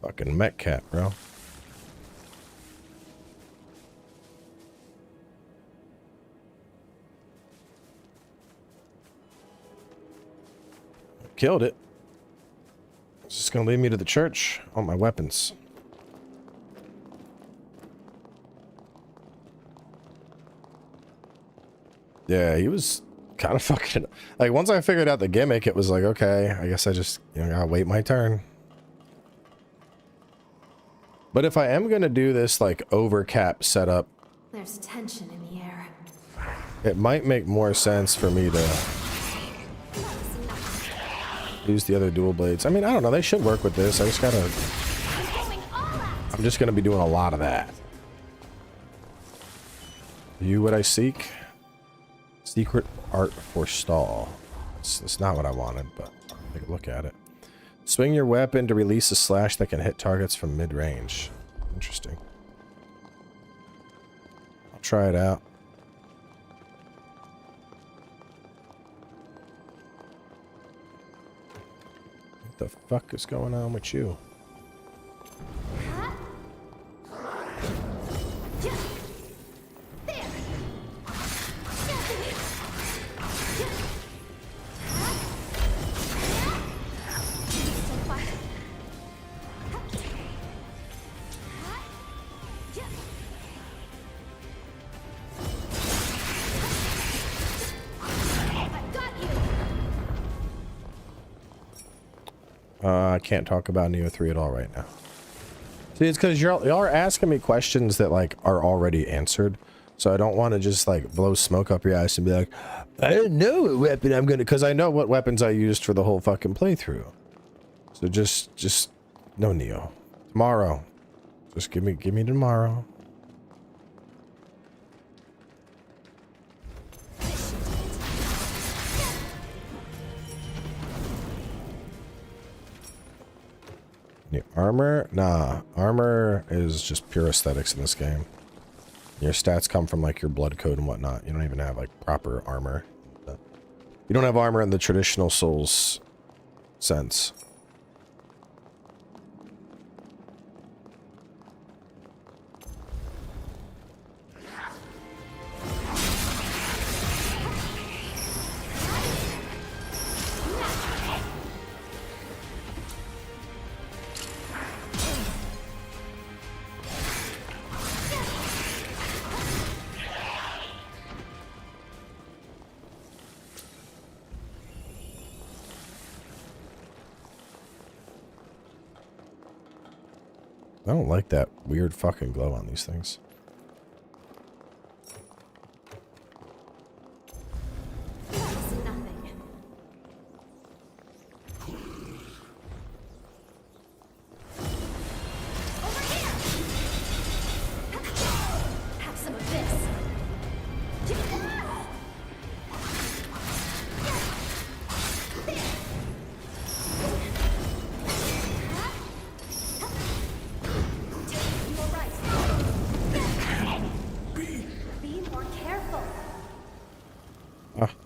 Fucking mech cat, bro. Killed it. It's just gonna lead me to the church. Oh, my weapons. Yeah, he was kind of fucking... Like, once I figured out the gimmick, it was like, okay, I guess I just, you know, gotta wait my turn. But if I am gonna do this, like, overcap setup... There's tension in the air. It might make more sense for me to... use the other dual blades. I mean, I don't know, they should work with this. I just gotta... I'm just gonna be doing a lot of that. You what I seek? Secret art forestall. It's not what I wanted, but take a look at it. Swing your weapon to release a slash that can hit targets from mid-range. Interesting. I'll try it out. What the fuck is going on with you? I can't talk about Neo 3 at all right now. See, it's because y'all are asking me questions that, like, are already answered. So I don't want to just, like, blow smoke up your ass and be like, I don't know what weapon I'm gonna... Because I know what weapons I used for the whole fucking playthrough. So just... No, Neo. Tomorrow. Just give me tomorrow. Your armor? Nah. Armor is just pure aesthetics in this game. Your stats come from, like, your blood code and whatnot. You don't even have, like, proper armor. You don't have armor in the traditional Souls sense. I don't like that weird fucking glow on these things.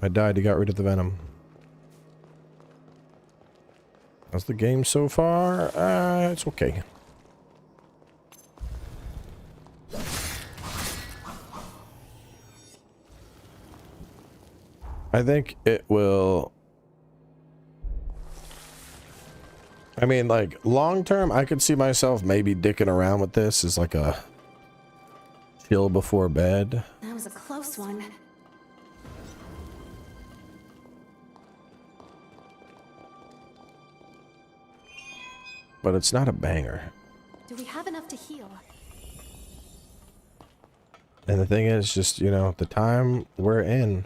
I died. He got rid of the venom. How's the game so far? It's okay. I think it will... I mean, like, long term, I could see myself maybe dicking around with this as like a chill before bed. That was a close one. But it's not a banger. Do we have enough to heal? And the thing is, just, you know, the time we're in,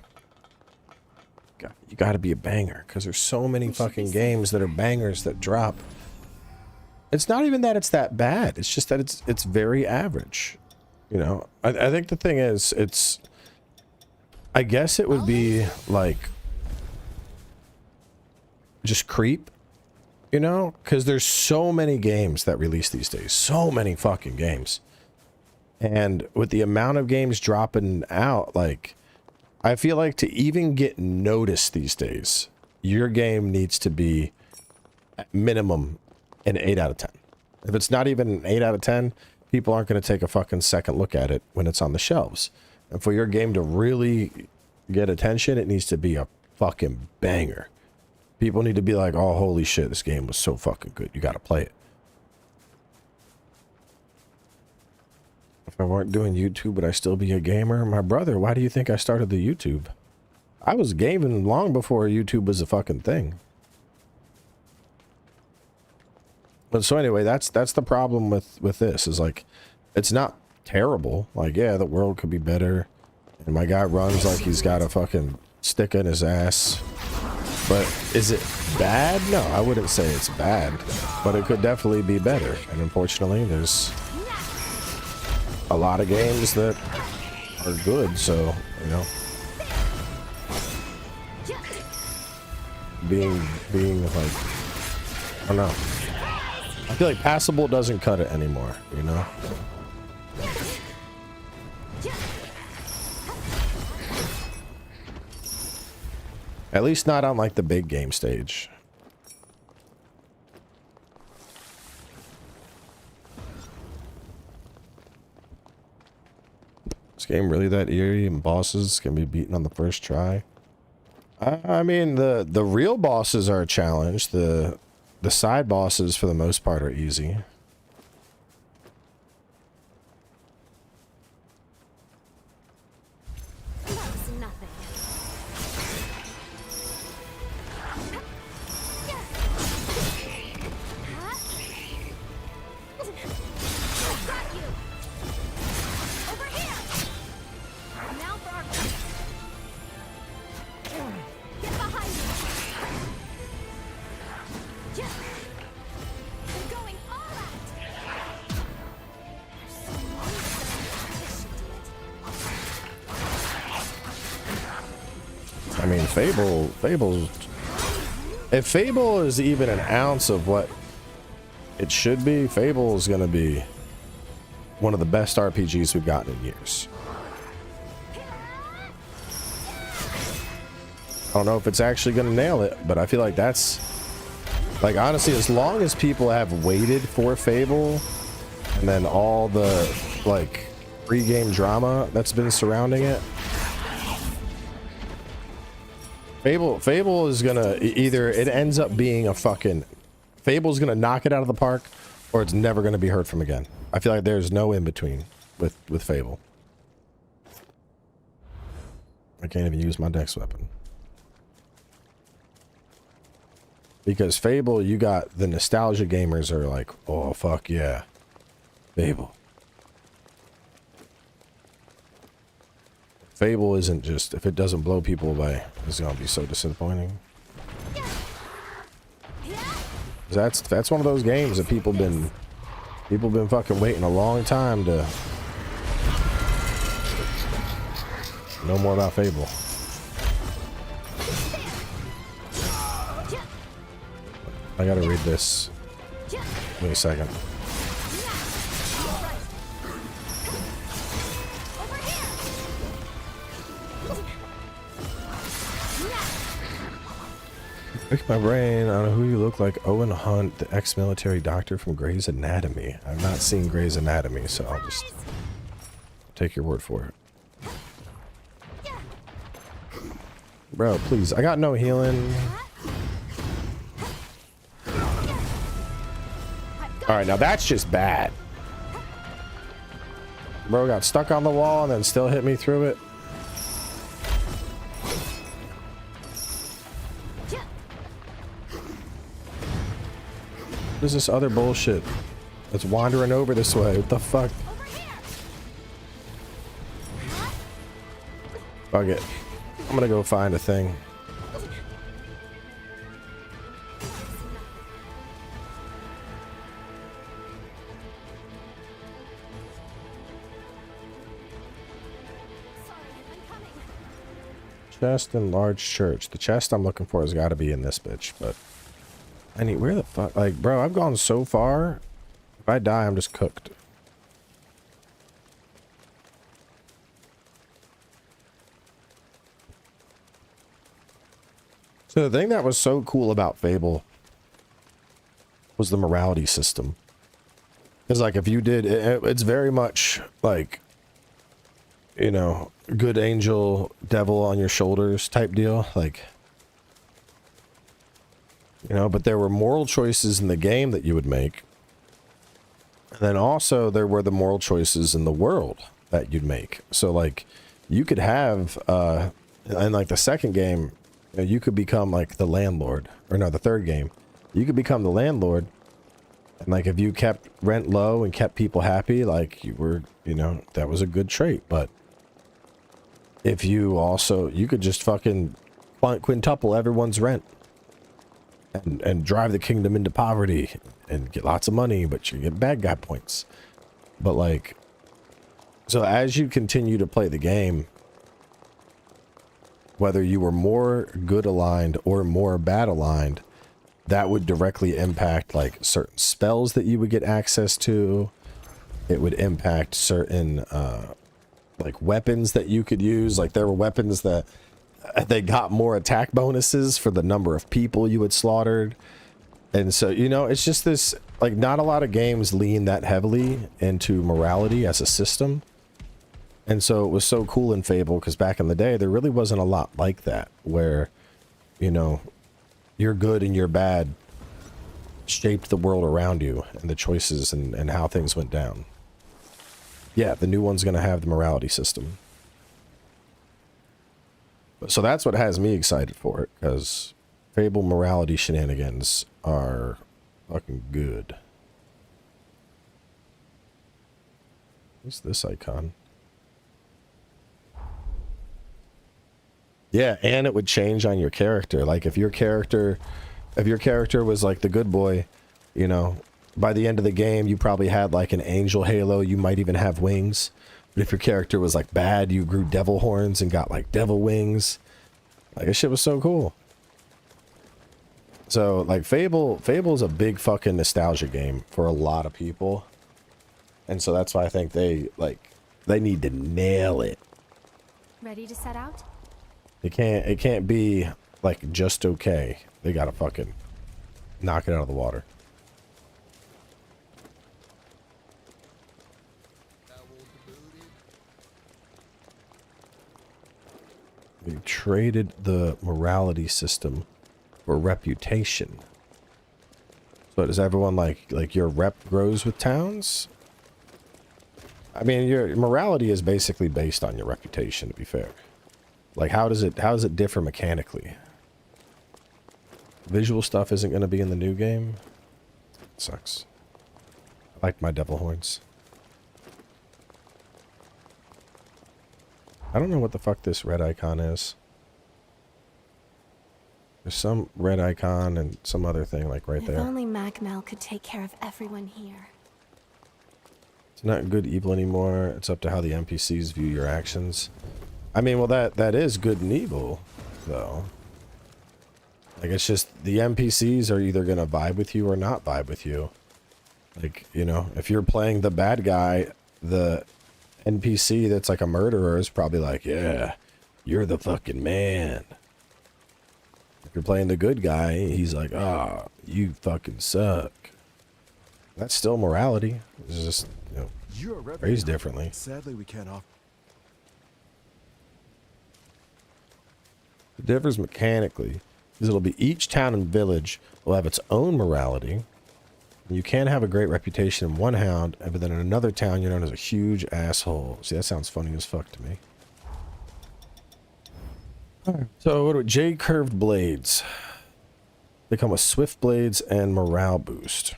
you gotta be a banger, because there's so many fucking games that are bangers that drop. It's not even that it's that bad, it's just that it's very average. You know, I think the thing is, it's... I guess it would be, like... just creep, you know? Because there's so many games that release these days. So many fucking games. And with the amount of games dropping out, like... I feel like to even get noticed these days, your game needs to be at minimum an 8 out of 10. If it's not even an 8 out of 10, people aren't going to take a fucking second look at it when it's on the shelves. And for your game to really get attention, it needs to be a fucking banger. People need to be like, oh, holy shit, this game was so fucking good. You got to play it. If I weren't doing YouTube, would I still be a gamer? My brother, why do you think I started the YouTube? I was gaming long before YouTube was a fucking thing. But so anyway, that's the problem with this, is like, it's not terrible. Like, yeah, the world could be better. And my guy runs like he's got a fucking stick in his ass. But is it bad? No, I wouldn't say it's bad. But it could definitely be better. And unfortunately, there's a lot of games that are good, so, you know, being like, I don't know. I feel like passable doesn't cut it anymore, you know? At least not on like the big game stage. This game really that eerie, and bosses can be beaten on the first try? I mean, the real bosses are a challenge. The side bosses, for the most part, are easy. I mean, Fable's... If Fable is even an ounce of what it should be, Fable is going to be one of the best RPGs we've gotten in years. I don't know if it's actually going to nail it, but I feel like that's... Like, honestly, as long as people have waited for Fable, and then all the, like, pre-game drama that's been surrounding it, Fable is gonna either it ends up being a fucking Fable's gonna knock it out of the park, or it's never gonna be heard from again. I feel like there's no in between with Fable. I can't even use my dex weapon because Fable, you got the nostalgia gamers are like, oh fuck yeah, Fable. Fable isn't just, if it doesn't blow people away, it's gonna be so disappointing. That's one of those games that people been fucking waiting a long time to know more about Fable. I gotta read this. Give me a second. Pick my brain. I don't know who you look like. Owen Hunt, the ex-military doctor from Grey's Anatomy. I've not seen Grey's Anatomy, so I'll just take your word for it. Bro, please. I got no healing. Alright, now that's just bad. Bro got stuck on the wall and then still hit me through it. What is this other bullshit that's wandering over this way? What the fuck? Fuck it. I'm gonna go find a thing. Chest and large church. The chest I'm looking for has got to be in this bitch, but I need, where the fuck, like, bro, I've gone so far. If I die, I'm just cooked. So the thing that was so cool about Fable was the morality system. Because, like, if you did, it's very much like, you know, good angel, devil on your shoulders type deal. Like, you know, but there were moral choices in the game that you would make. And then also there were the moral choices in the world that you'd make. So, like, you could have, in, like, the second game, you know, you could become, like, the landlord. Or no, the third game. You could become the landlord. And, like, if you kept rent low and kept people happy, like, you were, you know, that was a good trait. But if you also, you could just fucking quintuple everyone's rent. And drive the kingdom into poverty and get lots of money, but you get bad guy points. But, like, so as you continue to play the game, whether you were more good aligned or more bad aligned, that would directly impact, like, certain spells that you would get access to. It would impact certain like weapons that you could use. Like, there were weapons that they got more attack bonuses for the number of people you had slaughtered. And so, you know, it's just this, like, not a lot of games lean that heavily into morality as a system. And so it was so cool in Fable, because back in the day, there really wasn't a lot like that, where, you know, your good and your bad shaped the world around you and the choices and how things went down. Yeah, the new one's going to have the morality system. So that's what has me excited for it, because Fable morality shenanigans are fucking good. What's this icon? Yeah, and it would change on your character. Like, if your character was like the good boy, you know, by the end of the game, you probably had like an angel halo. You might even have wings. But if your character was like bad, you grew devil horns and got like devil wings. Like, this shit was so cool. So, like, Fable's a big fucking nostalgia game for a lot of people. And so that's why I think they need to nail it. Ready to set out? It can't be like just okay. They gotta fucking knock it out of the water. We traded the morality system for reputation. So does everyone like your rep grows with towns? I mean, your morality is basically based on your reputation, to be fair. Like, how does it differ mechanically? Visual stuff isn't going to be in the new game. It sucks. I like my devil horns. I don't know what the fuck this red icon is. There's some red icon and some other thing like right there. If only Magmel could take care of everyone here. It's not good evil anymore. It's up to how the NPCs view your actions. I mean, well, that is good and evil, though. Like, it's just the NPCs are either gonna vibe with you or not vibe with you. Like, you know, if you're playing the bad guy, the NPC that's like a murderer is probably like, yeah, you're the fucking man. If you're playing the good guy, he's like, ah, you fucking suck. That's still morality. It's just, you know, You're a phrased differently. Sadly, we can't offer. The difference mechanically is it'll be each town and village will have its own morality. You can have a great reputation in one hound, but then in another town you're known as a huge asshole. See, that sounds funny as fuck to me. So what do we, J-curved blades. They come with swift blades and morale boost.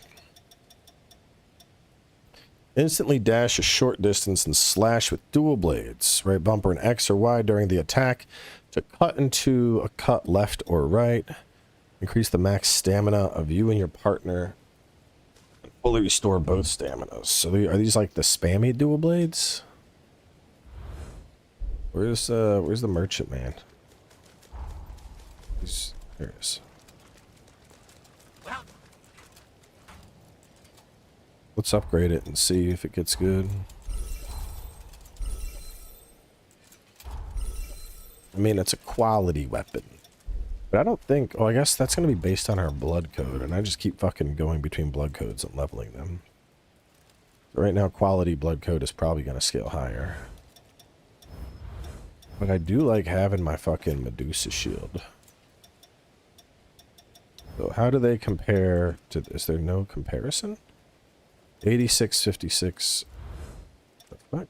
Instantly dash a short distance and slash with dual blades. Right bumper and X or Y during the attack to cut into a cut left or right. Increase the max stamina of you and your partner. And fully restore both staminas. So are these like the spammy dual blades? Where's the merchant man? There it is. Let's upgrade it and see if it gets good. I mean, it's a quality weapon. But I don't think... Oh, I guess that's going to be based on our blood code. And I just keep fucking going between blood codes and leveling them. So right now, quality blood code is probably going to scale higher. But I do like having my fucking Medusa shield. So how do they compare to... Is there no comparison? 8656. The fuck?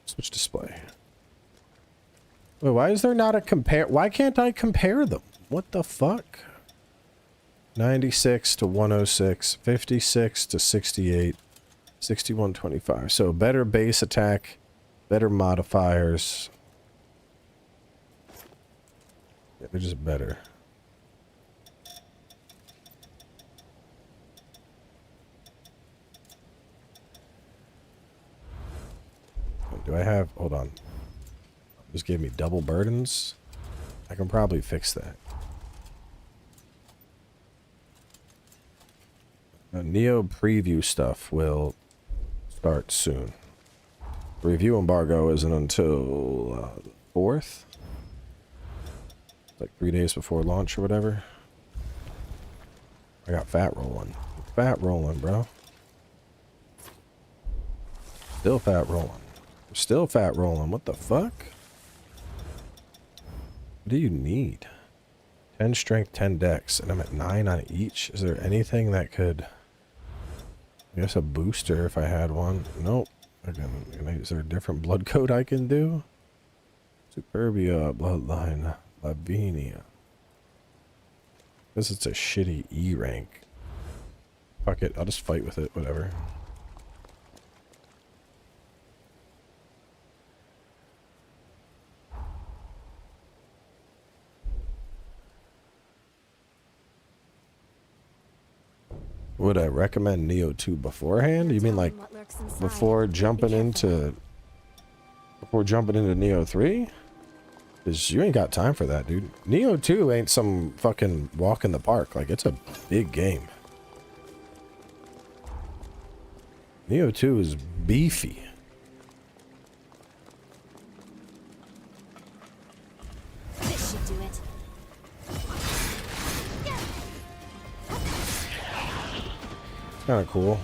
Switch display. Wait, why is there not a compare? Why can't I compare them? What the fuck? 96 to 106, 56 to 68, 6125. So better base attack, better modifiers. Yeah, they're just better. Do I have... Hold on. Just gave me double burdens. I can probably fix that. Neo preview stuff will start soon. The review embargo isn't until the 4th. Like 3 days before launch or whatever. I got fat rolling. Fat rolling, bro. Still fat rolling. Still fat rolling. What the fuck? What do you need? 10 strength, 10 dex, and I'm at 9 on each. Is there anything that could... I guess a booster if I had one. Nope. Again, is there a different blood code I can do? Superbia, bloodline, Lavinia. This is a shitty E rank. Fuck it, I'll just fight with it, whatever. Would I recommend Neo 2 beforehand? You mean like before jumping into Neo 3? Because you ain't got time for that, dude. Neo 2 ain't some fucking walk in the park. Like, it's a big game. Neo 2 is beefy. This should do it. Kind of cool.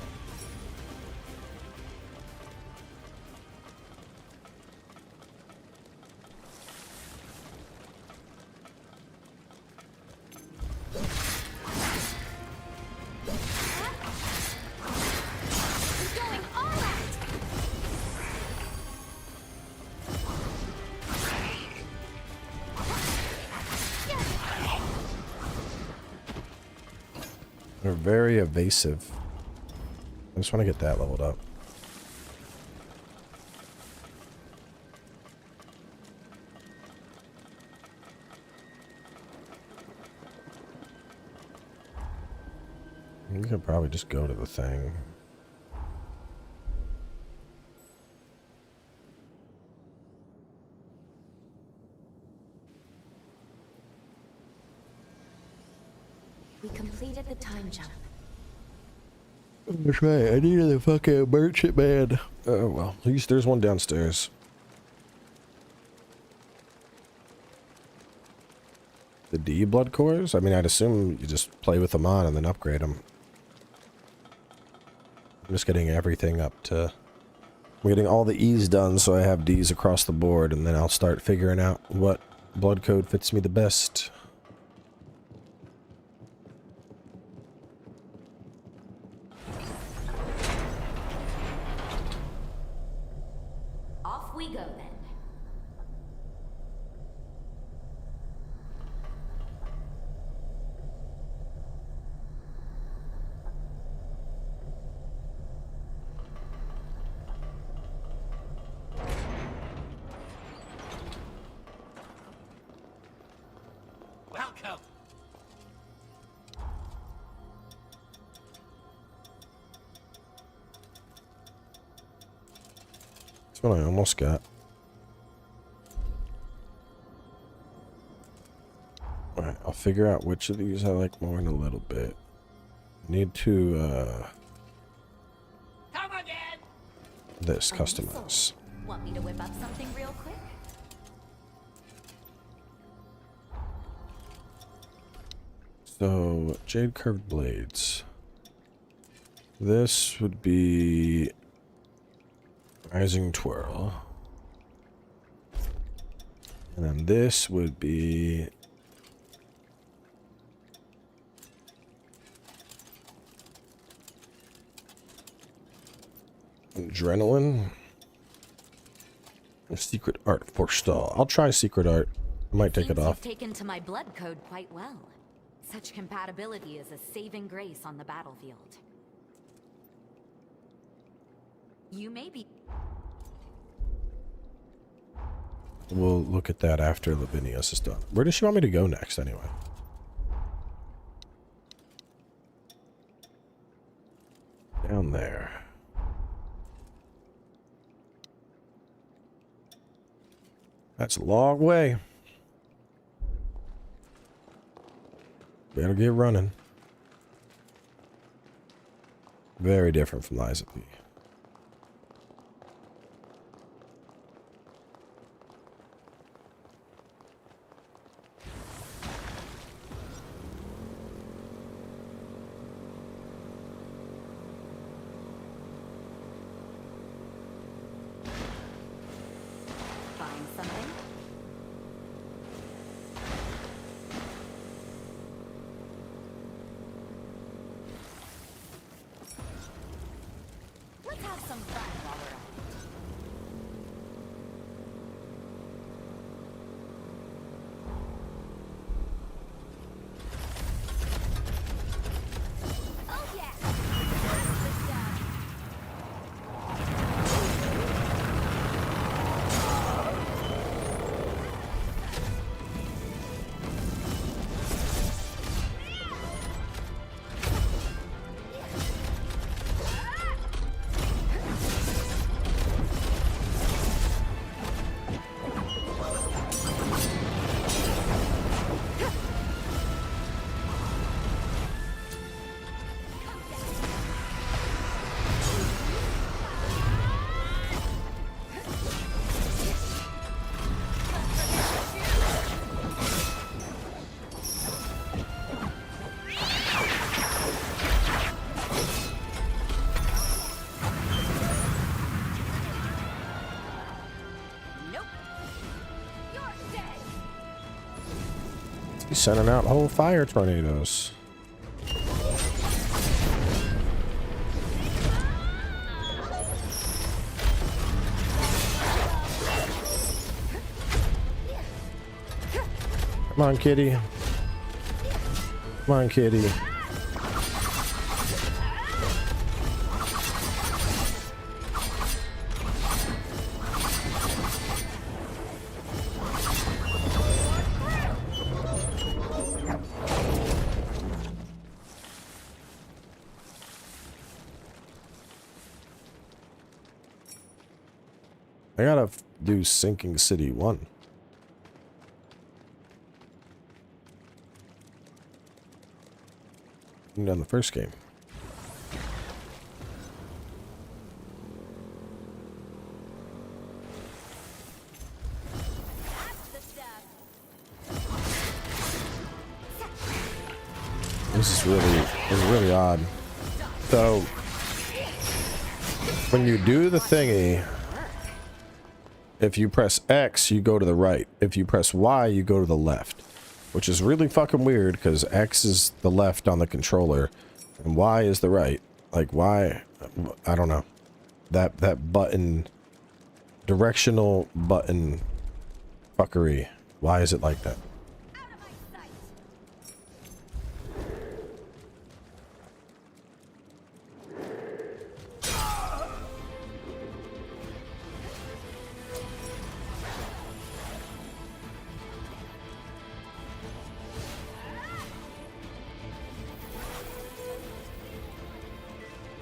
They're very evasive. I just want to get that leveled up. We could probably just go to the thing. We completed the time jump. That's right, I needed the fucking merchant man. Oh well, at least there's one downstairs. the D blood cores? I mean, I'd assume you just play with them on and then upgrade them. I'm just getting everything up to... I'm getting all the E's done so I have D's across the board, and then I'll start figuring out what blood code fits me the best. Off we go then. Welcome. That's what I almost got. Alright, I'll figure out which of these I like more in a little bit. Need to, Come again. this, customize. Want me to whip up something real quick? So, jade curved blades. This would be rising twirl. And then this would be adrenaline. A secret art forestall. I'll try secret art. I might take it off. Seems you've taken to my blood code quite well. Such compatibility is a saving grace on the battlefield. You may be... We'll look at that after Lavinius is done. Where does she want me to go next, anyway? Down there. That's a long way. Better get running. Very different from Liza P. Find something? Let's have some fun while we're at it. Oh yeah! That's the stuff. He's sending out whole fire tornadoes. Come on, kitty. Come on, kitty. I gotta do Sinking City 1. Done the first game. That's the stuff. This is really odd. So when you do the thingy, if you press X, you go to the right. If you press Y, you go to the left, which is really fucking weird because X is the left on the controller and Y is the right. Like, why? I don't know. That button, directional button fuckery. Why is it like that?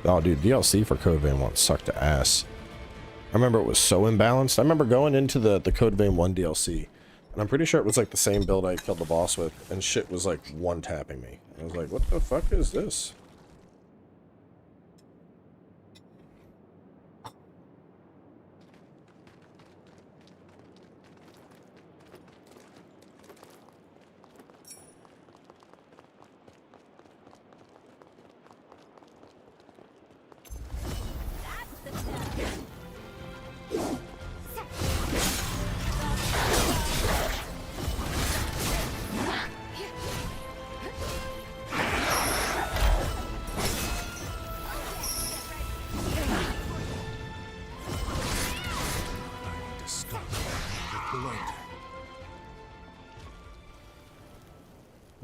Oh, dude, DLC for Code Vein 1 sucked to ass. I remember it was so imbalanced. I remember going into the Code Vein 1 DLC, and I'm pretty sure it was like the same build I killed the boss with, and shit was like one-tapping me. I was like, what the fuck is this?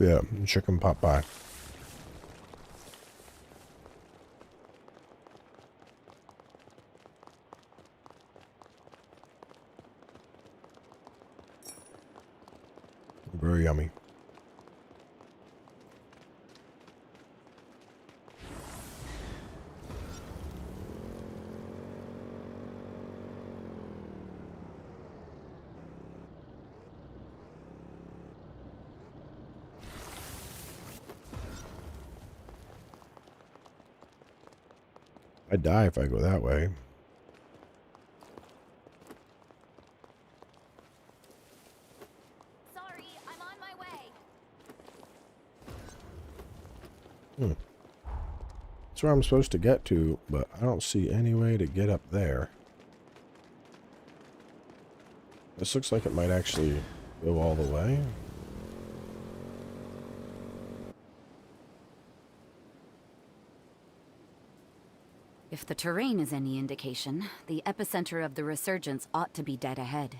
Yeah, chicken pot pie. Very yummy. I'd die if I go that way. Sorry, I'm on my way. That's where I'm supposed to get to, but I don't see any way to get up there. This looks like it might actually go all the way. If the terrain is any indication, the epicenter of the resurgence ought to be dead ahead.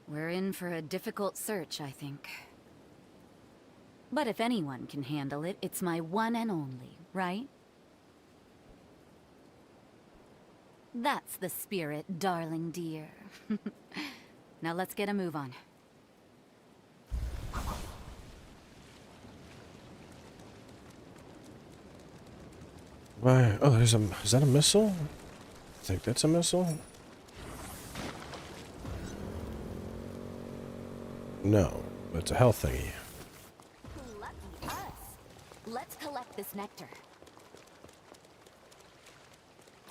We're in for a difficult search, I think. But if anyone can handle it, it's my one and only, right? That's the spirit, darling dear. Now let's get a move on. Why? Oh, there's a... Is that a missile? I think that's a missile. No, but it's a health thingy. Lucky us. Let's collect this nectar.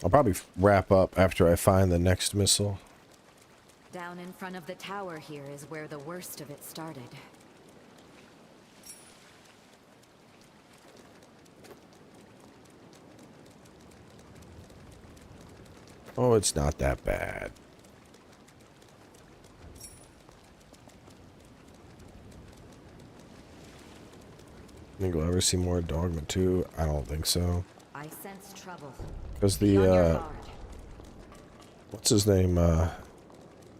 I'll probably wrap up after I find the next missile. Down in front of the tower here is where the worst of it started. Oh, it's not that bad. Think we'll ever see more Dogma 2? I don't think so. I sense trouble. Because the, what's his name,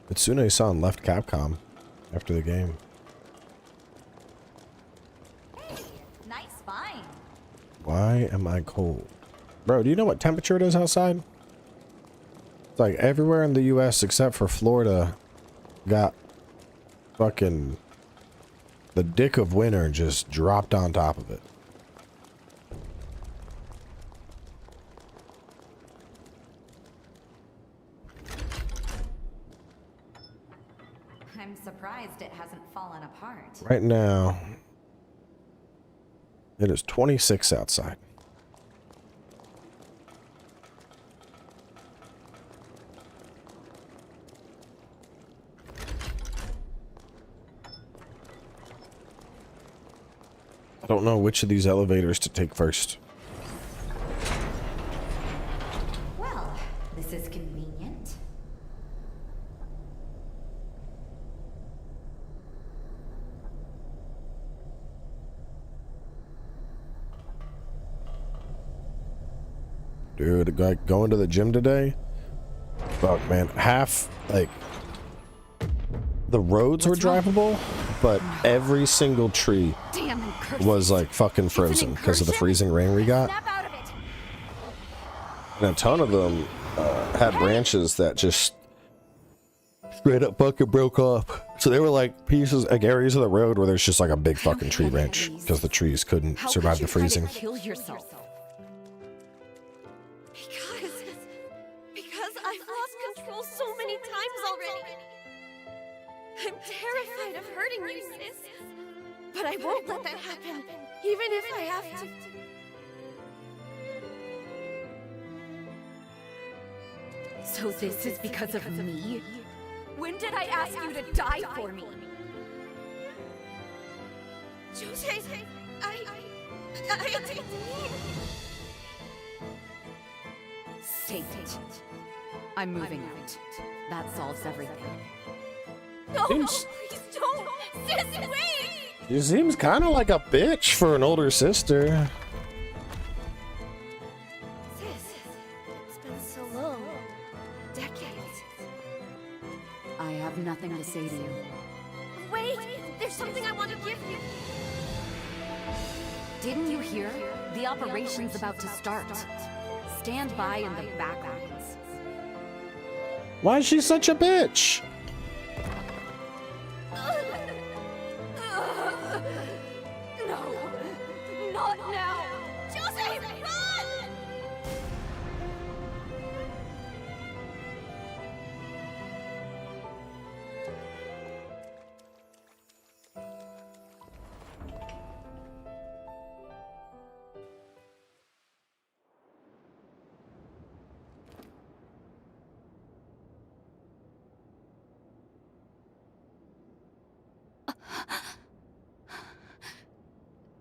Mitsune-san left Capcom after the game. Hey, nice find. Why am I cold? Bro, do you know what temperature it is outside? It's like everywhere in the US except for Florida got fucking the dick of winter just dropped on top of it. I'm surprised it hasn't fallen apart. Right now, it is 26 outside. don't know which of these elevators to take first. Well, this is convenient. Dude, like going to the gym today. Fuck, man. Half, like, the roads were drivable, but every single tree was like fucking frozen because of the freezing rain we got. And a ton of them had branches that just straight up fucking broke off. So they were like pieces, like areas of the road where there's just like a big fucking tree branch because the trees couldn't survive the freezing. Kill yourself. Because I've lost control so many times already. I'm terrified of hurting you, sis. But I won't let that happen, even if I have to. So this is because of me? When did I ask you to die for me? Jose, I didn't mean. State it. I'm moving out. That solves everything. No, please don't! Sis, wait! She seems kind of like a bitch for an older sister. Sis, it's been so long. Decades. I have nothing to say to you. Wait! There's something I want to give you! Didn't you hear? The operation's about to start. Stand by in the backgrounds. Why is she such a bitch? No! Not now! Jose, run!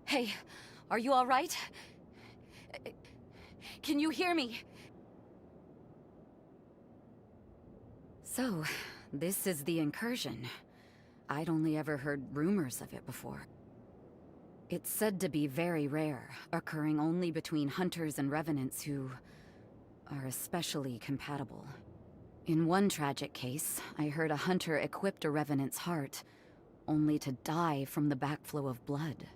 Hey, are you all right? Can you hear me? So, this is the incursion. I'd only ever heard rumors of it before. It's said to be very rare, occurring only between hunters and revenants who are especially compatible. In one tragic case, I heard a hunter equipped a revenant's heart, only to die from the backflow of blood.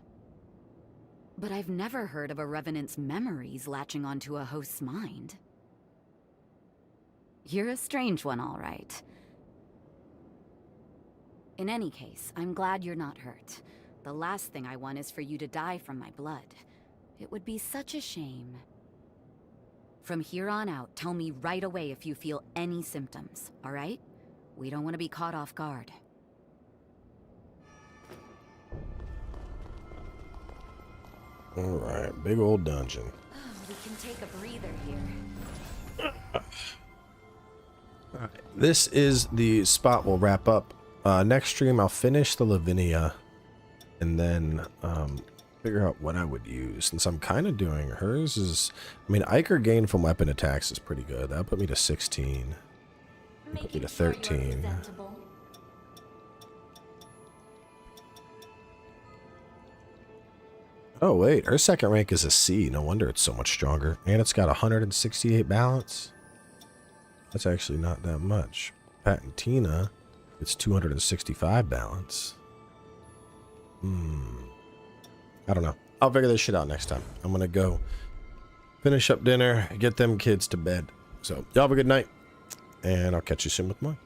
But I've never heard of a revenant's memories latching onto a host's mind. You're a strange one, all right. In any case, I'm glad you're not hurt. The last thing I want is for you to die from my blood. It would be such a shame. From here on out, tell me right away if you feel any symptoms, all right? We don't want to be caught off guard. Alright, big old dungeon. Oh, we can take a breather here. Alright, this is the spot we'll wrap up. Next stream, I'll finish the Lavinia and then figure out what I would use. Since I'm kind of doing hers is, I mean, Iker gain from weapon attacks is pretty good. That'll put me to 16. Put me to 13. Oh wait, her second rank is a C. No wonder it's so much stronger. And it's got 168 balance. That's actually not that much. Patentina, it's 265 balance. I don't know. I'll figure this shit out next time. I'm gonna go finish up dinner, get them kids to bed. So y'all have a good night, and I'll catch you soon with more.